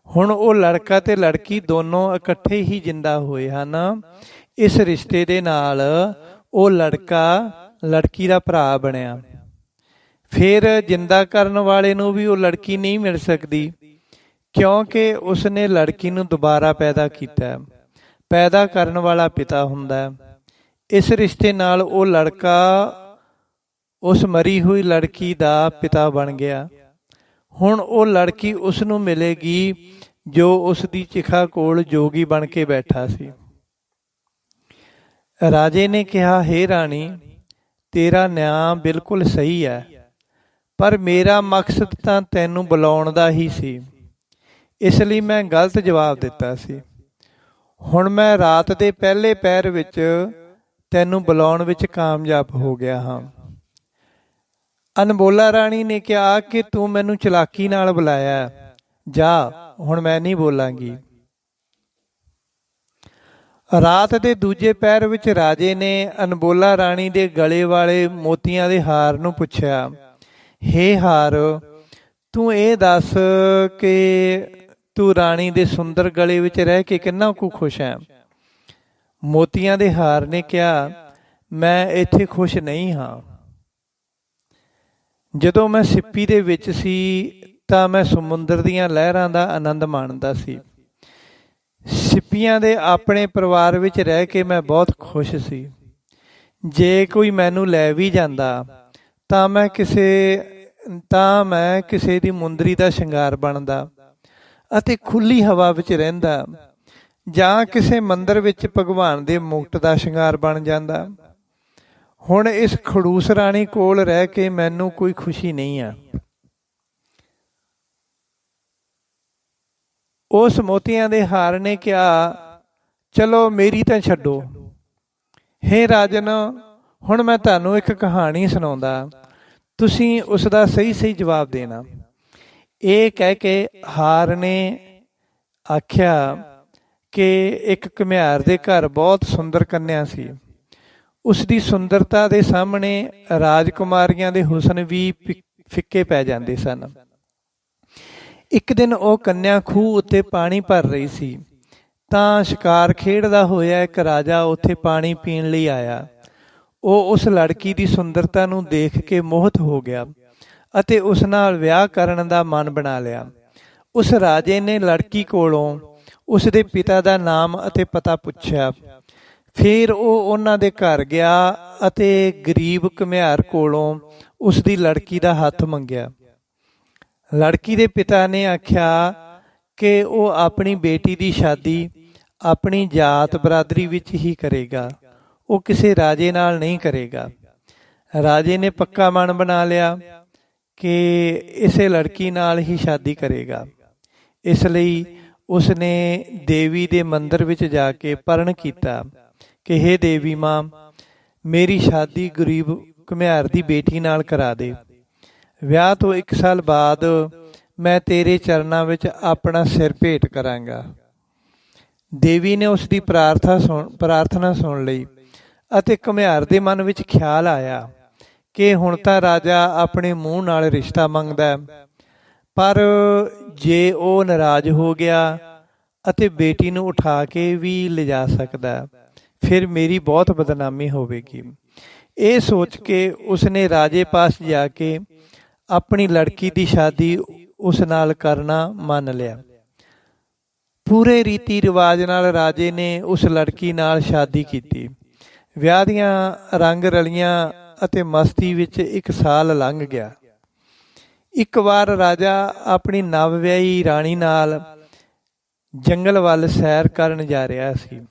ਹੁਣ ਉਹ ਲੜਕਾ ਤੇ ਲੜਕੀ ਦੋਨੋਂ ਇਕੱਠੇ ਹੀ ਜਿੰਦਾ ਹੋਏ ਹਨ। ਇਸ ਰਿਸ਼ਤੇ ਦੇ ਨਾਲ ਉਹ ਲੜਕਾ ਲੜਕੀ ਦਾ ਭਰਾ ਬਣਿਆ। ਫਿਰ ਜਿੰਦਾ ਕਰਨ ਵਾਲੇ ਨੂੰ ਵੀ ਉਹ ਲੜਕੀ ਨਹੀਂ ਮਿਲ ਸਕਦੀ, ਕਿਉਂਕਿ ਉਸਨੇ ਲੜਕੀ ਨੂੰ ਦੁਬਾਰਾ ਪੈਦਾ ਕੀਤਾ। ਪੈਦਾ ਕਰਨ ਵਾਲਾ ਪਿਤਾ ਹੁੰਦਾ। ਇਸ ਰਿਸ਼ਤੇ ਨਾਲ ਉਹ ਲੜਕਾ ਉਸ ਮਰੀ ਹੋਈ ਲੜਕੀ ਦਾ ਪਿਤਾ ਬਣ ਗਿਆ। ਹੁਣ ਉਹ ਲੜਕੀ ਉਸ ਨੂੰ ਮਿਲੇਗੀ ਜੋ ਉਸ ਦੀ ਚਿਖਾ ਕੋਲ ਜੋਗੀ ਬਣ ਕੇ ਬੈਠਾ ਸੀ। ਰਾਜੇ ਨੇ ਕਿਹਾ, ਹੇ ਰਾਣੀ, ਤੇਰਾ ਨਿਆਂ ਬਿਲਕੁਲ ਸਹੀ ਹੈ, ਪਰ ਮੇਰਾ ਮਕਸਦ ਤਾਂ ਤੈਨੂੰ ਬੁਲਾਉਣ ਦਾ ਹੀ ਸੀ, ਇਸ ਲਈ ਮੈਂ ਗਲਤ ਜਵਾਬ ਦਿੱਤਾ ਸੀ। ਹੁਣ ਮੈਂ ਰਾਤ ਦੇ ਪਹਿਲੇ ਪਹਿਰ ਵਿੱਚ ਤੈਨੂੰ ਬੁਲਾਉਣ ਵਿੱਚ ਕਾਮਯਾਬ ਹੋ ਗਿਆ ਹਾਂ। ਅਨਬੋਲਾ ਰਾਣੀ ਨੇ ਕਿਹਾ ਕਿ ਤੂੰ ਮੈਨੂੰ ਚਲਾਕੀ ਨਾਲ ਬੁਲਾਇਆ, ਜਾ, ਹੁਣ ਮੈਂ ਨਹੀਂ ਬੋਲਾਂਗੀ। ਰਾਤ ਦੇ ਦੂਜੇ ਪਹਿਰ ਵਿੱਚ ਰਾਜੇ ਨੇ ਅਨਬੋਲਾ ਰਾਣੀ ਦੇ ਗਲੇ ਵਾਲੇ ਮੋਤੀਆਂ ਦੇ ਹਾਰ ਨੂੰ ਪੁੱਛਿਆ, ਹੇ ਹਾਰ, ਤੂੰ ਇਹ ਦੱਸ ਕਿ ਤੂੰ ਰਾਣੀ ਦੇ ਸੁੰਦਰ ਗਲੇ ਵਿੱਚ ਰਹਿ ਕੇ ਕਿੰਨਾ ਕੁ ਖੁਸ਼ ਹੈ। ਮੋਤੀਆਂ ਦੇ ਹਾਰ ਨੇ ਕਿਹਾ, ਮੈਂ ਇੱਥੇ ਖੁਸ਼ ਨਹੀਂ ਹਾਂ। ਜਦੋਂ ਮੈਂ ਸਿੱਪੀ ਦੇ ਵਿੱਚ ਸੀ ਤਾਂ ਮੈਂ ਸਮੁੰਦਰ ਦੀਆਂ ਲਹਿਰਾਂ ਦਾ ਆਨੰਦ ਮਾਣਦਾ ਸੀ। ਸਿੱਪੀਆਂ ਦੇ ਆਪਣੇ ਪਰਿਵਾਰ ਵਿੱਚ ਰਹਿ ਕੇ ਮੈਂ ਬਹੁਤ ਖੁਸ਼ ਸੀ। ਜੇ ਕੋਈ ਮੈਨੂੰ ਲੈ ਵੀ ਜਾਂਦਾ ਤਾਂ ਮੈਂ ਕਿਸੇ ਦੀ ਮੁੰਦਰੀ ਦਾ ਸ਼ਿੰਗਾਰ ਬਣਦਾ ਅਤੇ ਖੁੱਲੀ ਹਵਾ ਵਿੱਚ ਰਹਿੰਦਾ, ਜਾਂ ਕਿਸੇ ਮੰਦਰ ਵਿੱਚ ਭਗਵਾਨ ਦੇ ਮੁਕਟ ਦਾ ਸ਼ਿੰਗਾਰ ਬਣ ਜਾਂਦਾ। ਹੁਣ ਇਸ ਖੜੂਸ ਰਾਣੀ ਕੋਲ ਰਹਿ ਕੇ ਮੈਨੂੰ ਕੋਈ ਖੁਸ਼ੀ ਨਹੀਂ ਆ। ਉਸ ਮੋਤੀਆਂ ਦੇ ਹਾਰ ਨੇ ਕਿਹਾ, ਚਲੋ ਮੇਰੀ ਤਾਂ ਛੱਡੋ। ਹੇ ਰਾਜਨ, ਹੁਣ ਮੈਂ ਤੁਹਾਨੂੰ ਇੱਕ ਕਹਾਣੀ ਸੁਣਾਉਂਦਾ, ਤੁਸੀਂ ਉਸ ਦਾ ਸਹੀ ਸਹੀ ਜਵਾਬ ਦੇਣਾ। ਇਹ ਕਹਿ ਕੇ ਹਾਰ ਨੇ ਆਖਿਆ ਕਿ ਇੱਕ ਘੁਮਿਆਰ ਦੇ ਘਰ ਬਹੁਤ ਸੁੰਦਰ ਕੰਨਿਆ ਸੀ। ਉਸ ਦੀ ਸੁੰਦਰਤਾ ਦੇ ਸਾਹਮਣੇ ਰਾਜਕੁਮਾਰੀਆਂ ਦੇ ਹੁਸਨ ਵੀ ਫਿੱਕੇ ਪੈ ਜਾਂਦੇ ਸਨ। ਇੱਕ ਦਿਨ ਉਹ ਕੰਨਿਆ ਖੂਹ ਉੱਤੇ ਪਾਣੀ ਭਰ ਰਹੀ ਸੀ ਤਾਂ ਸ਼ਿਕਾਰ ਖੇਡਦਾ ਹੋਇਆ ਇੱਕ ਰਾਜਾ ਉੱਥੇ ਪਾਣੀ ਪੀਣ ਲਈ ਆਇਆ। ਉਹ ਉਸ ਲੜਕੀ ਦੀ ਸੁੰਦਰਤਾ ਨੂੰ ਦੇਖ ਕੇ ਮੋਹਿਤ ਹੋ ਗਿਆ ਅਤੇ ਉਸ ਨਾਲ ਵਿਆਹ ਕਰਨ ਦਾ ਮਨ ਬਣਾ ਲਿਆ। ਉਸ ਰਾਜੇ ਨੇ ਲੜਕੀ ਕੋਲੋਂ ਉਸ ਦੇ ਪਿਤਾ ਦਾ ਨਾਮ ਅਤੇ ਪਤਾ ਪੁੱਛਿਆ। ਫਿਰ ਉਹ ਉਹਨਾਂ ਦੇ ਘਰ ਗਿਆ ਅਤੇ ਗਰੀਬ ਘੁਮਿਆਰ ਕੋਲੋਂ ਉਸ ਦੀ ਲੜਕੀ ਦਾ ਹੱਥ ਮੰਗਿਆ। ਲੜਕੀ ਦੇ ਪਿਤਾ ਨੇ ਆਖਿਆ ਕਿ ਉਹ ਆਪਣੀ ਬੇਟੀ ਦੀ ਸ਼ਾਦੀ ਆਪਣੀ ਜਾਤ ਬਰਾਦਰੀ ਵਿੱਚ ਹੀ ਕਰੇਗਾ, ਉਹ ਕਿਸੇ ਰਾਜੇ ਨਾਲ ਨਹੀਂ ਕਰੇਗਾ। ਰਾਜੇ ਨੇ ਪੱਕਾ ਮਨ ਬਣਾ ਲਿਆ ਕਿ ਇਸੇ ਲੜਕੀ ਨਾਲ ਹੀ ਸ਼ਾਦੀ ਕਰੇਗਾ। ਇਸ ਲਈ ਉਸਨੇ ਦੇਵੀ ਦੇ ਮੰਦਰ ਵਿੱਚ ਜਾ ਕੇ ਪਰਨ ਕੀਤਾ ਕਿ ਹੇ ਦੇਵੀ ਮਾਂ, ਮੇਰੀ ਸ਼ਾਦੀ ਗਰੀਬ ਘੁਮਿਆਰ ਦੀ ਬੇਟੀ ਨਾਲ ਕਰਾ ਦੇ। ਵਿਆਹ ਤੋਂ 1 ਸਾਲ ਬਾਅਦ ਮੈਂ ਤੇਰੇ ਚਰਨਾਂ ਵਿੱਚ ਆਪਣਾ ਸਿਰ ਭੇਟ ਕਰਾਂਗਾ। ਦੇਵੀ ਨੇ ਉਸ ਦੀ ਪ੍ਰਾਰਥਨਾ ਸੁਣ ਲਈ ਅਤੇ ਘੁਮਿਆਰ ਦੇ ਮਨ ਵਿੱਚ ਖਿਆਲ ਆਇਆ ਕਿ ਹੁਣ ਤਾਂ ਰਾਜਾ ਆਪਣੇ ਮੂੰਹ ਨਾਲ ਰਿਸ਼ਤਾ ਮੰਗਦਾ, ਪਰ ਜੇ ਉਹ ਨਾਰਾਜ਼ ਹੋ ਗਿਆ ਅਤੇ ਬੇਟੀ ਨੂੰ ਉਠਾ ਕੇ ਵੀ ਲਿਜਾ ਸਕਦਾ, ਫਿਰ ਮੇਰੀ ਬਹੁਤ ਬਦਨਾਮੀ ਹੋਵੇਗੀ। ਇਹ ਸੋਚ ਕੇ ਉਸਨੇ ਰਾਜੇ ਪਾਸ ਜਾ ਕੇ ਆਪਣੀ ਲੜਕੀ ਦੀ ਸ਼ਾਦੀ ਉਸ ਨਾਲ ਕਰਨਾ ਮੰਨ ਲਿਆ। ਪੂਰੇ ਰੀਤੀ ਰਿਵਾਜ ਨਾਲ ਰਾਜੇ ਨੇ ਉਸ ਲੜਕੀ ਨਾਲ ਸ਼ਾਦੀ ਕੀਤੀ। ਵਿਆਹ ਦੀਆਂ ਰੰਗ ਰਲੀਆਂ ਅਤੇ ਮਸਤੀ ਵਿੱਚ 1 ਸਾਲ ਲੰਘ ਗਿਆ। ਇੱਕ ਵਾਰ ਰਾਜਾ ਆਪਣੀ ਨਵ-ਵਿਆਹੀ ਰਾਣੀ ਨਾਲ ਜੰਗਲ ਵੱਲ ਸੈਰ ਕਰਨ ਜਾ ਰਿਹਾ ਸੀ।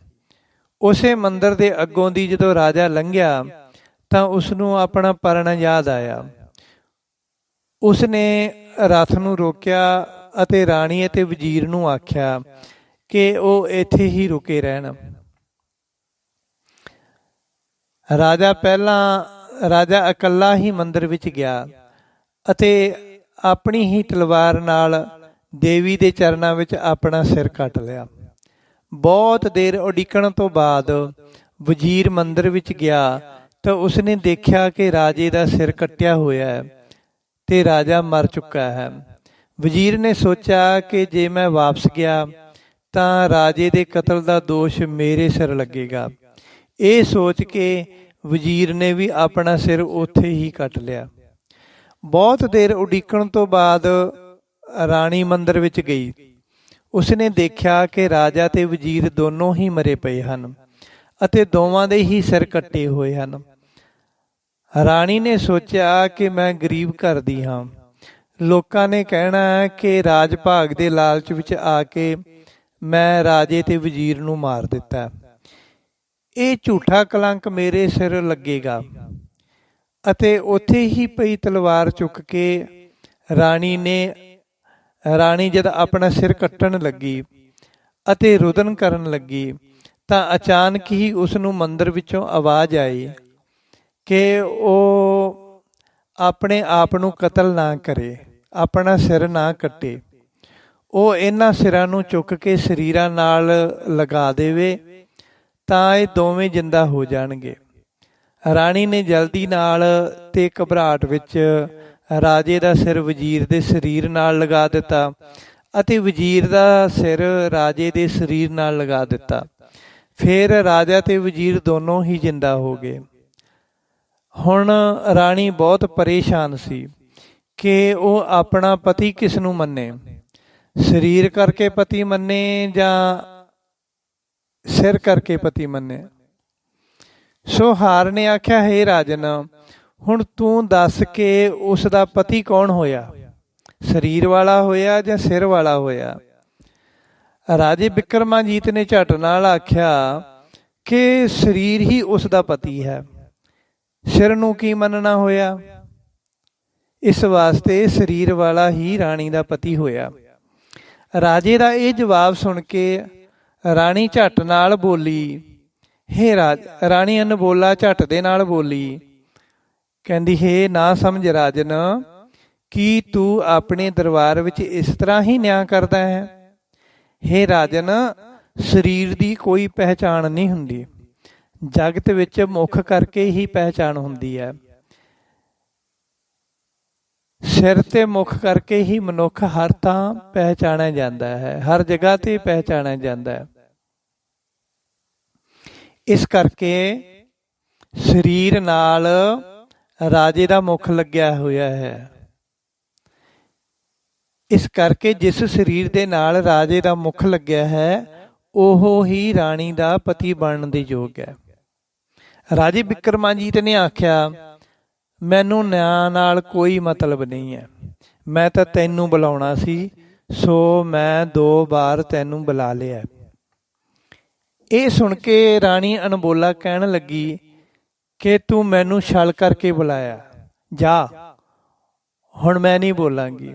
ਉਸੇ ਮੰਦਰ ਦੇ ਅੱਗੋਂ ਦੀ ਜਦੋਂ ਰਾਜਾ ਲੰਘਿਆ ਤਾਂ ਉਸਨੂੰ ਆਪਣਾ ਪਰਣਾ ਯਾਦ ਆਇਆ। ਉਸਨੇ ਰਥ ਨੂੰ ਰੋਕਿਆ ਅਤੇ ਰਾਣੀ ਅਤੇ ਵਜ਼ੀਰ ਨੂੰ ਆਖਿਆ ਕਿ ਉਹ ਇੱਥੇ ਹੀ ਰੁਕੇ ਰਹਿਣ। ਰਾਜਾ ਇਕੱਲਾ ਹੀ ਮੰਦਰ ਵਿੱਚ ਗਿਆ ਅਤੇ ਆਪਣੀ ਹੀ ਤਲਵਾਰ ਨਾਲ ਦੇਵੀ ਦੇ ਚਰਨਾਂ ਵਿੱਚ ਆਪਣਾ ਸਿਰ ਕੱਟ ਲਿਆ। ਬਹੁਤ ਦੇਰ ਉਡੀਕਣ ਤੋਂ ਬਾਅਦ ਵਜ਼ੀਰ ਮੰਦਰ ਵਿੱਚ ਗਿਆ ਤਾਂ ਉਸਨੇ ਦੇਖਿਆ ਕਿ ਰਾਜੇ ਦਾ ਸਿਰ ਕੱਟਿਆ ਹੋਇਆ ਹੈ ਤੇ ਰਾਜਾ ਮਰ ਚੁੱਕਾ ਹੈ। ਵਜ਼ੀਰ ਨੇ ਸੋਚਿਆ ਕਿ ਜੇ ਮੈਂ ਵਾਪਸ ਗਿਆ ਤਾਂ ਰਾਜੇ ਦੇ ਕਤਲ ਦਾ ਦੋਸ਼ ਮੇਰੇ ਸਿਰ ਲੱਗੇਗਾ। ਇਹ ਸੋਚ ਕੇ ਵਜ਼ੀਰ ਨੇ ਵੀ ਆਪਣਾ ਸਿਰ ਉੱਥੇ ਹੀ ਕੱਟ ਲਿਆ। ਬਹੁਤ ਦੇਰ ਉਡੀਕਣ ਤੋਂ ਬਾਅਦ ਰਾਣੀ ਮੰਦਰ ਵਿੱਚ ਗਈ। ਉਸਨੇ ਦੇਖਿਆ ਕਿ ਰਾਜਾ ਤੇ ਵਜ਼ੀਰ ਦੋਨੋਂ ਹੀ ਮਰੇ ਪਏ ਹਨ ਅਤੇ ਦੋਵਾਂ ਦੇ ਹੀ ਸਿਰ ਕੱਟੇ ਹੋਏ ਹਨ। ਰਾਣੀ ਨੇ ਸੋਚਿਆ ਕਿ ਮੈਂ ਗਰੀਬ ਘਰ ਦੀ ਹਾਂ। ਲੋਕਾਂ ਨੇ ਕਹਿਣਾ ਕਿ ਰਾਜ ਭਾਗ ਦੇ ਲਾਲਚ ਵਿੱਚ ਆ ਕੇ ਮੈਂ ਰਾਜੇ ਤੇ ਵਜ਼ੀਰ ਨੂੰ ਮਾਰ ਦਿੱਤਾ। ਇਹ ਝੂਠਾ ਕਲੰਕ ਮੇਰੇ ਸਿਰ ਲੱਗੇਗਾ। ਅਤੇ ਉੱਥੇ ਹੀ ਪਈ ਤਲਵਾਰ ਚੁੱਕ ਕੇ ਰਾਣੀ ਜਦ ਆਪਣਾ ਸਿਰ ਕੱਟਣ ਲੱਗੀ ਅਤੇ ਰੁਦਨ ਕਰਨ ਲੱਗੀ ਤਾਂ ਅਚਾਨਕ ਹੀ ਉਸ ਨੂੰ ਮੰਦਰ ਵਿੱਚੋਂ ਆਵਾਜ਼ ਆਈ ਕਿ ਉਹ ਆਪਣੇ ਆਪ ਨੂੰ ਕਤਲ ਨਾ ਕਰੇ, ਆਪਣਾ ਸਿਰ ਨਾ ਕੱਟੇ। ਉਹ ਇਹਨਾਂ ਸਿਰਾਂ ਨੂੰ ਚੁੱਕ ਕੇ ਸਰੀਰਾਂ ਨਾਲ ਲਗਾ ਦੇਵੇ ਤਾਂ ਇਹ ਦੋਵੇਂ ਜਿੰਦਾ ਹੋ ਜਾਣਗੇ। ਰਾਣੀ ਨੇ ਜਲਦੀ ਨਾਲ ਤੇ ਘਬਰਾਹਟ ਵਿੱਚ ਰਾਜੇ ਦਾ ਸਿਰ ਵਜ਼ੀਰ ਦੇ ਸਰੀਰ ਨਾਲ ਲਗਾ ਦਿੱਤਾ ਅਤੇ ਵਜ਼ੀਰ ਦਾ ਸਿਰ ਰਾਜੇ ਦੇ ਸਰੀਰ ਨਾਲ ਲਗਾ ਦਿੱਤਾ। ਫਿਰ ਰਾਜਾ ਤੇ ਵਜ਼ੀਰ ਦੋਨੋਂ ਹੀ ਜਿੰਦਾ ਹੋ ਗਏ। ਹੁਣ ਰਾਣੀ ਬਹੁਤ ਪਰੇਸ਼ਾਨ ਸੀ ਕਿ ਉਹ ਆਪਣਾ ਪਤੀ ਕਿਸ ਨੂੰ ਮੰਨੇ, ਸਰੀਰ ਕਰਕੇ ਪਤੀ ਮੰਨੇ ਜਾਂ ਸਿਰ ਕਰਕੇ ਪਤੀ ਮੰਨੇ। ਸੋ ਹਾਰ ਨੇ ਆਖਿਆ, ਹੇ ਰਾਜਨ, ਹੁਣ ਤੂੰ ਦੱਸ ਕਿ ਉਸ ਦਾ ਪਤੀ ਕੌਣ ਹੋਇਆ, ਸਰੀਰ ਵਾਲਾ ਹੋਇਆ ਜਾਂ ਸਿਰ ਵਾਲਾ ਹੋਇਆ। ਰਾਜੇ ਬਿਕਰਮਾਜੀਤ ਨੇ ਝਟ ਨਾਲ ਆਖਿਆ ਕਿ ਸਰੀਰ ਹੀ ਉਸ ਦਾ ਪਤੀ ਹੈ, ਸਿਰ ਨੂੰ ਕੀ ਮੰਨਣਾ ਹੋਇਆ। ਇਸ ਵਾਸਤੇ ਸਰੀਰ ਵਾਲਾ ਹੀ ਰਾਣੀ ਦਾ ਪਤੀ ਹੋਇਆ। ਰਾਜੇ ਦਾ ਇਹ ਜਵਾਬ ਸੁਣ ਕੇ ਰਾਣੀ ਝਟ ਨਾਲ ਬੋਲੀ, ਰਾਣੀ ਅਨਬੋਲਾ ਝਟ ਦੇ ਨਾਲ ਬੋਲੀ, ਕਹਿੰਦੀ, ਹੇ ਨਾ ਸਮਝ ਰਾਜਨ, ਕੀ ਤੂੰ ਆਪਣੇ ਦਰਬਾਰ ਵਿੱਚ ਇਸ ਤਰ੍ਹਾਂ ਹੀ ਨਿਆਂ ਕਰਦਾ ਹੈ। ਹੇ ਰਾਜਨ, ਸਰੀਰ ਦੀ ਕੋਈ ਪਹਿਚਾਣ ਨਹੀਂ ਹੁੰਦੀ, ਜਗਤ ਵਿੱਚ ਮੁੱਖ ਕਰਕੇ ਹੀ ਪਹਿਚਾਣ ਹੁੰਦੀ ਹੈ। ਸਿਰ ਤੇ ਮੁੱਖ ਕਰਕੇ ਹੀ ਮਨੁੱਖ ਹਰ ਥਾਂ ਪਹਿਚਾਣਿਆ ਜਾਂਦਾ ਹੈ, ਹਰ ਜਗ੍ਹਾ ਤੇ ਪਹਿਚਾਣਿਆ ਜਾਂਦਾ ਹੈ। ਇਸ ਕਰਕੇ ਸਰੀਰ ਨਾਲ ਰਾਜੇ ਦਾ ਮੁੱਖ ਲੱਗਿਆ ਹੋਇਆ ਹੈ। ਇਸ ਕਰਕੇ ਜਿਸ ਸਰੀਰ ਦੇ ਨਾਲ ਰਾਜੇ ਦਾ ਮੁੱਖ ਲੱਗਿਆ ਹੈ ਉਹ ਹੀ ਰਾਣੀ ਦਾ ਪਤੀ ਬਣਨ ਦੇ ਯੋਗ ਹੈ। ਰਾਜੇ ਬਿਕਰਮਾਜੀਤ ਨੇ ਆਖਿਆ, ਮੈਨੂੰ ਨਿਆਂ ਨਾਲ ਕੋਈ ਮਤਲਬ ਨਹੀਂ ਹੈ, ਮੈਂ ਤਾਂ ਤੈਨੂੰ ਬੁਲਾਉਣਾ ਸੀ, ਸੋ ਮੈਂ 2 ਵਾਰ ਤੈਨੂੰ ਬੁਲਾ ਲਿਆ। ਇਹ ਸੁਣ ਕੇ ਰਾਣੀ ਅਨਬੋਲਾ ਕਹਿਣ ਲੱਗੀ ਕਿ ਤੂੰ ਮੈਨੂੰ ਛਲ ਕਰਕੇ ਬੁਲਾਇਆ, ਜਾ ਹੁਣ ਮੈਂ ਨਹੀਂ ਬੋਲਾਂਗੀ।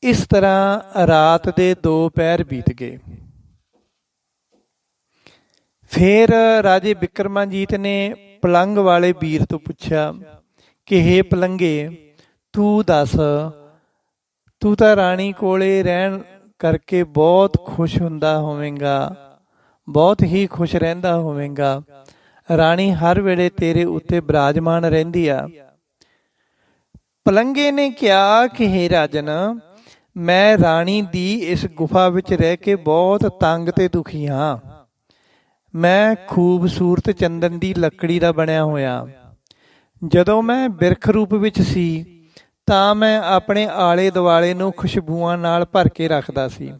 ਇਸ ਤਰ੍ਹਾਂ ਰਾਤ ਦੇ 2 ਪਹਿਰ ਬੀਤ ਗਏ। ਫਿਰ ਰਾਜੇ ਬਿਕਰਮਾਜੀਤ ਨੇ ਪਲੰਗ ਵਾਲੇ ਵੀਰ ਤੋਂ ਪੁੱਛਿਆ ਕਿ ਹੇ ਪਲੰਗੇ, ਤੂੰ ਦੱਸ, ਤੂੰ ਤਾਂ ਰਾਣੀ ਕੋਲੇ ਰਹਿਣ ਕਰਕੇ ਬਹੁਤ ਖੁਸ਼ ਹੁੰਦਾ ਹੋਵੇਂਗਾ, ਬਹੁਤ ਹੀ ਖੁਸ਼ ਰਹਿੰਦਾ ਹੋਵੇਂਗਾ। ਰਾਣੀ ਹਰ ਵੇਲੇ ਤੇਰੇ ਉੱਤੇ ਬਿਰਾਜਮਾਨ ਰਹਿੰਦੀ ਆ। ਪਲੰਗੇ ਨੇ ਕਿਹਾ ਕਿ ਹੇ ਰਾਜਨ, ਮੈਂ ਰਾਣੀ ਦੀ ਇਸ ਗੁਫਾ ਵਿੱਚ ਰਹਿ ਕੇ ਬਹੁਤ ਤੰਗ ਤੇ ਦੁਖੀ ਹਾਂ। ਮੈਂ ਖੂਬਸੂਰਤ ਚੰਦਨ ਦੀ ਲੱਕੜੀ ਦਾ ਬਣਿਆ ਹੋਇਆ। ਜਦੋਂ ਮੈਂ ਬਿਰਖ ਰੂਪ ਵਿੱਚ ਸੀ ਤਾਂ ਮੈਂ ਆਪਣੇ ਆਲੇ ਦੁਆਲੇ ਨੂੰ ਖੁਸ਼ਬੂਆਂ ਨਾਲ ਭਰ ਕੇ ਰੱਖਦਾ ਸੀ।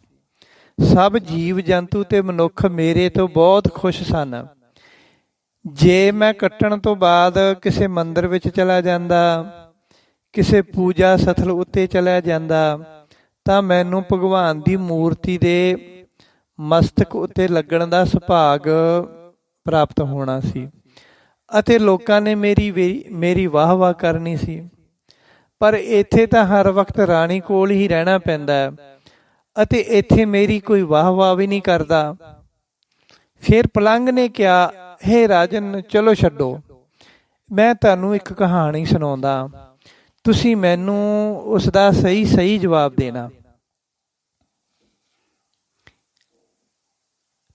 ਸਭ ਜੀਵ ਜੰਤੂ ਤੇ ਮਨੁੱਖ ਮੇਰੇ ਤੋਂ ਬਹੁਤ ਖੁਸ਼ ਸਨ। ਜੇ ਮੈਂ ਕੱਟਣ ਤੋਂ ਬਾਅਦ ਕਿਸੇ ਮੰਦਰ ਵਿੱਚ ਚਲਾ ਜਾਂਦਾ, ਕਿਸੇ ਪੂਜਾ ਸਥਲ ਉੱਤੇ ਚਲਿਆ ਜਾਂਦਾ ਤਾਂ ਮੈਨੂੰ ਭਗਵਾਨ ਦੀ ਮੂਰਤੀ ਦੇ ਮਸਤਕ ਉੱਤੇ ਲੱਗਣ ਦਾ ਸੁਭਾਗ ਪ੍ਰਾਪਤ ਹੋਣਾ ਸੀ ਅਤੇ ਲੋਕਾਂ ਨੇ ਮੇਰੀ ਵਾਹ ਵਾਹ ਕਰਨੀ ਸੀ। ਪਰ ਇੱਥੇ ਤਾਂ ਹਰ ਵਕਤ ਰਾਣੀ ਕੋਲ ਹੀ ਰਹਿਣਾ ਪੈਂਦਾ ਹੈ ਅਤੇ ਇੱਥੇ ਮੇਰੀ ਕੋਈ ਵਾਹ ਵਾਹ ਵੀ ਨਹੀਂ ਕਰਦਾ। ਫਿਰ ਪਲੰਗ ਨੇ ਕਿਹਾ, ਹੇ ਰਾਜਨ, ਚਲੋ ਛੱਡੋ, ਮੈਂ ਤੁਹਾਨੂੰ ਇੱਕ ਕਹਾਣੀ ਸੁਣਾਉਂਦਾ, ਤੁਸੀਂ ਮੈਨੂੰ ਉਸ ਦਾ ਸਹੀ ਜਵਾਬ ਦੇਣਾ।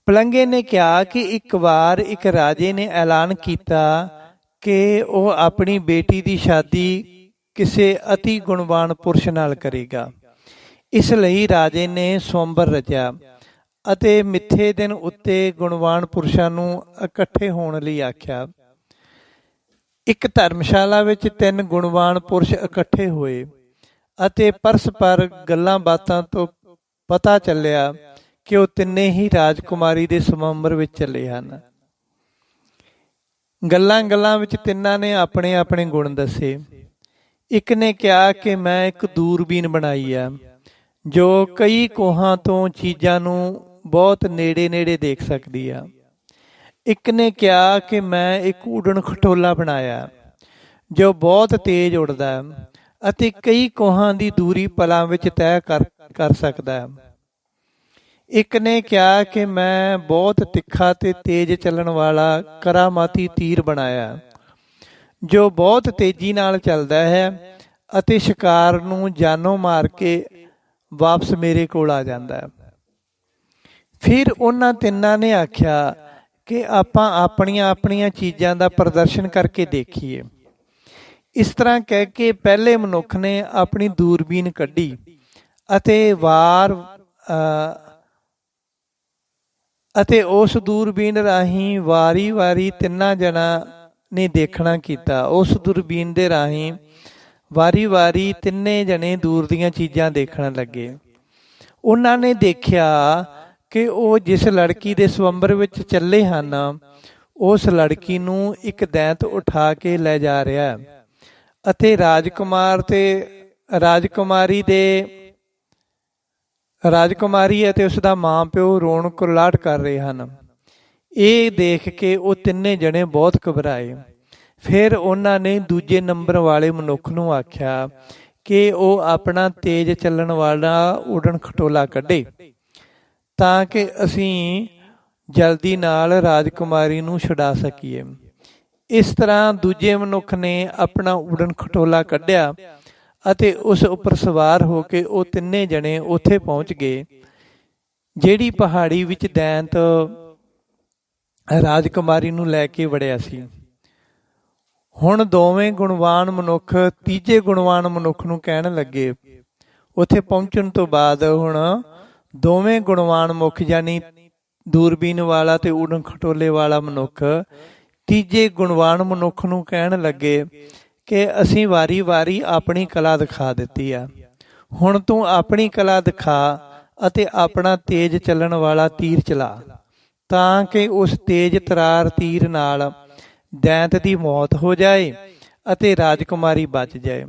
ਪਲੰਗੇ ਨੇ ਕਿਹਾ ਕਿ ਇੱਕ ਵਾਰ ਇੱਕ ਰਾਜੇ ਨੇ ਐਲਾਨ ਕੀਤਾ ਕਿ ਉਹ ਆਪਣੀ ਬੇਟੀ ਦੀ ਸ਼ਾਦੀ ਕਿਸੇ ਅਤੀ ਗੁਣਵਾਨ ਪੁਰਸ਼ ਨਾਲ ਕਰੇਗਾ। ਇਸ ਲਈ ਰਾਜੇ ਨੇ ਸਵੰਬਰ ਰਚਿਆ ਅਤੇ ਮਿੱਥੇ ਦਿਨ ਉੱਤੇ ਗੁਣਵਾਨ ਪੁਰਸ਼ਾਂ ਨੂੰ ਇਕੱਠੇ ਹੋਣ ਲਈ ਆਖਿਆ। ਇੱਕ ਧਰਮਸ਼ਾਲਾ ਵਿੱਚ 3 ਗੁਣਵਾਨ ਪੁਰਸ਼ ਇਕੱਠੇ ਹੋਏ ਅਤੇ ਪਰਸਪਰ ਗੱਲਾਂ ਬਾਤਾਂ ਤੋਂ ਪਤਾ ਚੱਲਿਆ ਕਿ ਉਹ ਤਿੰਨੇ ਹੀ ਰਾਜਕੁਮਾਰੀ ਦੇ ਸਵੰਬਰ ਵਿੱਚ ਚੱਲੇ ਹਨ। ਗੱਲਾਂ ਵਿੱਚ ਤਿੰਨਾਂ ਨੇ ਆਪਣੇ ਆਪਣੇ ਗੁਣ ਦੱਸੇ। ਇੱਕ ਨੇ ਕਿਹਾ ਕਿ ਮੈਂ ਇੱਕ ਦੂਰਬੀਨ ਬਣਾਈ ਆ ਜੋ ਕਈ ਕੋਹਾਂ ਤੋਂ ਚੀਜ਼ਾਂ ਨੂੰ ਬਹੁਤ ਨੇੜੇ ਦੇਖ ਸਕਦੀ ਆ। ਇੱਕ ਨੇ ਕਿਹਾ ਕਿ ਮੈਂ ਇੱਕ ਉਡਣ ਖਟੋਲਾ ਬਣਾਇਆ ਜੋ ਬਹੁਤ ਤੇਜ਼ ਉੱਡਦਾ ਅਤੇ ਕਈ ਕੋਹਾਂ ਦੀ ਦੂਰੀ ਪਲਾਂ ਵਿੱਚ ਤੈਅ ਕਰ ਸਕਦਾ ਹੈ। ਇੱਕ ਨੇ ਕਿਹਾ ਕਿ ਮੈਂ ਬਹੁਤ ਤਿੱਖਾ ਤੇ ਤੇਜ਼ ਚੱਲਣ ਵਾਲਾ ਕਰਾਮਾਤੀ ਤੀਰ ਬਣਾਇਆ ਜੋ ਬਹੁਤ ਤੇਜ਼ੀ ਨਾਲ ਚੱਲਦਾ ਹੈ ਅਤੇ ਸ਼ਿਕਾਰ ਨੂੰ ਜਾਨੋਂ ਮਾਰ ਕੇ ਵਾਪਸ ਮੇਰੇ ਕੋਲ ਆ ਜਾਂਦਾ ਹੈ। ਫਿਰ ਉਹਨਾਂ ਤਿੰਨਾਂ ਨੇ ਆਖਿਆ ਕਿ ਆਪਾਂ ਆਪਣੀਆਂ ਚੀਜ਼ਾਂ ਦਾ ਪ੍ਰਦਰਸ਼ਨ ਕਰਕੇ ਦੇਖੀਏ। ਇਸ ਤਰ੍ਹਾਂ ਕਹਿ ਕੇ ਪਹਿਲੇ ਮਨੁੱਖ ਨੇ ਆਪਣੀ ਦੂਰਬੀਨ ਕੱਢੀ ਅਤੇ ਉਸ ਦੂਰਬੀਨ ਰਾਹੀਂ ਵਾਰੀ ਤਿੰਨਾਂ ਜਣਾਂ ਨੇ ਦੇਖਣਾ ਕੀਤਾ। ਉਸ ਦੂਰਬੀਨ ਦੇ ਰਾਹੀਂ ਵਾਰੀ ਤਿੰਨੇ ਜਣੇ ਦੂਰ ਦੀਆਂ ਚੀਜ਼ਾਂ ਦੇਖਣ ਲੱਗੇ। ਉਹਨਾਂ ਨੇ ਦੇਖਿਆ ਕਿ ਉਹ ਜਿਸ ਲੜਕੀ ਦੇ ਸਵੰਬਰ ਵਿੱਚ ਚੱਲੇ ਹਨ ਉਸ ਲੜਕੀ ਨੂੰ ਇੱਕ ਦੈਂਤ ਉਠਾ ਕੇ ਲੈ ਜਾ ਰਿਹਾ ਅਤੇ ਰਾਜਕੁਮਾਰੀ ਅਤੇ ਉਸ ਦਾ ਮਾਂ ਪਿਓ ਰੋਣ ਕੁਰਲਾਟ ਕਰ ਰਹੇ ਹਨ। ਇਹ ਦੇਖ ਕੇ ਉਹ ਤਿੰਨੇ ਜਣੇ ਬਹੁਤ ਘਬਰਾਏ। ਫਿਰ ਉਹਨਾਂ ਨੇ ਦੂਜੇ ਨੰਬਰ ਵਾਲੇ ਮਨੁੱਖ ਨੂੰ ਆਖਿਆ ਕਿ ਉਹ ਆਪਣਾ ਤੇਜ਼ ਚੱਲਣ ਵਾਲਾ ਉਡਣ ਖਟੋਲਾ ਕੱਢੇ ਤਾਂ ਕਿ ਅਸੀਂ ਜਲਦੀ ਨਾਲ ਰਾਜਕੁਮਾਰੀ ਨੂੰ ਛੁਡਾ ਸਕੀਏ। ਇਸ ਤਰ੍ਹਾਂ ਦੂਜੇ ਮਨੁੱਖ ਨੇ ਆਪਣਾ ਉਡਣ ਖਟੋਲਾ ਕੱਢਿਆ ਅਤੇ ਉਸ ਉੱਪਰ ਸਵਾਰ ਹੋ ਕੇ ਉਹ ਤਿੰਨੇ ਜਣੇ ਉੱਥੇ ਪਹੁੰਚ ਗਏ ਜਿਹੜੀ ਪਹਾੜੀ ਵਿੱਚ ਦੈਂਤ ਰਾਜਕੁਮਾਰੀ ਨੂੰ ਲੈ ਕੇ ਵੜਿਆ ਸੀ। ਹੁਣ ਦੋਵੇਂ ਗੁਣਵਾਨ ਮਨੁੱਖ ਤੀਜੇ ਗੁਣਵਾਨ ਮਨੁੱਖ ਨੂੰ ਕਹਿਣ ਲੱਗੇ। ਉੱਥੇ ਪਹੁੰਚਣ ਤੋਂ ਬਾਅਦ ਹੁਣ ਦੋਵੇਂ ਗੁਣਵਾਨ ਮੁੱਖ ਯਾਨੀ ਦੂਰਬੀਨ ਵਾਲਾ ਤੇ ਉਡਣ ਖਟੋਲੇ ਵਾਲਾ ਮਨੁੱਖ ਤੀਜੇ ਗੁਣਵਾਨ ਮਨੁੱਖ ਨੂੰ ਕਹਿਣ ਲੱਗੇ ਕਿ ਅਸੀਂ ਵਾਰੀ ਆਪਣੀ ਕਲਾ ਦਿਖਾ ਦਿੱਤੀ ਆ, ਹੁਣ ਤੂੰ ਆਪਣੀ ਕਲਾ ਦਿਖਾ ਅਤੇ ਆਪਣਾ ਤੇਜ਼ ਚੱਲਣ ਵਾਲਾ ਤੀਰ ਚਲਾ ਤਾਂ ਕਿ ਉਸ ਤੇਜ਼ ਤਰਾਰ ਤੀਰ ਨਾਲ ਦੈਂਤ ਦੀ ਮੌਤ ਹੋ ਜਾਏ ਅਤੇ ਰਾਜਕੁਮਾਰੀ ਬਚ ਜਾਏ।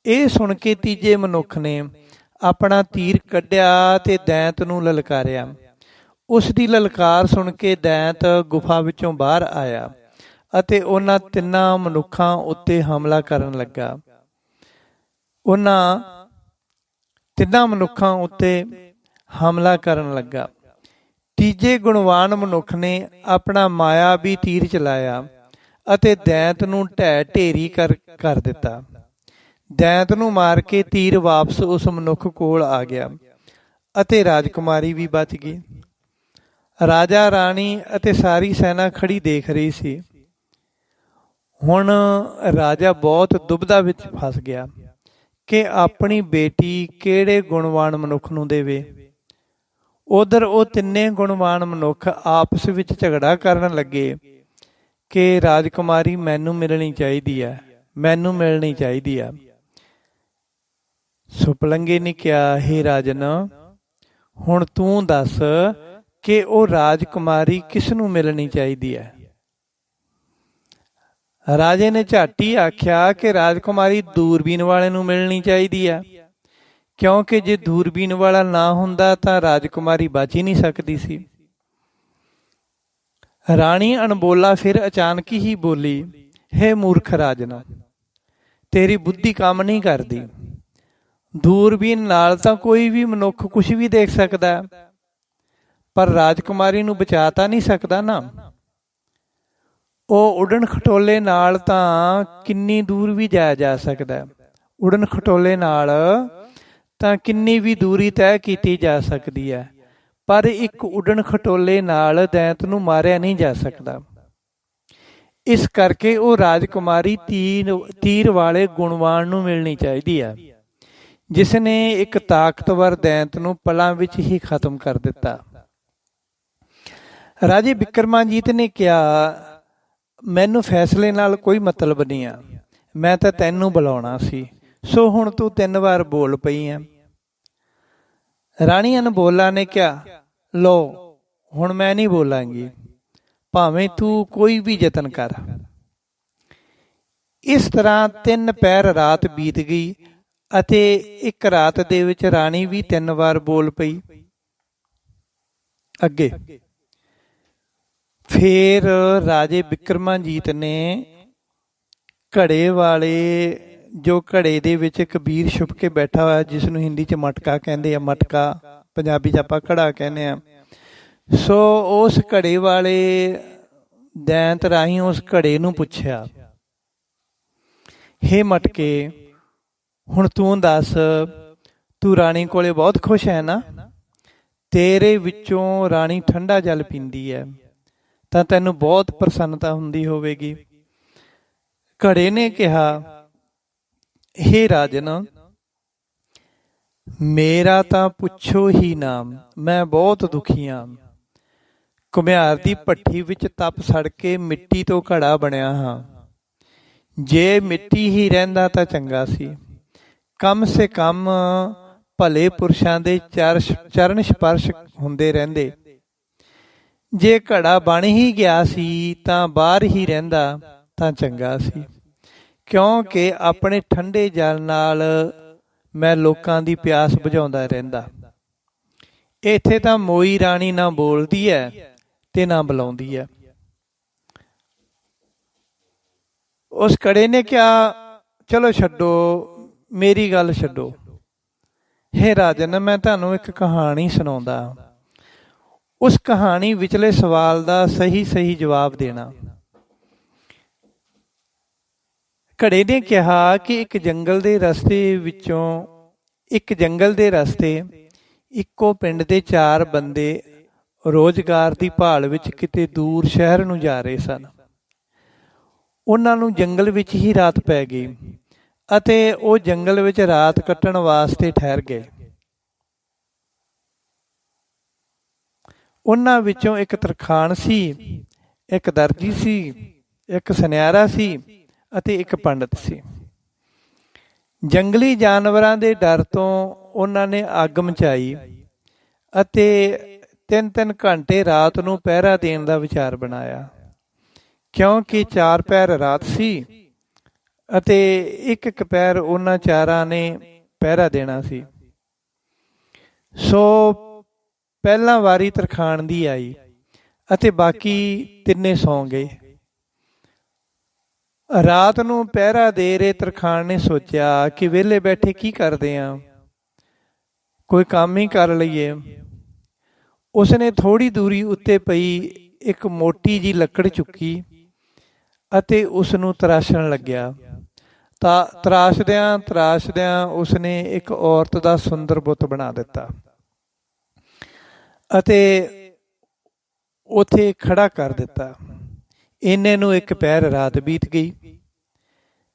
ਇਹ ਸੁਣ ਕੇ ਤੀਜੇ ਮਨੁੱਖ ਨੇ ਆਪਣਾ ਤੀਰ ਕੱਢਿਆ ਤੇ ਦੈਂਤ ਨੂੰ ਲਲਕਾਰਿਆ। ਉਸ ਦੀ ਲਲਕਾਰ ਸੁਣ ਕੇ ਦੈਂਤ ਗੁਫਾ ਵਿੱਚੋਂ ਬਾਹਰ ਆਇਆ ਅਤੇ ਉਹਨਾਂ ਤਿੰਨਾਂ ਮਨੁੱਖਾਂ ਉੱਤੇ ਹਮਲਾ ਕਰਨ ਲੱਗਾ। ਤੀਜੇ ਗੁਣਵਾਨ ਮਨੁੱਖ ਨੇ ਆਪਣਾ ਮਾਇਆਵੀ ਤੀਰ ਚਲਾਇਆ ਅਤੇ ਦੈਂਤ ਨੂੰ ਢੇਰੀ ਕਰ ਦਿੱਤਾ। ਦੈਂਤ ਨੂੰ ਮਾਰ ਕੇ ਤੀਰ ਵਾਪਸ ਉਸ ਮਨੁੱਖ ਕੋਲ ਆ ਗਿਆ ਅਤੇ ਰਾਜਕੁਮਾਰੀ ਵੀ ਬਚ ਗਈ। ਰਾਜਾ ਰਾਣੀ ਅਤੇ ਸਾਰੀ ਸੈਨਾ ਖੜੀ ਦੇਖ ਰਹੀ ਸੀ। ਹੁਣ ਰਾਜਾ ਬਹੁਤ ਦੁਬਿਧਾ ਵਿੱਚ ਫਸ ਗਿਆ ਕਿ ਆਪਣੀ ਬੇਟੀ ਕਿਹੜੇ ਗੁਣਵਾਨ ਮਨੁੱਖ ਨੂੰ ਦੇਵੇ। ਉਧਰ ਉਹ ਤਿੰਨੇ ਗੁਣਵਾਨ ਮਨੁੱਖ ਆਪਸ ਵਿੱਚ ਝਗੜਾ ਕਰਨ ਲੱਗੇ ਕਿ ਰਾਜਕੁਮਾਰੀ ਮੈਨੂੰ ਮਿਲਣੀ ਚਾਹੀਦੀ ਆ। ਸੁਪਲੰਗੇ ਨੇ ਕਿਹਾ, ਹੇ ਰਾਜਨ, ਹੁਣ ਤੂੰ ਦੱਸ ਕਿ ਉਹ ਰਾਜਕੁਮਾਰੀ ਕਿਸ ਨੂੰ ਮਿਲਣੀ ਚਾਹੀਦੀ ਹੈ। ਰਾਜੇ ਨੇ ਝੱਟ ਹੀ ਆਖਿਆ ਕਿ ਰਾਜਕੁਮਾਰੀ ਦੂਰਬੀਨ ਵਾਲੇ ਨੂੰ ਮਿਲਣੀ ਚਾਹੀਦੀ ਆ, ਕਿਉਂਕਿ ਜੇ ਦੂਰਬੀਨ ਵਾਲਾ ਨਾ ਹੁੰਦਾ ਤਾਂ ਰਾਜਕੁਮਾਰੀ ਬਚ ਹੀ ਨਹੀਂ ਸਕਦੀ ਸੀ। ਰਾਣੀ ਅਣਬੋਲਾ ਫਿਰ ਅਚਾਨਕ ਹੀ ਬੋਲੀ, ਹੇ ਮੂਰਖ ਰਾਜਨ, ਤੇਰੀ ਬੁੱਧੀ ਕੰਮ ਨਹੀਂ ਕਰਦੀ। ਦੂਰਬੀਨ ਨਾਲ ਤਾਂ ਕੋਈ ਵੀ ਮਨੁੱਖ ਕੁਝ ਵੀ ਦੇਖ ਸਕਦਾ, ਪਰ ਰਾਜਕੁਮਾਰੀ ਨੂੰ ਬਚਾ ਤਾਂ ਨਹੀਂ ਸਕਦਾ ਨਾ। ਉਹ ਉਡਣ ਖਟੋਲੇ ਨਾਲ ਤਾਂ ਕਿੰਨੀ ਦੂਰ ਵੀ ਜਾਇਆ ਜਾ ਸਕਦਾ, ਉਡਣ ਖਟੋਲੇ ਨਾਲ ਤਾਂ ਕਿੰਨੀ ਵੀ ਦੂਰੀ ਤੈਅ ਕੀਤੀ ਜਾ ਸਕਦੀ ਹੈ, ਪਰ ਇੱਕ ਉਡਣ ਖਟੋਲੇ ਨਾਲ ਦੈਂਤ ਨੂੰ ਮਾਰਿਆ ਨਹੀਂ ਜਾ ਸਕਦਾ। ਇਸ ਕਰਕੇ ਉਹ ਰਾਜਕੁਮਾਰੀ ਤੀਰ ਵਾਲੇ ਗੁਣਵਾਨ ਨੂੰ ਮਿਲਣੀ ਚਾਹੀਦੀ ਹੈ, ਜਿਸ ਨੇ ਇੱਕ ਤਾਕਤਵਰ ਦੈਂਤ ਨੂੰ ਪਲਾਂ ਵਿੱਚ ਹੀ ਖਤਮ ਕਰ ਦਿੱਤਾ। ਰਾਜੇ ਬਿਕਰਮਾਜੀਤ ਨੇ ਕਿਹਾ, ਮੈਨੂੰ ਫੈਸਲੇ ਨਾਲ ਕੋਈ ਮਤਲਬ ਨਹੀਂ ਆ, ਮੈਂ ਤਾਂ ਤੈਨੂੰ ਬੁਲਾਉਣਾ ਸੀ, ਸੋ ਹੁਣ ਤੂੰ 3 ਵਾਰ ਬੋਲ ਪਈ ਆ। ਰਾਣੀ ਅਨਬੋਲਾ ਨੇ ਕਿਹਾ, ਲੋ ਹੁਣ ਮੈਂ ਨਹੀਂ ਬੋਲਾਂਗੀ, ਭਾਵੇਂ ਤੂੰ ਕੋਈ ਵੀ ਯਤਨ ਕਰ। ਇਸ ਤਰ੍ਹਾਂ 3 ਪਹਿਰ ਰਾਤ ਬੀਤ ਗਈ ਅਤੇ ਇੱਕ ਰਾਤ ਦੇ ਵਿੱਚ ਰਾਣੀ ਵੀ 3 ਵਾਰ ਬੋਲ ਪਈ। ਅੱਗੇ ਫਿਰ ਰਾਜੇ ਬਿਕਰਮਾਜੀਤ ਨੇ ਘੜੇ ਵਾਲੇ, ਜੋ ਘੜੇ ਦੇ ਵਿੱਚ ਕਬੀਰ ਛੁਪ ਕੇ ਬੈਠਾ ਹੋਇਆ, ਜਿਸ ਨੂੰ ਹਿੰਦੀ 'ਚ ਮਟਕਾ ਕਹਿੰਦੇ ਆ, ਮਟਕਾ ਪੰਜਾਬੀ 'ਚ ਆਪਾਂ ਘੜਾ ਕਹਿੰਦੇ ਆ, ਸੋ ਉਸ ਘੜੇ ਵਾਲੇ ਦੈਂਤ ਰਾਹੀਂ ਉਸ ਘੜੇ ਨੂੰ ਪੁੱਛਿਆ, ਹੇ ਮਟਕੇ, ਹੁਣ ਤੂੰ ਦੱਸ, ਤੂੰ ਰਾਣੀ ਕੋਲੇ ਬਹੁਤ ਖੁਸ਼ ਹੈ ਨਾ? ਤੇਰੇ ਵਿੱਚੋਂ ਰਾਣੀ ਠੰਡਾ ਜਲ ਪੀਂਦੀ ਹੈ ਤਾਂ ਤੈਨੂੰ ਬਹੁਤ ਪ੍ਰਸੰਨਤਾ ਹੁੰਦੀ ਹੋਵੇਗੀ। ਘੜੇ ਨੇ ਕਿਹਾ, ਹੇ ਰਾਜਨ, ਮੇਰਾ ਤਾਂ ਪੁੱਛੋ ਹੀ ਨਾ, ਮੈਂ ਬਹੁਤ ਦੁਖੀ ਹਾਂ। ਘੁਮਿਆਰ ਦੀ ਭੱਠੀ ਵਿੱਚ ਤਪ ਸੜ ਕੇ ਮਿੱਟੀ ਤੋਂ ਘੜਾ ਬਣਿਆ ਹਾਂ। ਜੇ ਮਿੱਟੀ ਹੀ ਰਹਿੰਦਾ ਤਾਂ ਚੰਗਾ ਸੀ, ਕਮ ਸੇ ਕਮ ਭਲੇ ਪੁਰਸ਼ਾਂ ਦੇ ਚਰਨ ਸਪਰਸ਼ ਹੁੰਦੇ ਰਹਿੰਦੇ। ਜੇ ਘੜਾ ਬਣ ਹੀ ਗਿਆ ਸੀ ਤਾਂ ਬਾਹਰ ਹੀ ਰਹਿੰਦਾ ਤਾਂ ਚੰਗਾ ਸੀ, ਕਿਉਂਕਿ ਆਪਣੇ ਠੰਡੇ ਜਲ ਨਾਲ ਮੈਂ ਲੋਕਾਂ ਦੀ ਪਿਆਸ ਬੁਝਾਉਂਦਾ ਰਹਿੰਦਾ। ਇੱਥੇ ਤਾਂ ਮੋਈ ਰਾਣੀ ਨਾ ਬੋਲਦੀ ਹੈ ਤੇ ਨਾ ਬੁਲਾਉਂਦੀ ਹੈ। ਉਸ ਘੜੇ ਨੇ ਕਿਹਾ, ਚਲੋ ਛੱਡੋ, ਮੇਰੀ ਗੱਲ ਛੱਡੋ। ਹੇ ਰਾਜਨ, ਮੈਂ ਤੁਹਾਨੂੰ ਇੱਕ ਕਹਾਣੀ ਸੁਣਾਉਂਦਾ, ਉਸ ਕਹਾਣੀ ਵਿਚਲੇ ਸਵਾਲ ਦਾ ਸਹੀ ਜਵਾਬ ਦੇਣਾ। ਘੜੇ ਨੇ ਕਿਹਾ ਕਿ ਇੱਕ ਜੰਗਲ ਦੇ ਰਸਤੇ ਇੱਕੋ ਪਿੰਡ ਦੇ 4 ਬੰਦੇ ਰੋਜ਼ਗਾਰ ਦੀ ਭਾਲ ਵਿੱਚ ਕਿਤੇ ਦੂਰ ਸ਼ਹਿਰ ਨੂੰ ਜਾ ਰਹੇ ਸਨ। ਉਹਨਾਂ ਨੂੰ ਜੰਗਲ ਵਿੱਚ ਹੀ ਰਾਤ ਪੈ ਗਈ ਅਤੇ ਉਹ ਜੰਗਲ ਵਿੱਚ ਰਾਤ ਕੱਟਣ ਵਾਸਤੇ ਠਹਿਰ ਗਏ। ਉਹਨਾਂ ਵਿੱਚੋਂ ਇੱਕ ਤਰਖਾਣ ਸੀ, ਇੱਕ ਦਰਜੀ ਸੀ, ਇੱਕ ਸੁਨਿਆਰਾ ਸੀ ਅਤੇ ਇੱਕ ਪੰਡਤ ਸੀ। ਜੰਗਲੀ ਜਾਨਵਰਾਂ ਦੇ ਡਰ ਤੋਂ ਉਹਨਾਂ ਨੇ ਅੱਗ ਮਚਾਈ ਅਤੇ 3-3 ਘੰਟੇ ਰਾਤ ਨੂੰ ਪਹਿਰਾ ਦੇਣ ਦਾ ਵਿਚਾਰ ਬਣਾਇਆ, ਕਿਉਂਕਿ 4 ਪਹਿਰ ਰਾਤ ਸੀ ਅਤੇ ਇੱਕ ਪਹਿਰ ਉਹਨਾਂ 4 ਨੇ ਪਹਿਰਾ ਦੇਣਾ ਸੀ। ਸੋ ਪਹਿਲਾਂ ਵਾਰੀ ਤਰਖਾਣ ਦੀ ਆਈ ਅਤੇ ਬਾਕੀ 3 ਸੌਂ ਗਏ। ਰਾਤ ਨੂੰ ਪਹਿਰਾ ਦੇ ਰਹੇ ਤਰਖਾਣ ਨੇ ਸੋਚਿਆ ਕਿ ਵਿਹਲੇ ਬੈਠੇ ਕੀ ਕਰਦੇ ਆ, ਕੋਈ ਕੰਮ ਹੀ ਕਰ ਲਈਏ। ਉਸਨੇ ਥੋੜ੍ਹੀ ਦੂਰੀ ਉੱਤੇ ਪਈ ਇੱਕ ਮੋਟੀ ਜਿਹੀ ਲੱਕੜ ਚੁੱਕੀ ਅਤੇ ਉਸ ਨੂੰ ਤਰਾਸ਼ਣ ਲੱਗਿਆ। ਤਾਂ ਤਰਾਸ਼ਦਿਆਂ ਉਸਨੇ ਇੱਕ ਔਰਤ ਦਾ ਸੁੰਦਰ ਬੁੱਤ ਬਣਾ ਦਿੱਤਾ ਅਤੇ ਉੱਥੇ ਖੜਾ ਕਰ ਦਿੱਤਾ। ਇੰਨੇ ਨੂੰ ਇੱਕ ਪਹਿਰ ਰਾਤ ਬੀਤ ਗਈ।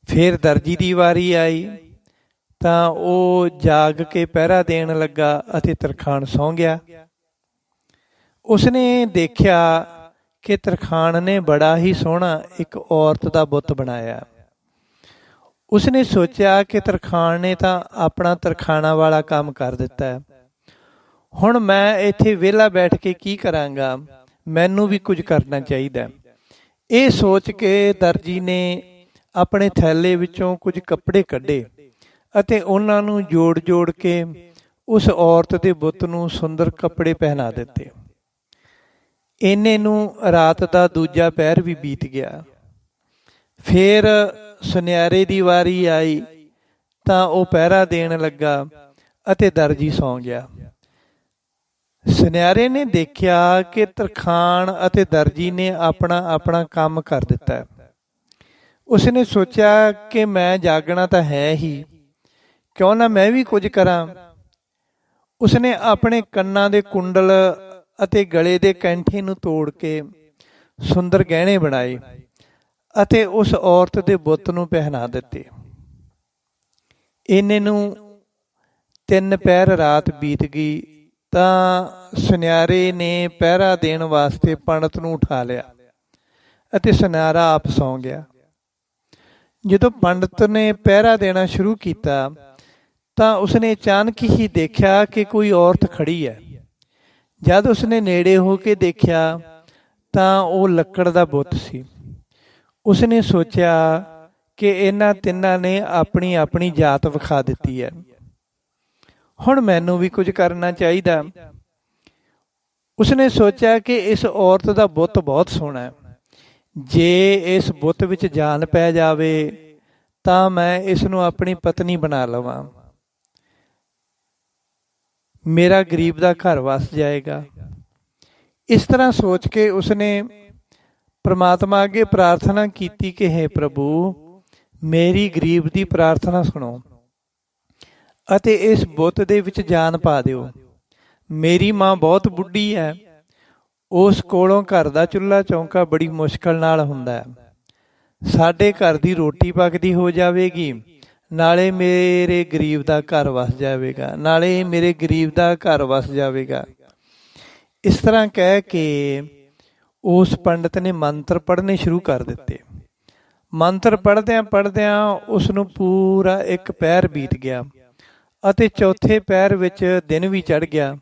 ਫਿਰ ਦਰਜੀ ਦੀ ਵਾਰੀ ਆਈ ਤਾਂ ਉਹ ਜਾਗ ਕੇ ਪਹਿਰਾ ਦੇਣ ਲੱਗਾ ਅਤੇ ਤਰਖਾਣ ਸੌਂ ਗਿਆ। ਉਸਨੇ ਦੇਖਿਆ ਕਿ ਤਰਖਾਣ ਨੇ ਬੜਾ ਹੀ ਸੋਹਣਾ ਇੱਕ ਔਰਤ ਦਾ ਬੁੱਤ ਬਣਾਇਆ। ਉਸਨੇ ਸੋਚਿਆ ਕਿ ਤਰਖਾਣ ਨੇ ਤਾਂ ਆਪਣਾ ਤਰਖਾਣਾ ਵਾਲਾ ਕੰਮ ਕਰ ਦਿੱਤਾ ਹੈ, ਹੁਣ ਮੈਂ ਇੱਥੇ ਵਿਹਲਾ ਬੈਠ ਕੇ ਕੀ ਕਰਾਂਗਾ, ਮੈਨੂੰ ਵੀ ਕੁਝ ਕਰਨਾ ਚਾਹੀਦਾ। ਇਹ ਸੋਚ ਕੇ ਦਰਜੀ ਨੇ ਆਪਣੇ ਥੈਲੇ ਵਿੱਚੋਂ ਕੁਝ ਕੱਪੜੇ ਕੱਢੇ ਅਤੇ ਉਹਨਾਂ ਨੂੰ ਜੋੜ ਜੋੜ ਕੇ ਉਸ ਔਰਤ ਦੇ ਬੁੱਤ ਨੂੰ ਸੁੰਦਰ ਕੱਪੜੇ ਪਹਿਨਾ ਦਿੱਤੇ। ਇੰਨੇ ਨੂੰ ਰਾਤ ਦਾ ਦੂਜਾ ਪਹਿਰ ਵੀ ਬੀਤ ਗਿਆ। ਫਿਰ ਸੁਨਿਆਰੇ ਦੀ ਵਾਰੀ ਆਈ ਤਾਂ ਉਹ ਪਹਿਰਾ ਦੇਣ ਲੱਗਾ ਅਤੇ ਦਰਜੀ ਸੌਂ ਗਿਆ। ਸੁਨਿਆਰੇ ਨੇ ਦੇਖਿਆ ਕਿ ਤਰਖਾਣ ਅਤੇ ਦਰਜੀ ਨੇ ਆਪਣਾ ਆਪਣਾ ਕੰਮ ਕਰ ਦਿੱਤਾ। ਉਸਨੇ ਸੋਚਿਆ ਕਿ ਮੈਂ ਜਾਗਣਾ ਤਾਂ ਹੈ ਹੀ, ਕਿਉਂ ਨਾ ਮੈਂ ਵੀ ਕੁਝ ਕਰਾਂ। ਉਸਨੇ ਆਪਣੇ ਕੰਨਾਂ ਦੇ ਕੁੰਡਲ ਅਤੇ ਗਲੇ ਦੇ ਕੈਂਠੇ ਨੂੰ ਤੋੜ ਕੇ ਸੁੰਦਰ ਗਹਿਣੇ ਬਣਾਏ ਅਤੇ ਉਸ ਔਰਤ ਦੇ ਬੁੱਤ ਨੂੰ ਪਹਿਨਾ ਦਿੱਤੇ। ਇੰਨੇ ਨੂੰ 3 ਪਹਿਰ ਰਾਤ ਬੀਤ ਗਈ ਤਾਂ ਸੁਨਿਆਰੇ ਨੇ ਪਹਿਰਾ ਦੇਣ ਵਾਸਤੇ ਪੰਡਤ ਨੂੰ ਉਠਾ ਲਿਆ ਅਤੇ ਸੁਨਿਆਰਾ ਆਪ ਸੌਂ ਗਿਆ। ਜਦੋਂ ਪੰਡਤ ਨੇ ਪਹਿਰਾ ਦੇਣਾ ਸ਼ੁਰੂ ਕੀਤਾ ਤਾਂ ਉਸਨੇ ਅਚਾਨਕ ਹੀ ਦੇਖਿਆ ਕਿ ਕੋਈ ਔਰਤ ਖੜੀ ਹੈ। ਜਦ ਉਸਨੇ ਨੇੜੇ ਹੋ ਕੇ ਦੇਖਿਆ ਤਾਂ ਉਹ ਲੱਕੜ ਦਾ ਬੁੱਤ ਸੀ। ਉਸਨੇ ਸੋਚਿਆ ਕਿ ਇਹਨਾਂ ਤਿੰਨਾਂ ਨੇ ਆਪਣੀ ਆਪਣੀ ਜਾਤ ਵਿਖਾ ਦਿੱਤੀ ਹੈ, ਹੁਣ ਮੈਨੂੰ ਵੀ ਕੁਝ ਕਰਨਾ ਚਾਹੀਦਾ। ਉਸਨੇ ਸੋਚਿਆ ਕਿ ਇਸ ਔਰਤ ਦਾ ਬੁੱਤ ਬਹੁਤ ਸੋਹਣਾ ਹੈ, ਜੇ ਇਸ ਬੁੱਤ ਵਿੱਚ ਜਾਨ ਪੈ ਜਾਵੇ ਤਾਂ ਮੈਂ ਇਸ ਨੂੰ ਆਪਣੀ ਪਤਨੀ ਬਣਾ ਲਵਾਂ, ਮੇਰਾ ਗਰੀਬ ਦਾ ਘਰ ਵਸ ਜਾਏਗਾ। ਇਸ ਤਰ੍ਹਾਂ ਸੋਚ ਕੇ ਉਸਨੇ ਪ੍ਰਮਾਤਮਾ ਅੱਗੇ ਪ੍ਰਾਰਥਨਾ ਕੀਤੀ ਕਿ ਹੇ ਪ੍ਰਭੂ, ਮੇਰੀ ਗਰੀਬ ਦੀ ਪ੍ਰਾਰਥਨਾ ਸੁਣੋ ਅਤੇ ਇਸ ਬੁੱਤ ਦੇ ਵਿੱਚ ਜਾਨ ਪਾ ਦਿਓ। ਮੇਰੀ ਮਾਂ ਬਹੁਤ ਬੁੱਢੀ ਹੈ, ਉਸ ਕੋਲੋਂ ਘਰ ਦਾ ਚੁੱਲ੍ਹਾ ਚੌਂਕਾ ਬੜੀ ਮੁਸ਼ਕਲ ਨਾਲ ਹੁੰਦਾ ਹੈ। ਸਾਡੇ ਘਰ ਦੀ ਰੋਟੀ ਪੱਕਦੀ ਹੋ ਜਾਵੇਗੀ, ਨਾਲੇ ਮੇਰੇ ਗਰੀਬ ਦਾ ਘਰ ਵਸ ਜਾਵੇਗਾ, ਨਾਲੇ ਮੇਰੇ ਗਰੀਬ ਦਾ ਘਰ ਵਸ ਜਾਵੇਗਾ। ਇਸ ਤਰ੍ਹਾਂ ਕਹਿ ਕੇ ਉਸ ਪੰਡਤ ਨੇ ਮੰਤਰ ਪੜ੍ਹਨੇ ਸ਼ੁਰੂ ਕਰ ਦਿੱਤੇ। ਮੰਤਰ ਪੜ੍ਹਦਿਆਂ ਪੜ੍ਹਦਿਆਂ ਉਸ ਨੂੰ ਪੂਰਾ 1 ਪਹਿਰ ਬੀਤ ਗਿਆ ਅਤੇ ਚੌਥੇ ਪਹਿਰ ਵਿੱਚ ਦਿਨ ਵੀ ਚੜ੍ਹ ਗਿਆ।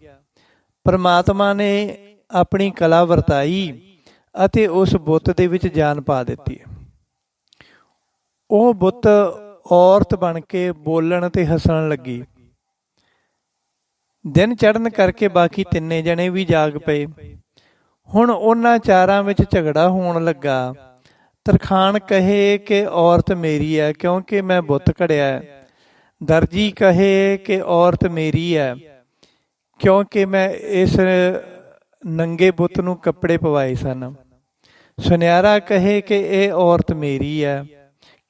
ਪਰਮਾਤਮਾ ਨੇ ਆਪਣੀ ਕਲਾ ਵਰਤਾਈ ਅਤੇ ਉਸ ਬੁੱਤ ਦੇ ਵਿੱਚ ਜਾਨ ਪਾ ਦਿੱਤੀ। ਉਹ ਬੁੱਤ ਔਰਤ ਬਣ ਕੇ ਬੋਲਣ ਤੇ ਹੱਸਣ ਲੱਗੀ। ਦਿਨ ਚੜ੍ਹਨ ਕਰਕੇ ਬਾਕੀ 3 ਜਣੇ ਵੀ ਜਾਗ ਪਏ। ਹੁਣ ਉਹਨਾਂ ਚਾਰਾਂ ਵਿੱਚ ਝਗੜਾ ਹੋਣ ਲੱਗਾ। ਤਰਖਾਣ ਕਹੇ ਕਿ ਔਰਤ ਮੇਰੀ ਹੈ ਕਿਉਂਕਿ ਮੈਂ ਬੁੱਤ ਘੜਿਆ ਹੈ। ਦਰਜੀ ਕਹੇ ਕਿ ਔਰਤ ਮੇਰੀ ਹੈ ਕਿਉਂਕਿ ਮੈਂ ਇਸ ਨੰਗੇ ਬੁੱਤ ਨੂੰ ਕੱਪੜੇ ਪਵਾਏ ਸਨ। ਸੁਨਿਆਰਾ ਕਹੇ ਕਿ ਇਹ ਔਰਤ ਮੇਰੀ ਹੈ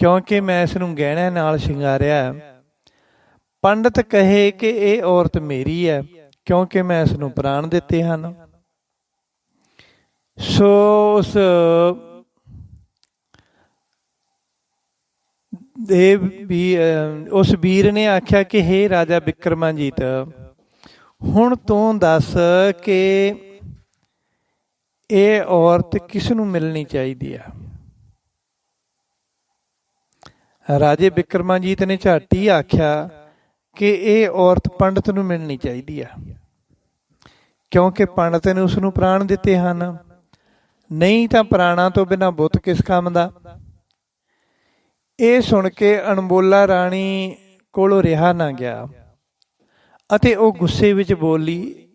ਕਿਉਂਕਿ ਮੈਂ ਇਸ ਨੂੰ ਗਹਿਣਿਆਂ ਨਾਲ ਸ਼ਿੰਗਾਰਿਆ ਹੈ। ਪੰਡਤ ਕਹੇ ਕਿ ਇਹ ਔਰਤ ਮੇਰੀ ਹੈ ਕਿਉਂਕਿ ਮੈਂ ਇਸ ਨੂੰ ਪ੍ਰਾਣ ਦਿੱਤੇ ਹਨ। ਸੋ ਉਸ ਵੀਰ ਨੇ ਆਖਿਆ ਕਿ ਹੇ ਰਾਜਾ ਬਿਕਰਮਾਜੀਤ, ਹੁਣ ਤੂੰ ਦੱਸ ਕਿ ਇਹ ਔਰਤ ਕਿਸ ਨੂੰ ਮਿਲਣੀ ਚਾਹੀਦੀ ਹੈ। ਰਾਜੇ ਬਿਕਰਮਾਜੀਤ ਨੇ ਝੱਟ ਹੀ ਆਖਿਆ ਕਿ ਇਹ ਔਰਤ ਪੰਡਤ ਨੂੰ ਮਿਲਣੀ ਚਾਹੀਦੀ ਹੈ ਕਿਉਂਕਿ ਪੰਡਤ ਨੇ ਉਸ ਨੂੰ ਪ੍ਰਾਣ ਦਿੱਤੇ ਹਨ, ਨਹੀਂ ਤਾਂ ਪ੍ਰਾਣਾਂ ਤੋਂ ਬਿਨਾਂ ਬੁੱਤ ਕਿਸ ਕੰਮ ਦਾ। ਇਹ ਸੁਣ ਕੇ ਅਣਬੋਲਾ ਰਾਣੀ ਕੋਲੋਂ ਰਿਹਾ ਨਾ ਗਿਆ ਅਤੇ ਉਹ ਗੁੱਸੇ ਵਿੱਚ ਬੋਲੀ,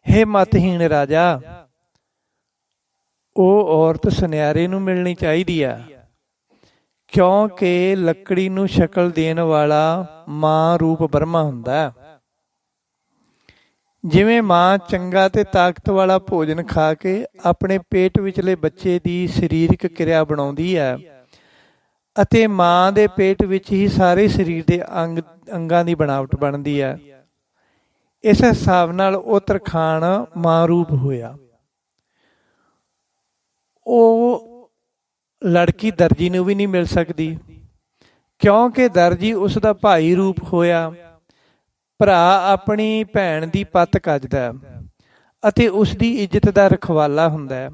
ਹੇ ਮਤਹੀਣ ਰਾਜਾ, ਉਹ ਔਰਤ ਸੁਨਿਆਰੇ ਨੂੰ ਮਿਲਣੀ ਚਾਹੀਦੀ ਆ ਕਿਉਂਕਿ ਲੱਕੜੀ ਨੂੰ ਸ਼ਕਲ ਦੇਣ ਵਾਲਾ ਮਾਂ ਰੂਪ ਬ੍ਰਹਮਾ ਹੁੰਦਾ। ਜਿਵੇਂ ਮਾਂ ਚੰਗਾ ਤੇ ਤਾਕਤ ਵਾਲਾ ਭੋਜਨ ਖਾ ਕੇ ਆਪਣੇ ਪੇਟ ਵਿਚਲੇ ਬੱਚੇ ਦੀ ਸਰੀਰਕ ਕਿਰਿਆ ਬਣਾਉਂਦੀ ਹੈ ਅਤੇ ਮਾਂ ਦੇ ਪੇਟ ਵਿੱਚ ਹੀ ਸਾਰੇ ਸਰੀਰ ਦੇ ਅੰਗਾਂ ਦੀ ਬਣਾਵਟ ਬਣਦੀ ਹੈ, ਇਸ ਹਿਸਾਬ ਨਾਲ ਉਹ ਤਰਖਾਣ ਮਾਂ ਰੂਪ ਹੋਇਆ। ਉਹ ਲੜਕੀ ਦਰਜੀ ਨੂੰ ਵੀ ਨਹੀਂ ਮਿਲ ਸਕਦੀ ਕਿਉਂਕਿ ਦਰਜੀ ਉਸ ਦਾ ਭਾਈ ਰੂਪ ਹੋਇਆ। ਭਰਾ ਆਪਣੀ ਭੈਣ ਦੀ ਪੱਤ ਕੱਜਦਾ ਅਤੇ ਉਸ ਦੀ ਇੱਜ਼ਤ ਦਾ ਰਖਵਾਲਾ ਹੁੰਦਾ ਹੈ,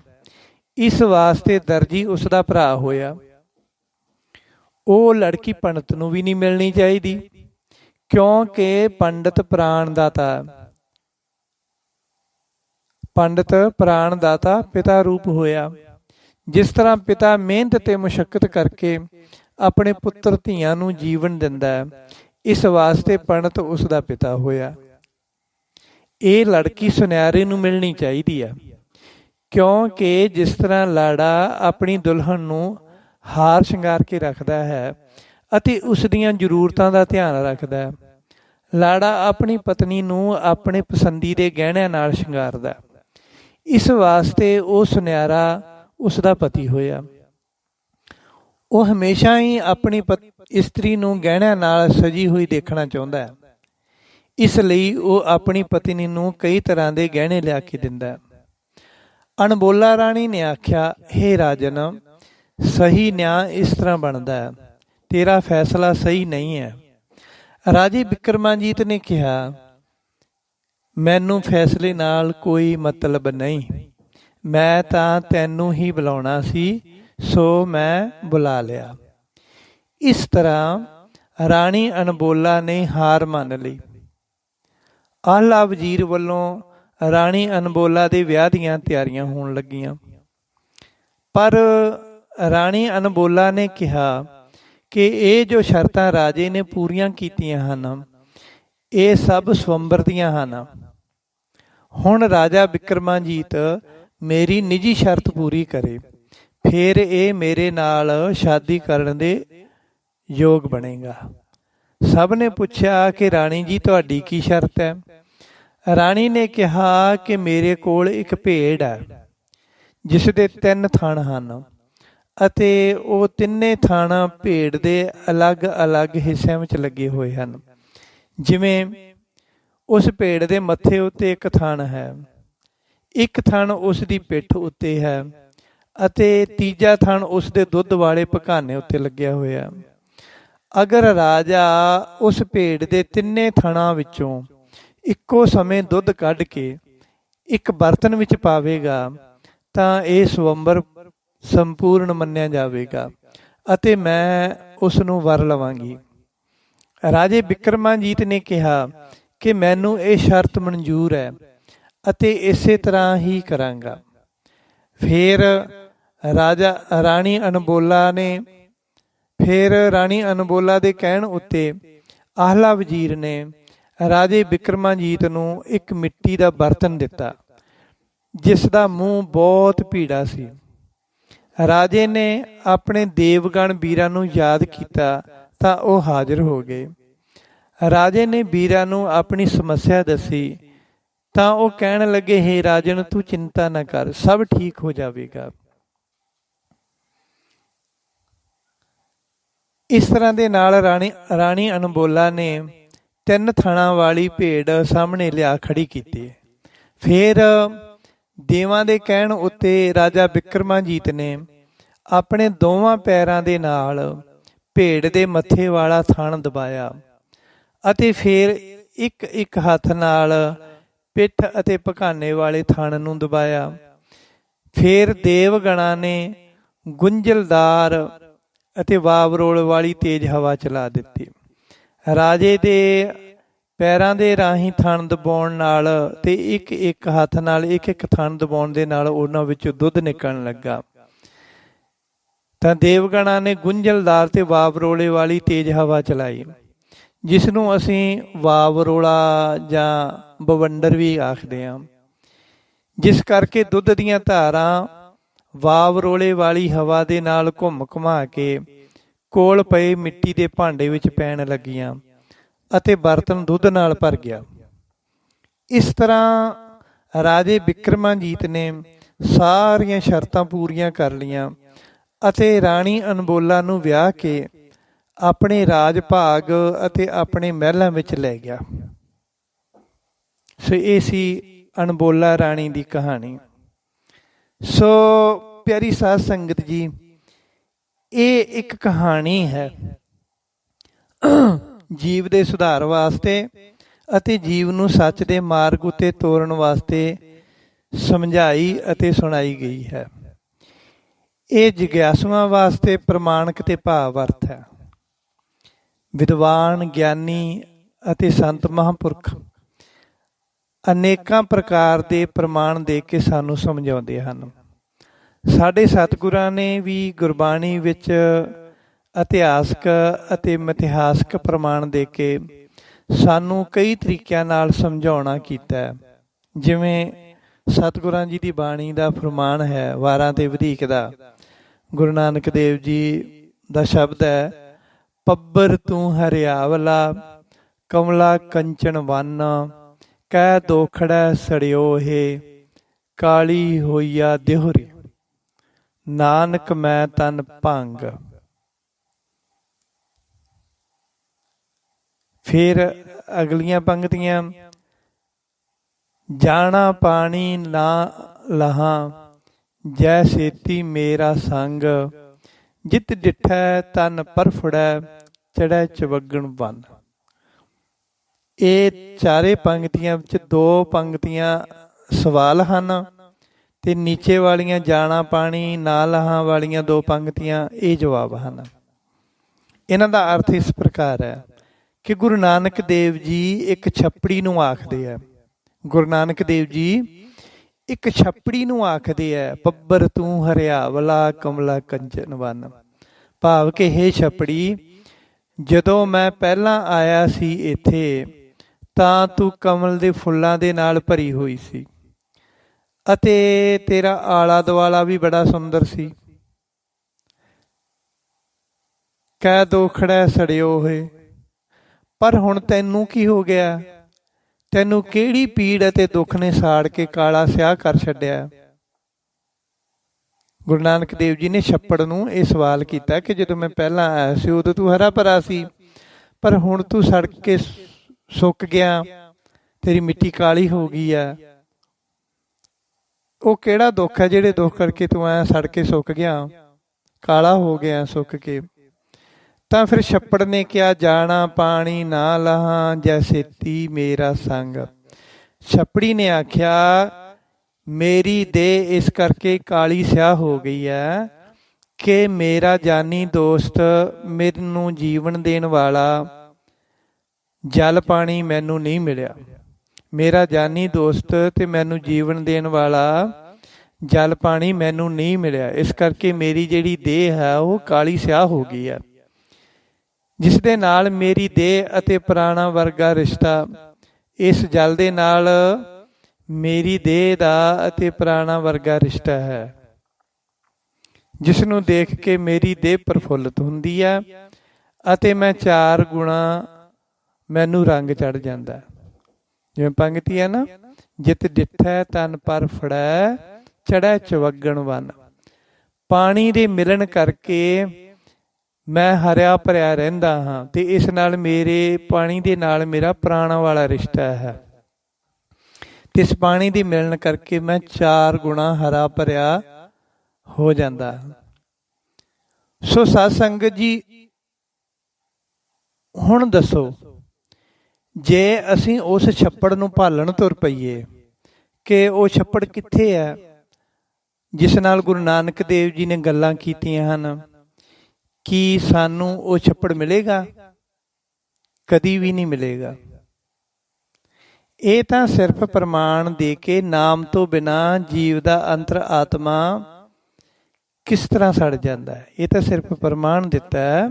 ਇਸ ਵਾਸਤੇ ਦਰਜੀ ਉਸ ਦਾ ਭਰਾ ਹੋਇਆ। ਉਹ ਲੜਕੀ ਪੰਡਤ ਨੂੰ ਵੀ ਨਹੀਂ ਮਿਲਣੀ ਚਾਹੀਦੀ ਕਿਉਂਕਿ ਪੰਡਤ ਪ੍ਰਾਣ ਦਾਤਾ ਪਿਤਾ ਰੂਪ ਹੋਇਆ। ਜਿਸ ਤਰ੍ਹਾਂ ਪਿਤਾ ਮਿਹਨਤ ਤੇ ਮੁਸ਼ੱਕਤ ਕਰਕੇ ਆਪਣੇ ਪੁੱਤਰ ਧੀਆਂ ਨੂੰ ਜੀਵਨ ਦਿੰਦਾ ਹੈ, ਇਸ ਵਾਸਤੇ ਪੰਡਤ ਉਸ ਦਾ ਪਿਤਾ ਹੋਇਆ। ਇਹ ਲੜਕੀ ਸੁਨਿਆਰੇ ਨੂੰ ਮਿਲਣੀ ਚਾਹੀਦੀ ਹੈ, ਕਿਉਂਕਿ ਜਿਸ ਤਰ੍ਹਾਂ ਲਾੜਾ ਆਪਣੀ ਦੁਲਹਨ ਨੂੰ ਹਾਰ ਸ਼ਿੰਗਾਰ ਕੇ ਰੱਖਦਾ ਹੈ ਅਤੇ ਉਸ ਦੀਆਂ ਜ਼ਰੂਰਤਾਂ ਦਾ ਧਿਆਨ ਰੱਖਦਾ ਹੈ, ਲਾੜਾ ਆਪਣੀ ਪਤਨੀ ਨੂੰ ਆਪਣੇ ਪਸੰਦੀਦੇ ਗਹਿਣਿਆਂ ਨਾਲ ਸ਼ਿੰਗਾਰਦਾ। ਇਸ ਵਾਸਤੇ ਉਹ ਸੁਨਿਆਰਾ ਉਸ ਦਾ ਪਤੀ ਹੋਇਆ। ਉਹ ਹਮੇਸ਼ਾ ਹੀ ਆਪਣੀ ਇਸਤਰੀ ਨੂੰ ਗਹਿਣਿਆਂ ਨਾਲ ਸਜੀ ਹੋਈ ਦੇਖਣਾ ਚਾਹੁੰਦਾ ਹੈ, ਇਸ ਲਈ ਉਹ ਆਪਣੀ ਪਤਨੀ ਨੂੰ ਕਈ ਤਰ੍ਹਾਂ ਦੇ ਗਹਿਣੇ ਲਿਆ ਕੇ ਦਿੰਦਾ। ਅਣਬੋਲਾ ਰਾਣੀ ਨੇ ਆਖਿਆ, ਹੇ ਰਾਜਨ, ਸਹੀ ਨਿਆਂ ਇਸ ਤਰ੍ਹਾਂ ਬਣਦਾ ਹੈ, ਤੇਰਾ ਫੈਸਲਾ ਸਹੀ ਨਹੀਂ ਹੈ। ਰਾਜੇ ਬਿਕਰਮਾਜੀਤ ਨੇ ਕਿਹਾ, ਮੈਨੂੰ ਫੈਸਲੇ ਨਾਲ ਕੋਈ ਮਤਲਬ ਨਹੀਂ, ਮੈਂ ਤਾਂ ਤੈਨੂੰ ਹੀ ਬੁਲਾਉਣਾ ਸੀ, ਸੋ ਮੈਂ ਬੁਲਾ ਲਿਆ। ਇਸ ਤਰ੍ਹਾਂ ਰਾਣੀ ਅਣਬੋਲਾ ਨੇ ਹਾਰ ਮੰਨ ਲਈ। ਆਲਾ ਵਜ਼ੀਰ ਵੱਲੋਂ ਰਾਣੀ ਅਣਬੋਲਾ ਦੇ ਵਿਆਹ ਦੀਆਂ ਤਿਆਰੀਆਂ ਹੋਣ ਲੱਗੀਆਂ, ਪਰ ਰਾਣੀ ਅਣਬੋਲਾ ਨੇ ਕਿਹਾ ਕਿ ਇਹ ਜੋ ਸ਼ਰਤਾਂ ਰਾਜੇ ਨੇ ਪੂਰੀਆਂ ਕੀਤੀਆਂ ਹਨ, ਇਹ ਸਭ ਸਵੰਬਰ ਦੀਆਂ ਹਨ। ਹੁਣ ਰਾਜਾ ਬਿਕਰਮਾਜੀਤ ਮੇਰੀ ਨਿੱਜੀ ਸ਼ਰਤ ਪੂਰੀ ਕਰੇ, ਫਿਰ ਇਹ ਮੇਰੇ ਨਾਲ ਸ਼ਾਦੀ ਕਰਨ ਦੇ ਯੋਗ ਬਣੇਗਾ। ਸਭ ਨੇ ਪੁੱਛਿਆ ਕਿ ਰਾਣੀ ਜੀ, ਤੁਹਾਡੀ ਕੀ ਸ਼ਰਤ ਹੈ? ਰਾਣੀ ਨੇ ਕਿਹਾ ਕਿ ਮੇਰੇ ਕੋਲ ਇੱਕ ਭੇਡ ਹੈ, ਜਿਸ ਦੇ 3 ਥਣ ਹਨ ਅਤੇ ਉਹ ਤਿੰਨੇ ਥਣ ਭੇਡ ਦੇ ਅਲੱਗ-ਅਲੱਗ ਹਿੱਸਿਆਂ ਵਿੱਚ ਲੱਗੇ ਹੋਏ ਹਨ। ਜਿਵੇਂ ਉਸ ਭੇਡ ਦੇ ਮੱਥੇ ਉੱਤੇ ਇੱਕ ਥਣ ਹੈ, ਇੱਕ ਥਣ ਉਸ ਦੀ ਪਿੱਠ ਉੱਤੇ ਹੈ ਅਤੇ ਤੀਜਾ ਥਣ ਉਸ ਦੇ ਦੁੱਧ ਵਾਲੇ ਪਘਾਨੇ ਉੱਤੇ ਲੱਗਿਆ ਹੋਇਆ। ਅਗਰ ਰਾਜਾ ਉਸ ਭੇਡ ਦੇ ਤਿੰਨੇ ਥਣਾਂ ਵਿੱਚੋਂ ਇੱਕੋ ਸਮੇਂ ਦੁੱਧ ਕੱਢ ਕੇ ਇੱਕ ਬਰਤਨ ਵਿੱਚ ਪਾਵੇਗਾ ਤਾਂ ਇਹ ਸਵੰਬਰ ਸੰਪੂਰਨ ਮੰਨਿਆ ਜਾਵੇਗਾ ਅਤੇ ਮੈਂ ਉਸ ਨੂੰ ਵਰ ਲਵਾਂਗੀ। ਰਾਜੇ ਬਿਕਰਮਾਜੀਤ ਨੇ ਕਿਹਾ ਕਿ ਮੈਨੂੰ ਇਹ ਸ਼ਰਤ ਮਨਜ਼ੂਰ ਹੈ ਅਤੇ ਇਸੇ ਤਰ੍ਹਾਂ ਹੀ ਕਰਾਂਗਾ। ਫਿਰ ਰਾਣੀ ਅਣਬੋਲਾ ਦੇ ਕਹਿਣ ਉੱਤੇ ਆਹਲਾ ਵਜ਼ੀਰ ਨੇ ਰਾਜੇ ਬਿਕਰਮਾਜੀਤ ਨੂੰ ਇੱਕ ਮਿੱਟੀ ਦਾ ਬਰਤਨ ਦਿੱਤਾ, ਜਿਸ ਦਾ ਮੂੰਹ ਬਹੁਤ ਭੀੜਾ ਸੀ। ਰਾਜੇ ਨੇ ਆਪਣੇ ਦੇਵਗਣ ਵੀਰਾਂ ਨੂੰ ਯਾਦ ਕੀਤਾ ਤਾਂ ਉਹ ਹਾਜ਼ਰ ਹੋ ਗਏ। ਰਾਜੇ ਨੇ ਵੀਰਾਂ ਨੂੰ ਆਪਣੀ ਸਮੱਸਿਆ ਦੱਸੀ ਤਾਂ ਉਹ ਕਹਿਣ ਲੱਗੇ, ਹੇ ਰਾਜਨ, ਤੂੰ ਚਿੰਤਾ ਨਾ ਕਰ, ਸਭ ਠੀਕ ਹੋ ਜਾਵੇਗਾ। ਇਸ ਤਰ੍ਹਾਂ ਦੇ ਨਾਲ ਰਾਣੀ ਅਣਬੋਲਾ ਨੇ 3 ਥਣਾਂ ਵਾਲੀ ਭੇਡ ਸਾਹਮਣੇ ਲਿਆ ਖੜੀ ਕੀਤੀ। ਫਿਰ ਦੇਵਾਂ ਦੇ ਕਹਿਣ ਉੱਤੇ ਰਾਜਾ ਬਿਕਰਮਾਜੀਤ ਨੇ ਆਪਣੇ ਦੋਵਾਂ ਪੈਰਾਂ ਦੇ ਨਾਲ ਭੇਡ ਦੇ ਮੱਥੇ ਵਾਲਾ ਥਣ ਦਬਾਇਆ ਅਤੇ ਫਿਰ ਇੱਕ ਹੱਥ ਨਾਲ ਪਿੱਠ ਅਤੇ ਪਘਾਨੇ ਵਾਲੇ ਥਣ ਨੂੰ ਦਬਾਇਆ। ਫਿਰ ਦੇਵਗਣਾਂ ਨੇ ਗੁੰਝਲਦਾਰ ਅਤੇ ਵਾਵਰੋਲ ਵਾਲੀ ਤੇਜ਼ ਹਵਾ ਚਲਾ ਦਿੱਤੀ। ਰਾਜੇ ਦੇ ਪੈਰਾਂ ਦੇ ਰਾਹੀਂ ਥਣ ਦਬਾਉਣ ਨਾਲ ਤੇ ਇੱਕ ਹੱਥ ਨਾਲ ਇੱਕ ਥਣ ਦਬਾਉਣ ਦੇ ਨਾਲ ਉਹਨਾਂ ਵਿੱਚੋਂ ਦੁੱਧ ਨਿਕਲਣ ਲੱਗਾ। ਤਾਂ ਦੇਵਗਣਾਂ ਨੇ ਗੁੰਝਲਦਾਰ ਤੇ ਵਾਵਰੋਲੇ ਵਾਲੀ ਤੇਜ਼ ਹਵਾ ਚਲਾਈ, ਜਿਸ ਨੂੰ ਅਸੀਂ ਵਾਵਰੋਲਾ ਜਾਂ ਬਵੰਡਰ ਵੀ ਆਖਦੇ ਹਾਂ, ਜਿਸ ਕਰਕੇ ਦੁੱਧ ਦੀਆਂ ਧਾਰਾਂ ਵਾਵਰੋਲੇ ਵਾਲੀ ਹਵਾ ਦੇ ਨਾਲ ਘੁਮਾ ਕੇ ਕੋਲ ਪਏ ਮਿੱਟੀ ਦੇ ਭਾਂਡੇ ਵਿੱਚ ਪੈਣ ਲੱਗੀਆਂ ਅਤੇ ਬਰਤਨ ਦੁੱਧ ਨਾਲ ਭਰ ਗਿਆ। ਇਸ ਤਰ੍ਹਾਂ ਰਾਜੇ ਬਿਕਰਮਾਜੀਤ ਨੇ ਸਾਰੀਆਂ ਸ਼ਰਤਾਂ ਪੂਰੀਆਂ ਕਰ ਲਈਆਂ ਅਤੇ ਰਾਣੀ ਅਣਬੋਲਾ ਨੂੰ ਵਿਆਹ ਕੇ ਆਪਣੇ ਰਾਜ ਭਾਗ ਅਤੇ ਆਪਣੇ ਮਹਿਲਾਂ ਵਿੱਚ ਲੈ ਗਿਆ। ਸੋ ਇਹ ਸੀ ਅਣਬੋਲਾ ਰਾਣੀ ਦੀ ਕਹਾਣੀ। ਸੋ ਪਿਆਰੀ ਸਾਧ ਸੰਗਤ ਜੀ, ਇਹ ਇੱਕ ਕਹਾਣੀ ਹੈ ਜੀਵ ਦੇ ਸੁਧਾਰ ਵਾਸਤੇ ਅਤੇ ਜੀਵ ਨੂੰ ਸੱਚ ਦੇ ਮਾਰਗ ਉੱਤੇ ਤੋਰਨ ਵਾਸਤੇ ਸਮਝਾਈ ਅਤੇ ਸੁਣਾਈ ਗਈ ਹੈ। ਇਹ ਜਿਗਿਆਸੂਆਂ ਵਾਸਤੇ ਪ੍ਰਮਾਣਿਕ ਤੇ ਭਾਵ ਅਰਥ ਹੈ। ਵਿਦਵਾਨ, ਗਿਆਨੀ ਅਤੇ ਸੰਤ ਮਹਾਂਪੁਰਖ ਅਨੇਕਾਂ ਪ੍ਰਕਾਰ ਦੇ ਪ੍ਰਮਾਣ ਦੇ ਕੇ ਸਾਨੂੰ ਸਮਝਾਉਂਦੇ ਹਨ। ਸਾਡੇ ਸਤਿਗੁਰਾਂ ਨੇ ਵੀ ਗੁਰਬਾਣੀ ਵਿੱਚ ਇਤਿਹਾਸਕ ਅਤੇ ਮਿਥਿਹਾਸਕ ਪ੍ਰਮਾਣ ਦੇ ਕੇ ਸਾਨੂੰ ਕਈ ਤਰੀਕਿਆਂ ਨਾਲ ਸਮਝਾਉਣਾ ਕੀਤਾ ਹੈ। ਜਿਵੇਂ ਸਤਿਗੁਰਾਂ ਜੀ ਦੀ ਬਾਣੀ ਦਾ ਫਰਮਾਨ ਹੈ ਵਾਰਾਂ ਤੇ ਵਧੀਕ ਦਾ। ਗੁਰੂ ਨਾਨਕ ਦੇਵ ਜੀ ਦਾ ਸ਼ਬਦ ਹੈ, ਪੱਬਰ ਤੂੰ ਹਰਿਆਵਲਾ ਕਮਲਾ ਕੰਚਨ ਵੰਨ, ਕਹਿ ਦੋਖੜੈ ਸੜਿਓ ਹੇ ਕਾਲੀ ਹੋਈਆ ਦਿਹੁਰੀ, ਨਾਨਕ ਮੈਂ ਤਨ ਭੰਗ। ਫਿਰ ਅਗਲੀਆਂ ਪੰਗਤੀਆਂ, ਜਾਣਾ ਪਾਣੀ ਨਾ ਲਹਾਂ ਜੈ ਸੇਤੀ ਮੇਰਾ ਸੰਗ, ਜਿਤ ਡਿਠੈ ਤਨ ਪਰਫੜੈ ਚੜ੍ਹੈ ਚਵੱਗਣ ਬਨ। ਇਹ ਚਾਰੇ ਪੰਗਤੀਆਂ ਵਿੱਚ ਦੋ ਪੰਗਤੀਆਂ ਸਵਾਲ ਹਨ ਤੇ ਨੀਚੇ ਵਾਲੀਆਂ ਜਾਣਾ ਪਾਣੀ ਨਾ ਲਹਾਂ ਵਾਲੀਆਂ ਦੋ ਪੰਗਤੀਆਂ ਇਹ ਜਵਾਬ ਹਨ। ਇਹਨਾਂ ਦਾ ਅਰਥ ਇਸ ਪ੍ਰਕਾਰ ਹੈ ਕਿ ਗੁਰੂ ਨਾਨਕ ਦੇਵ ਜੀ ਇੱਕ ਛੱਪੜੀ ਨੂੰ ਆਖਦੇ ਆ। ਗੁਰੂ ਨਾਨਕ ਦੇਵ ਜੀ ਇੱਕ ਛੱਪੜੀ ਨੂੰ ਆਖਦੇ ਆ, ਪੱਬਰ ਤੂੰ ਹਰਿਆਵਲਾ ਕਮਲਾ ਕੰਚਨ ਵੰਨ। ਭਾਵ ਕਿ ਹੇ ਛੱਪੜੀ, ਜਦੋਂ ਮੈਂ ਪਹਿਲਾਂ ਆਇਆ ਸੀ ਇੱਥੇ ਤਾਂ ਤੂੰ ਕਮਲ ਦੇ ਫੁੱਲਾਂ ਦੇ ਨਾਲ ਭਰੀ ਹੋਈ ਸੀ ਅਤੇ ਤੇਰਾ ਆਲਾ ਦੁਆਲਾ ਵੀ ਬੜਾ ਸੁੰਦਰ ਸੀ। ਕਹਿ ਦੋਖੜੈ ਸੜਿਓ ਹੋਏ, ਪਰ ਹੁਣ ਤੈਨੂੰ ਕੀ ਹੋ ਗਿਆ? ਤੈਨੂੰ ਕਿਹੜੀ ਪੀੜ ਅਤੇ ਦੁੱਖ ਨੇ ਸਾੜ ਕੇ ਕਾਲਾ ਸਿਆਹ ਕਰ ਛੱਡਿਆ? ਗੁਰੂ ਨਾਨਕ ਦੇਵ ਜੀ ਨੇ ਛੱਪੜ ਨੂੰ ਇਹ ਸਵਾਲ ਕੀਤਾ ਕਿ ਜਦੋਂ ਮੈਂ ਪਹਿਲਾਂ ਆਇਆ ਸੀ ਉਦੋਂ ਤੂੰ ਹਰਾ ਭਰਾ ਸੀ, ਪਰ ਹੁਣ ਤੂੰ ਸੜ ਕੇ ਸੁੱਕ ਗਿਆ, ਤੇਰੀ ਮਿੱਟੀ ਕਾਲੀ ਹੋ ਗਈ ਆ। ਉਹ ਕਿਹੜਾ ਦੁੱਖ ਹੈ ਜਿਹੜੇ ਦੁੱਖ ਕਰਕੇ ਤੂੰ ਐਂ ਸੜ ਕੇ ਸੁੱਕ ਗਿਆ, ਕਾਲਾ ਹੋ ਗਿਆ ਸੁੱਕ ਕੇ? ਤਾਂ ਫਿਰ ਛੱਪੜ ਨੇ ਕਿਹਾ, ਜਾਣਾ ਪਾਣੀ ਨਾ ਲਹਾਂ ਜੈ ਸੇਤੀ ਮੇਰਾ ਸੰਗ। ਛੱਪੜੀ ਨੇ ਆਖਿਆ, ਮੇਰੀ ਦੇਹ ਇਸ ਕਰਕੇ ਕਾਲੀ ਸਿਆਹ ਹੋ ਗਈ ਹੈ ਕਿ ਮੇਰਾ ਜਾਨੀ ਦੋਸਤ, ਮੈਨੂੰ ਜੀਵਨ ਦੇਣ ਵਾਲਾ ਜਲ ਪਾਣੀ ਮੈਨੂੰ ਨਹੀਂ ਮਿਲਿਆ। ਮੇਰਾ ਜਾਨੀ ਦੋਸਤ ਤੇ ਮੈਨੂੰ ਜੀਵਨ ਦੇਣ ਵਾਲਾ ਜਲ ਪਾਣੀ ਮੈਨੂੰ ਨਹੀਂ ਮਿਲਿਆ, ਇਸ ਕਰਕੇ ਮੇਰੀ ਜਿਹੜੀ ਦੇਹ ਹੈ ਉਹ ਕਾਲੀ ਸਿਆਹ ਹੋ ਗਈ ਹੈ, ਜਿਸ ਦੇ ਨਾਲ ਮੇਰੀ ਦੇਹ ਅਤੇ ਪ੍ਰਾਣਾ ਵਰਗਾ ਰਿਸ਼ਤਾ, ਇਸ ਜਲ ਦੇ ਨਾਲ ਮੇਰੀ ਦੇਹ ਦਾ ਅਤੇ ਪ੍ਰਾਣਾ ਵਰਗਾ ਰਿਸ਼ਤਾ ਹੈ, ਜਿਸ ਨੂੰ ਦੇਖ ਕੇ ਮੇਰੀ ਦੇਹ ਪ੍ਰਫੁੱਲਤ ਹੁੰਦੀ ਹੈ ਅਤੇ ਮੈਂ ਚਾਰ ਗੁਣਾ ਮੈਨੂੰ ਰੰਗ ਚੜ ਜਾਂਦਾ। ਜਿਵੇਂ ਪੰਗਤੀ ਹੈ ਨਾ, ਜਿਤ ਡਿਠੈ ਤਨ ਪਰ ਫੜੈ ਚੜ੍ਹੈ ਚਵੱਗਣ ਵਨ। ਪਾਣੀ ਦੇ ਮਿਲਣ ਕਰਕੇ ਮੈਂ ਹਰਿਆ ਭਰਿਆ ਰਹਿੰਦਾ ਹਾਂ ਤੇ ਇਸ ਨਾਲ ਮੇਰੇ ਪਾਣੀ ਦੇ ਨਾਲ ਮੇਰਾ ਪ੍ਰਾਣਾ ਵਾਲਾ ਰਿਸ਼ਤਾ ਹੈ ਤੇ ਇਸ ਪਾਣੀ ਦੇ ਮਿਲਣ ਕਰਕੇ ਮੈਂ ਚਾਰ ਗੁਣਾ ਹਰਾ ਭਰਿਆ ਹੋ ਜਾਂਦਾ। ਸੋ ਸਾਧ ਸੰਗਤ ਜੀ, ਹੁਣ ਦੱਸੋ, ਜੇ ਅਸੀਂ ਉਸ ਛੱਪੜ ਨੂੰ ਭਾਲਣ ਤੁਰ ਪਈਏ ਕਿ ਉਹ ਛੱਪੜ ਕਿੱਥੇ ਹੈ ਜਿਸ ਨਾਲ ਗੁਰੂ ਨਾਨਕ ਦੇਵ ਜੀ ਨੇ ਗੱਲਾਂ ਕੀਤੀਆਂ ਹਨ, ਕੀ ਸਾਨੂੰ ਉਹ ਛੱਪੜ ਮਿਲੇਗਾ? ਕਦੀ ਵੀ ਨਹੀਂ ਮਿਲੇਗਾ। ਇਹ ਤਾਂ ਸਿਰਫ ਪ੍ਰਮਾਣ ਦੇ ਕੇ ਨਾਮ ਤੋਂ ਬਿਨਾਂ ਜੀਵ ਦਾ ਅੰਤਰ ਆਤਮਾ ਕਿਸ ਤਰ੍ਹਾਂ ਸੜ ਜਾਂਦਾ ਹੈ, ਇਹ ਤਾਂ ਸਿਰਫ ਪ੍ਰਮਾਣ ਦਿੱਤਾ ਹੈ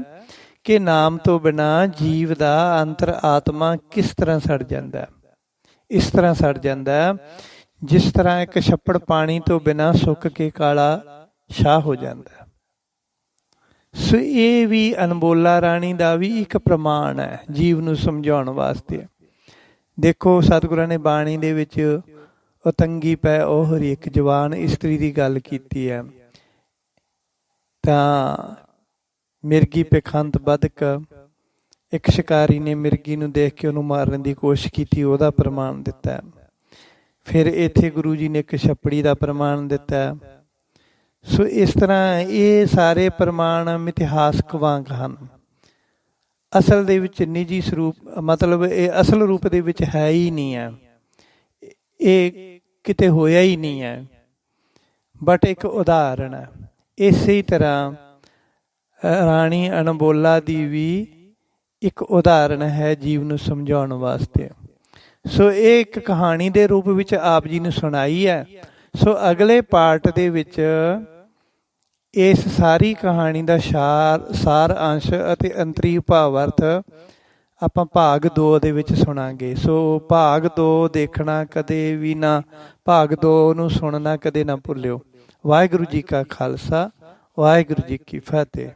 ਕਿ ਨਾਮ ਤੋਂ ਬਿਨਾਂ ਜੀਵ ਦਾ ਅੰਤਰ ਆਤਮਾ ਕਿਸ ਤਰ੍ਹਾਂ ਸੜ ਜਾਂਦਾ। ਇਸ ਤਰ੍ਹਾਂ ਸੜ ਜਾਂਦਾ ਜਿਸ ਤਰ੍ਹਾਂ ਇੱਕ ਛੱਪੜ ਪਾਣੀ ਤੋਂ ਬਿਨਾਂ ਸੁੱਕ ਕੇ ਕਾਲਾ ਸ਼ਾਹ ਹੋ ਜਾਂਦਾ। ਸੋ ਇਹ ਵੀ ਅਨਮੋਲਾ ਰਾਣੀ ਦਾ ਵੀ ਇੱਕ ਪ੍ਰਮਾਣ ਹੈ ਜੀਵ ਨੂੰ ਸਮਝਾਉਣ ਵਾਸਤੇ। ਦੇਖੋ, ਸਤਿਗੁਰਾਂ ਨੇ ਬਾਣੀ ਦੇ ਵਿੱਚ ਉਤੰਗੀ ਪੈ ਉਹ ਹਰੇਕ ਜਵਾਨ ਇਸਤਰੀ ਦੀ ਗੱਲ ਕੀਤੀ ਹੈ, ਤਾਂ ਮਿਰਗੀ ਪਖੰਤ ਬਦਕ, ਇੱਕ ਸ਼ਿਕਾਰੀ ਨੇ ਮਿਰਗੀ ਨੂੰ ਦੇਖ ਕੇ ਉਹਨੂੰ ਮਾਰਨ ਦੀ ਕੋਸ਼ਿਸ਼ ਕੀਤੀ, ਉਹਦਾ ਪ੍ਰਮਾਣ ਦਿੱਤਾ। ਫਿਰ ਇੱਥੇ ਗੁਰੂ ਜੀ ਨੇ ਇੱਕ ਛੱਪੜੀ ਦਾ ਪ੍ਰਮਾਣ ਦਿੱਤਾ। ਸੋ ਇਸ ਤਰ੍ਹਾਂ ਇਹ ਸਾਰੇ ਪ੍ਰਮਾਣ ਮਿਥਿਹਾਸਕ ਵਾਂਗ ਹਨ, ਅਸਲ ਦੇ ਵਿੱਚ ਨਿੱਜੀ ਸਰੂਪ, ਮਤਲਬ ਇਹ ਅਸਲ ਰੂਪ ਦੇ ਵਿੱਚ ਹੈ ਹੀ ਨਹੀਂ ਹੈ, ਇਹ ਕਿਤੇ ਹੋਇਆ ਹੀ ਨਹੀਂ ਹੈ, ਬਟ ਇੱਕ ਉਦਾਹਰਣ ਹੈ। ਇਸੇ ਤਰ੍ਹਾਂ ਰਾਣੀ ਅਨਮੋਲਾ ਦੀ ਵੀ ਇੱਕ ਉਦਾਹਰਣ ਹੈ ਜੀਵ ਨੂੰ ਸਮਝਾਉਣ ਵਾਸਤੇ। ਸੋ ਇਹ ਇੱਕ ਕਹਾਣੀ ਦੇ ਰੂਪ ਵਿੱਚ ਆਪ ਜੀ ਨੂੰ ਸੁਣਾਈ ਹੈ। ਸੋ ਅਗਲੇ ਪਾਰਟ ਦੇ ਵਿੱਚ ਇਸ ਸਾਰੀ ਕਹਾਣੀ ਦਾ ਸਾਰ ਅੰਸ਼ ਅਤੇ ਅੰਤਰੀ ਭਾਵ-ਅਰਥ ਆਪਾਂ ਭਾਗ 2 ਦੇ ਵਿੱਚ ਸੁਣਾਂਗੇ। ਸੋ ਭਾਗ 2 ਦੇਖਣਾ ਕਦੇ ਵੀ ਨਾ, ਭਾਗ 2 ਨੂੰ ਸੁਣਨਾ ਕਦੇ ਨਾ ਭੁੱਲਿਓ। ਵਾਹਿਗੁਰੂ ਜੀ ਕਾ ਖਾਲਸਾ, ਵਾਹਿਗੁਰੂ ਜੀ ਕੀ ਫਤਿਹ।